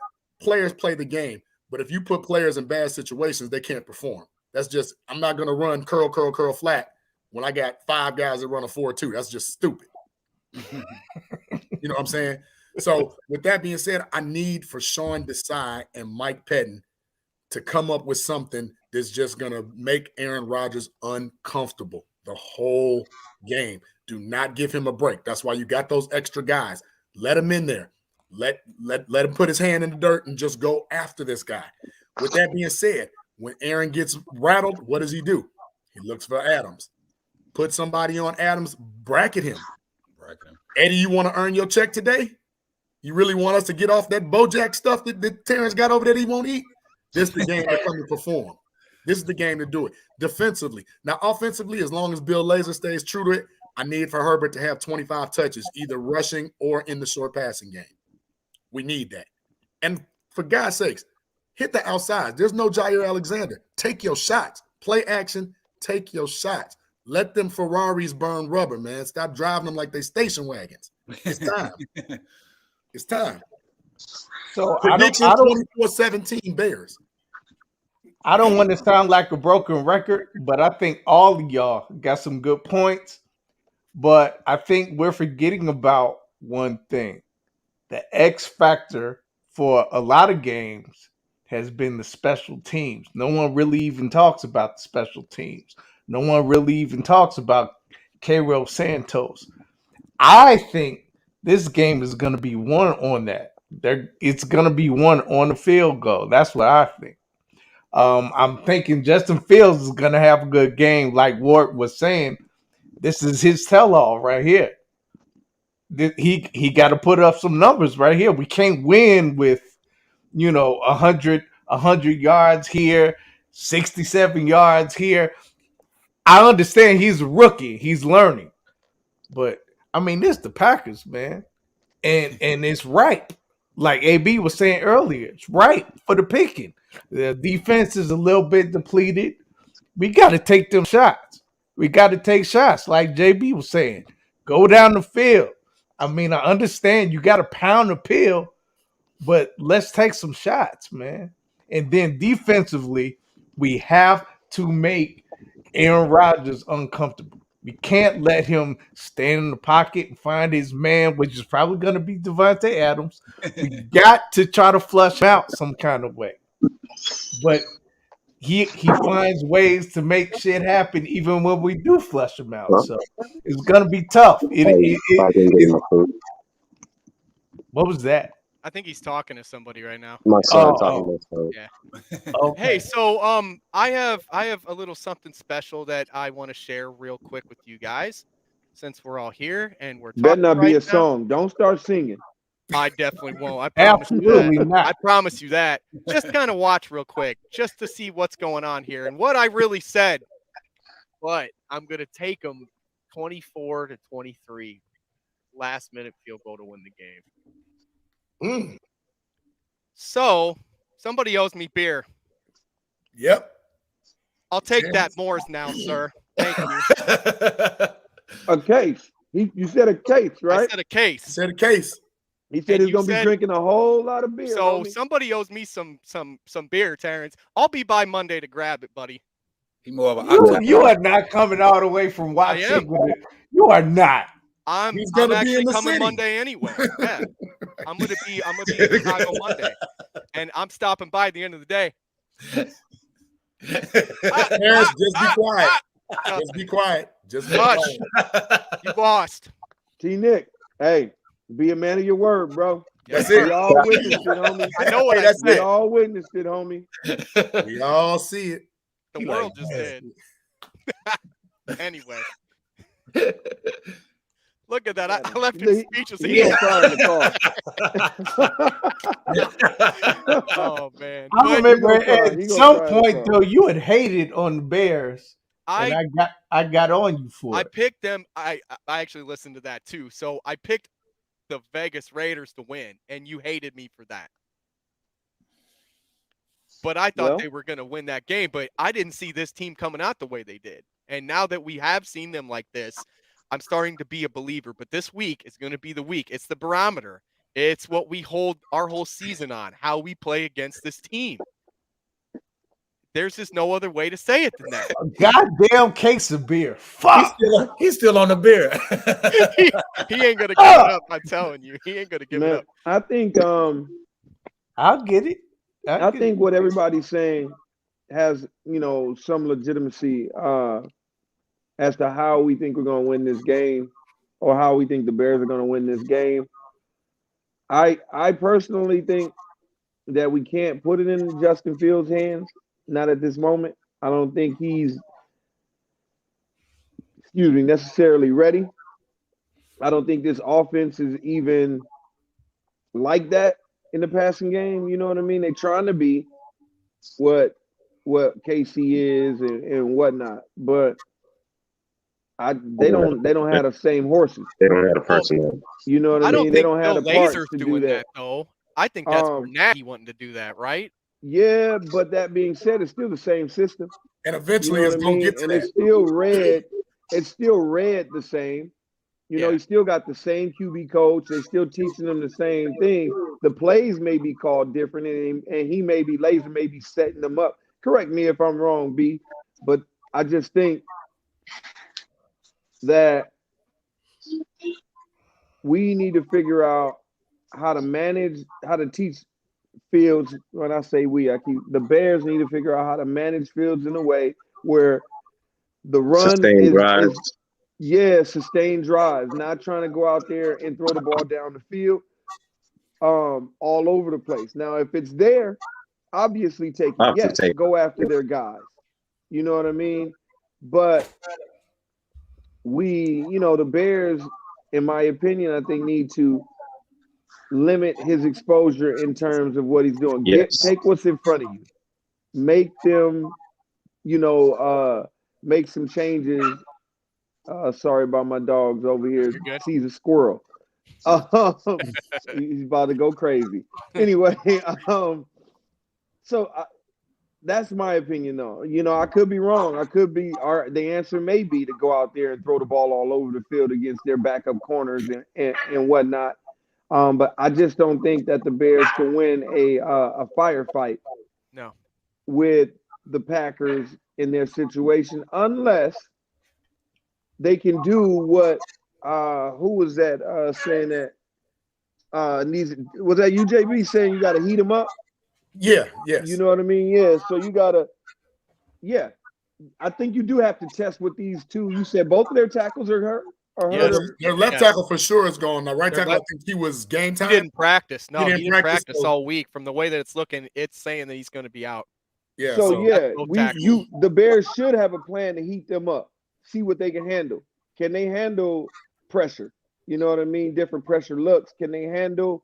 players play the game, but if you put players in bad situations, they can't perform. That's just, I'm not going to run curl flat when I got 5 guys that run a 4-2. That's just stupid. You know what I'm saying? So with that being said, I need for Sean Desai and Mike Pettin to come up with something that's just going to make Aaron Rodgers uncomfortable the whole game. Do not give him a break. That's why you got those extra guys. Let him in there. Let him put his hand in the dirt and just go after this guy. With that being said, when Aaron gets rattled, what does he do? He looks for Adams. Put somebody on Adams, bracket him. Eddie, you want to earn your check today? You really want us to get off that Bojack stuff that Terrence got over there that he won't eat? This is the game to come to perform. This is the game to do it. Defensively. Now, offensively, as long as Bill Lazor stays true to it, I need for Herbert to have 25 touches, either rushing or in the short passing game. We need that. And for God's sakes, hit the outside. There's no Jair Alexander. Take your shots. Play action. Take your shots. Let them Ferraris burn rubber, man. Stop driving them like they station wagons. It's time. It's time. So Prediction 24-17 Bears. I don't want to sound like a broken record, but I think all of y'all got some good points. But I think we're forgetting about one thing. The X factor for a lot of games has been the special teams. No one really even talks about the special teams. No one really even talks about Cairo Santos. I think this game is going to be won on that. It's going to be won on the field goal. That's what I think. I'm thinking Justin Fields is going to have a good game. Like Warrick was saying, this is his tell-all right here. He got to put up some numbers right here. We can't win with 100 yards here, 67 yards here. I understand he's a rookie, he's learning, but I mean, this the Packers, man, and it's ripe. Like AB was saying earlier, it's ripe for the picking. The defense is a little bit depleted. We got to take them shots. We got to take shots, like JB was saying. Go down the field. I mean, I understand you got to pound the pill, but let's take some shots, man. And then defensively, we have to make Aaron Rodgers uncomfortable. We can't let him stand in the pocket and find his man, which is probably going to be Devontae Adams. We got to try to flush out some kind of way. But he finds ways to make shit happen even when we do flush him out. So it's going to be tough. What was that? I think he's talking to somebody right now. My son talking to me. Yeah. Okay. Hey, so I have a little something special that I want to share real quick with you guys, since we're all here and we're talking. Better not be right a now. song. Don't start singing. I definitely won't. I promise Absolutely you that. not. I promise you that. Just kind of watch real quick, just to see what's going on here and what I really said. But I'm gonna take them 24-23, last minute field goal to win the game. So somebody owes me beer. Yep. I'll take that Moors now, sir. Thank you. A case. You said a case, right? I said a case. Said a case. He said he's gonna be drinking a whole lot of beer. So homie. somebody owes me some beer, Terrence. I'll be by Monday to grab it, buddy. He more of a You are not coming all the way from Washington. You are not. I'm gonna be actually in the coming city. Monday anyway. Yeah. I'm gonna be in Chicago Monday. And I'm stopping by at the end of the day. Terrence, just be quiet. Just be quiet. Just be Hush. quiet. You lost. T-Nick, hey, be a man of your word, bro. That's We it. all witnessed it, homie. I know what I That's We said. all witnessed it, homie. We all see it. The world just did. Anyway. Look at that. I left him speechless. He gonna cry in the car. Oh, man. I But remember He at gonna some cry in the point car. though, you had hated on the Bears, and I got on you for I it. picked them. I actually listened to that too. So I picked the Vegas Raiders to win, and you hated me for that. But I thought they were going to win that game, but I didn't see this team coming out the way they did. And now that we have seen them like this, I'm starting to be a believer. But this week is going to be the week. It's the barometer. It's what we hold our whole season on, how we play against this team. There's just no other way to say it than that. A goddamn case of beer. Fuck. He's still on the beer. He ain't going to give it up. I'm telling you. He ain't going to give it Man, up. I think I'll get it. I think what everybody's saying has, some legitimacy as to how we think we're going to win this game or how we think the Bears are going to win this game. I personally think that we can't put it in Justin Fields' hands, not at this moment. I don't think he's, necessarily ready. I don't think this offense is even like that in the passing game. You know what I mean? They're trying to be what KC is and whatnot, but they don't have the same horses. They don't have the personnel. You know what I mean? They don't have the parts Lasers to do doing that. that though. I think that's for Nagy wanting to do that, right? Yeah, but that being said, it's still the same system. And eventually You know it's what I gonna mean? get to and that. it's still read the same. You know, he still got the same QB coach. They still teaching him the same thing. The plays may be called different, and he may be lazy, may be setting them up. Correct me if I'm wrong, B. But I just think that we need to figure out how to manage, how to teach Fields. When I say we, the Bears need to figure out how to manage Fields in a way where the run Sustained drives. Sustained drives, not trying to go out there and throw the ball down the field all over the place. Now, if it's there, obviously take it. Yes, go after their guys. You know what I mean? But the Bears, in my opinion, I think need to limit his exposure in terms of what he's doing. Take what's in front of you. Make them, make some changes. Sorry about my dogs over here. Sees a squirrel. He's about to go crazy. Anyway, that's my opinion, though. I could be wrong. The answer may be to go out there and throw the ball all over the field against their backup corners and whatnot. But I just don't think that the Bears can win a firefight with the Packers in their situation unless they can do what who was that saying that was that UJB saying you got to heat them up? Yeah, yes. You know what I mean? Yeah. So you gotta, I think you do have to test with these two. You said both of their tackles are hurt. Their left tackle for sure is gone. Now, right tackle, I think he was game time. He didn't practice. No, he didn't practice all week. From the way that it's looking, it's saying that he's going to be out. Yeah. So the Bears should have a plan to heat them up. See what they can handle. Can they handle pressure? You know what I mean? Different pressure looks. Can they handle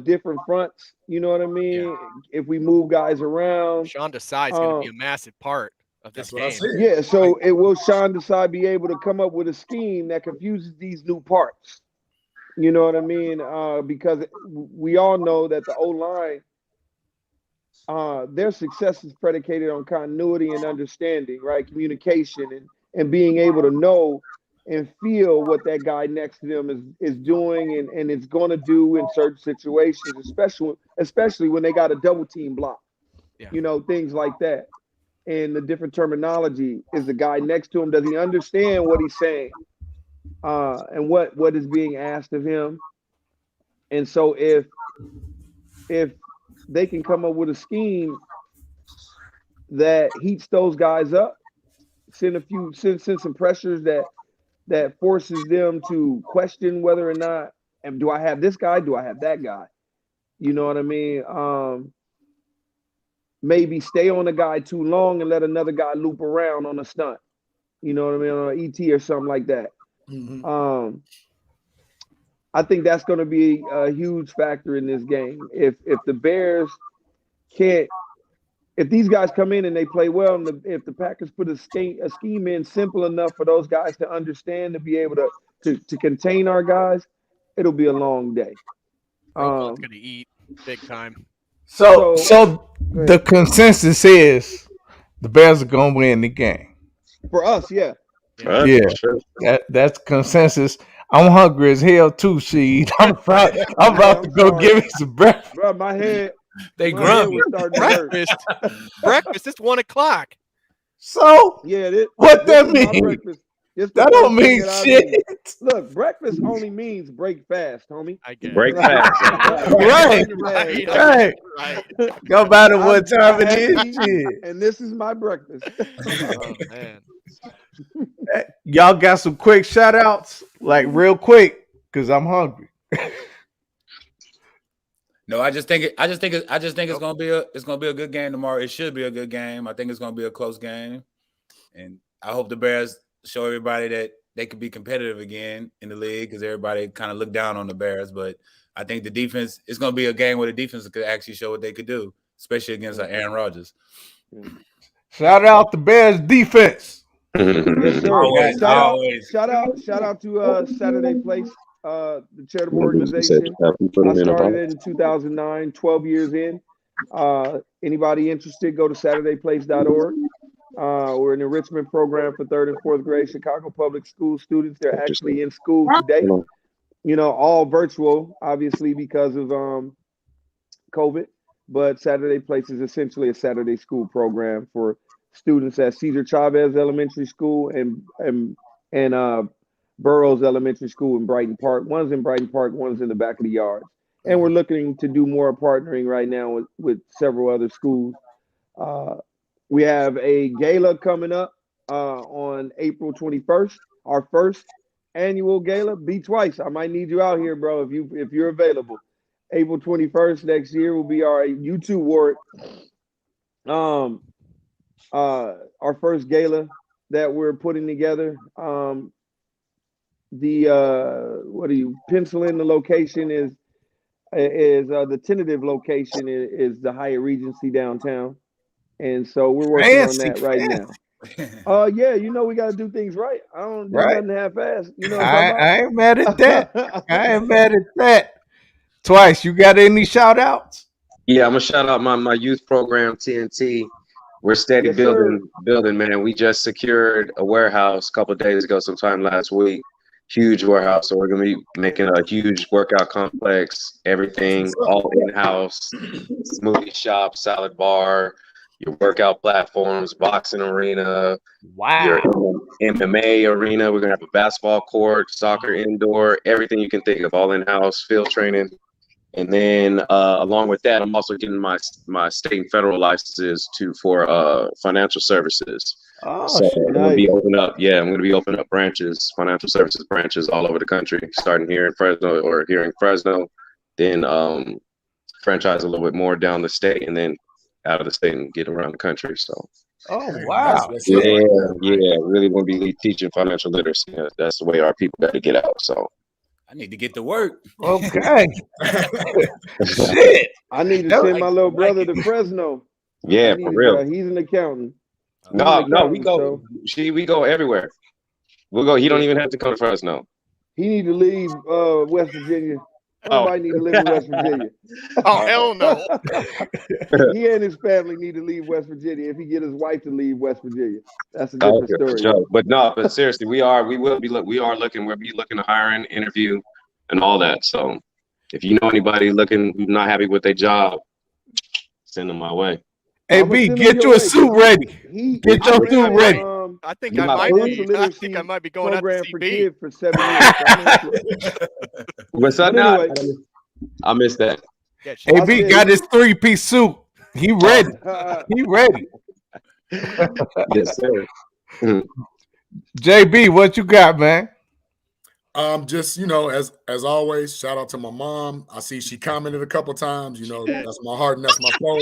different fronts? You know what I mean? Yeah. If we move guys around. Sean Desai is going to be a massive part of this game. Yeah, so will Sean Desai be able to come up with a scheme that confuses these new parts? You know what I mean? Because we all know that the O-line, their success is predicated on continuity and understanding, right? Communication and being able to know and feel what that guy next to them is doing and it's going to do in certain situations, especially when they got a double team block, things like that. And the different terminology. Is the guy next to him, does he understand what he's saying and what is being asked of him? And so if they can come up with a scheme that heats those guys up, send some pressures that forces them to question whether or not, and do I have this guy? Do I have that guy? You know what I mean? Maybe stay on a guy too long and let another guy loop around on a stunt. You know what I mean? On an ET or something like that. Mm-hmm. I think that's going to be a huge factor in this game. If the Bears can't, if these guys come in and they play well, and if the Packers put a scheme in simple enough for those guys to understand, to be able to contain our guys, it'll be a long day. Roquan's going to eat big time. So the consensus is the Bears are going to win the game. For us, yeah. Sure. That's consensus. I'm hungry as hell too, Sheed. I'm about to go give me some breakfast. Bro, my head. They grumpy. Breakfast. Breakfast. It's 1:00. So what that mean? That don't mean shit. Look, breakfast only means break fast, homie. I guess. Break fast. Right. No matter what time it is. Shit. And this is my breakfast. Oh man. Y'all got some quick shout outs, like real quick, because I'm hungry. No, I just think it's gonna be a good game tomorrow. It should be a good game. I think it's gonna be a close game, and I hope the Bears show everybody that they could be competitive again in the league, because everybody kind of looked down on the Bears. But I think the defense, it's gonna be a game where the defense could actually show what they could do, especially against Aaron Rodgers. Shout out the Bears defense. Yes, sir. Shout out to Saturday Place. The charitable organization. I started in 2009, 12 years in. Anybody interested, go to SaturdayPlace.org. We're an enrichment program for 3rd and 4th grade Chicago public school students. They're actually in school today. All virtual, obviously because of COVID. But Saturday Place is essentially a Saturday school program for students at Cesar Chavez Elementary School and Burroughs Elementary School in Brighton Park. One's in Brighton Park, one's in the back of the yards. And we're looking to do more partnering right now with several other schools. We have a gala coming up on April 21st, our first annual gala. Be twice. I might need you out here, bro, if you're available. April 21st next year will be our U2 Warrick. Our first gala that we're putting together. Pencil in the location is the tentative location is the Hyatt Regency downtown. And so we're working on that right now. Yeah, we got to do things right. I don't do nothing half-assed. You know what I'm talking about? I ain't mad at that. I ain't mad at that. Twice, you got any shout outs? Yeah, I'm gonna shout out my youth program, TNT. We're steady building, man. We just secured a warehouse a couple of days ago, sometime last week. Huge warehouse. So we're gonna be making a huge workout complex, everything all in-house, smoothie shop, salad bar, your workout platforms, boxing arena, your MMA arena. We're gonna have a basketball court, soccer indoor, everything you can think of, all in-house, field training. And then along with that, I'm also getting my state and federal licenses for financial services. Oh, so I'm gonna be opening up. Yeah, I'm gonna be opening up branches, financial services branches all over the country, starting here in Fresno, then franchise a little bit more down the state, and then out of the state and get around the country. So. Oh wow! Yeah, really want to be teaching financial literacy. That's the way our people got to get out. So. I need to get to work. Okay. Shit. I need to send my little brother to Fresno. Yeah, for real. He's an accountant. No, we go. We go everywhere. We'll go. He don't even have to come to Fresno. He need to leave West Virginia. Everybody need to live in West Virginia. Oh, hell no. He and his family need to leave West Virginia if he get his wife to leave West Virginia. That's a different story. Sure. But seriously, we'll be looking to hire and interview and all that. So if you know anybody looking who's not happy with their job, send them my way. Hey, B, get you a suit ready. Get your suit ready. I think I might be going out to CB for 7 years. What's up now? I missed that. Hey, B got his 3-piece suit. He ready. He ready. Yes, sir. JB, what you got, man? Just as always, shout out to my mom. I see she commented a couple times. That's my heart and that's my soul.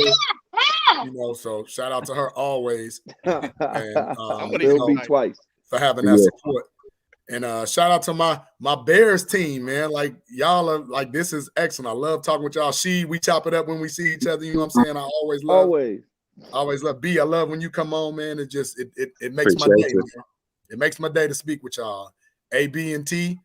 So shout out to her always. And it'll be twice for having that support. And shout out to my Bears team, man. Like y'all are like, this is excellent. I love talking with y'all. We chop it up when we see each other. You know what I'm saying? I always love B. I love when you come on, man. It just it makes my day. It makes my day to speak with y'all. A, B, and T,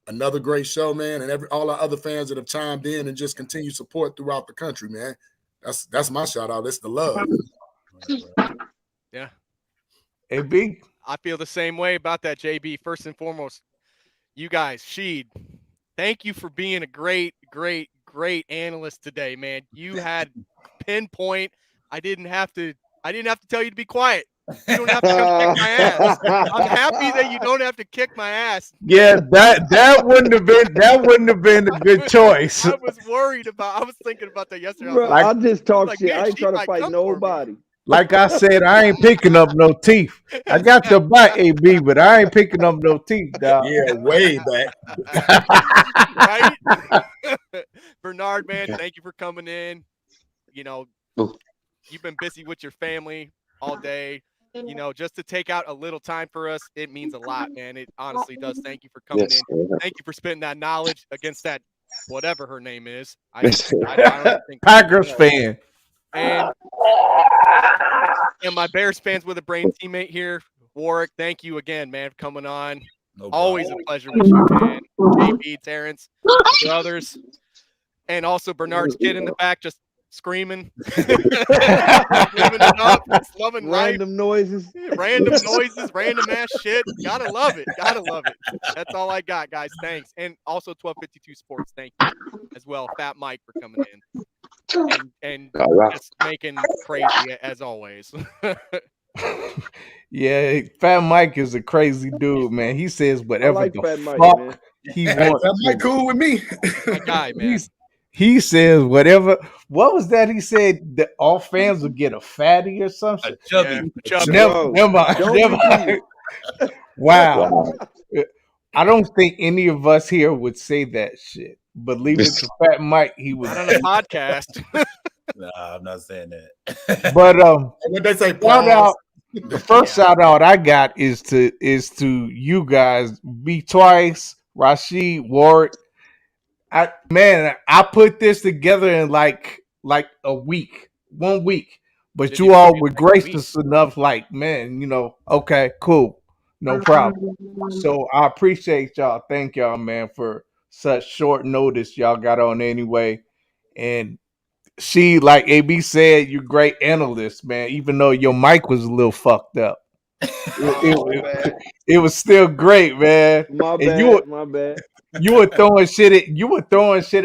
another great show, man. And all our other fans that have chimed in and just continue support throughout the country, man. That's my shout out. It's the love. Yeah. A, B. I feel the same way about that, JB. First and foremost, you guys, Rashied, thank you for being a great analyst today, man. You had pinpoint. I didn't have to tell you to be quiet. You don't have to come kick my ass. I'm happy that you don't have to kick my ass. Yeah, that wouldn't have been a good choice. I was thinking about that yesterday. Bro, I just talk shit. I ain't trying to fight nobody. Like I said, I ain't picking up no teeth. I got your back, AB, but I ain't picking up no teeth, dog. Yeah, way back. Right? Bernard, man, thank you for coming in. You've been busy with your family all day. Just to take out a little time for us, it means a lot, man. It honestly does. Thank you for coming in. Thank you for spitting that knowledge against that whatever her name is. I don't think Packers fan. And my Bears fans with a brain teammate here, Warrick. Thank you again, man, for coming on. Always a pleasure with you, man. JB, Terrence, the others, and also Bernard's kid in the back. Just screaming, living it up, just loving random noises, random ass shit. Gotta love it. That's all I got, guys. Thanks, and also 1252 Sports. Thank you as well, Fat Mike, for coming in and just making crazy as always. Yeah, Fat Mike is a crazy dude, man. He says whatever like the Fat Mike, fuck man. he wants. That might cool with me. My guy, man. He says whatever. What was that? He said that all fans will get a fatty or something. Chubby. Never mind. Wow. I don't think any of us here would say that shit. But leave it to Fat Mike. He was not on a podcast. Nah, I'm not saying that. But what they say, shout out. The first shout out I got is to you guys. Be Twice, Rashied, Warrick. I put this together in like a week, 1 week. But you all were gracious enough, like, man, okay, cool. No problem. So I appreciate y'all. Thank y'all, man, for such short notice. Y'all got on anyway. And she, like AB said, you're great analyst, man, even though your mic was a little fucked up. It was still great, man. My bad. You were throwing shit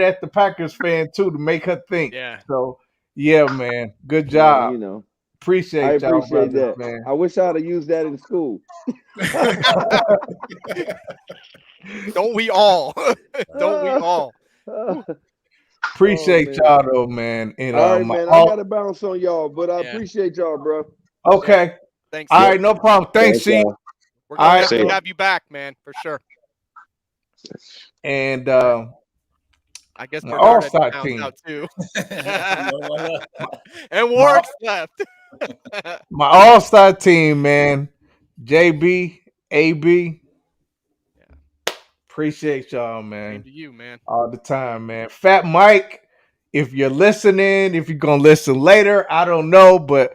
at the Packers fan too to make her think. Yeah. So yeah, man. Good job. Appreciate y'all, brothers, that. man. I wish I'd have used that in school. Don't we all? Don't we all? Appreciate y'all though, man. And all right, man. I gotta bounce on y'all, but I appreciate y'all, bro. Okay. Thanks. All right, no problem. Thanks, C. We're gonna have you back, man, for sure. And I guess my all-star team out too. And Warrick's left. My all-star team, man. JB, AB. Appreciate y'all, man. To you, man. All the time, man. Fat Mike, if you're listening, if you're gonna listen later, I don't know, but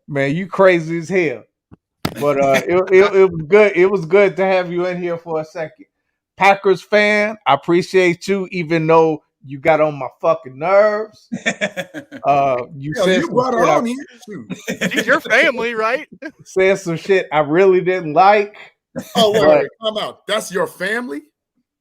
man, you crazy as hell. But it was good. It was good to have you in here for a second. Packers fan, I appreciate you, even though you got on my fucking nerves. You brought her on here. She's your family, right? Said some shit I really didn't like. Oh, wait, come out. That's your family?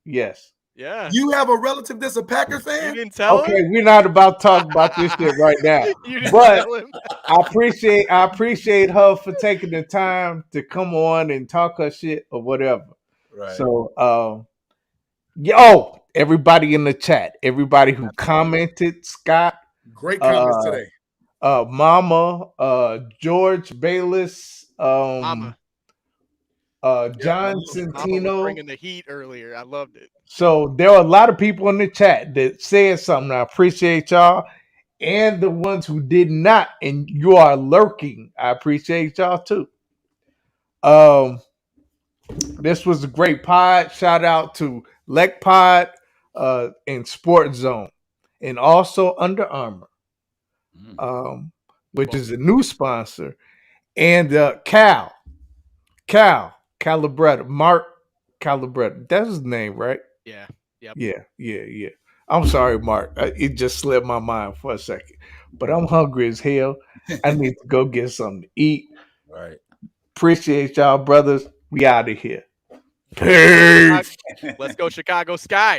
Yes. Yeah. You have a relative that's a Packer fan? You didn't tell him? We're not about to talk about this shit right now. You didn't but tell him? I appreciate her for taking the time to come on and talk her shit or whatever. Right. So everybody in the chat, everybody who commented, Scott. Great comments today. Mama, George Bayless, Mama. John Centino bringing the heat earlier. I loved it. So there are a lot of people in the chat that said something. I appreciate y'all, and the ones who did not, and you are lurking. I appreciate y'all too. This was a great pod. Shout out to Lek Pod and Sports Zone, and also Under Armour, which is a new sponsor, and Calabretta, Mark Calabretta. That's his name, right? Yeah. Yep. Yeah. I'm sorry, Mark. It just slipped my mind for a second. But I'm hungry as hell. I need to go get something to eat. Right. Appreciate y'all, brothers. We out of here. Peace. Let's go, Chicago Sky.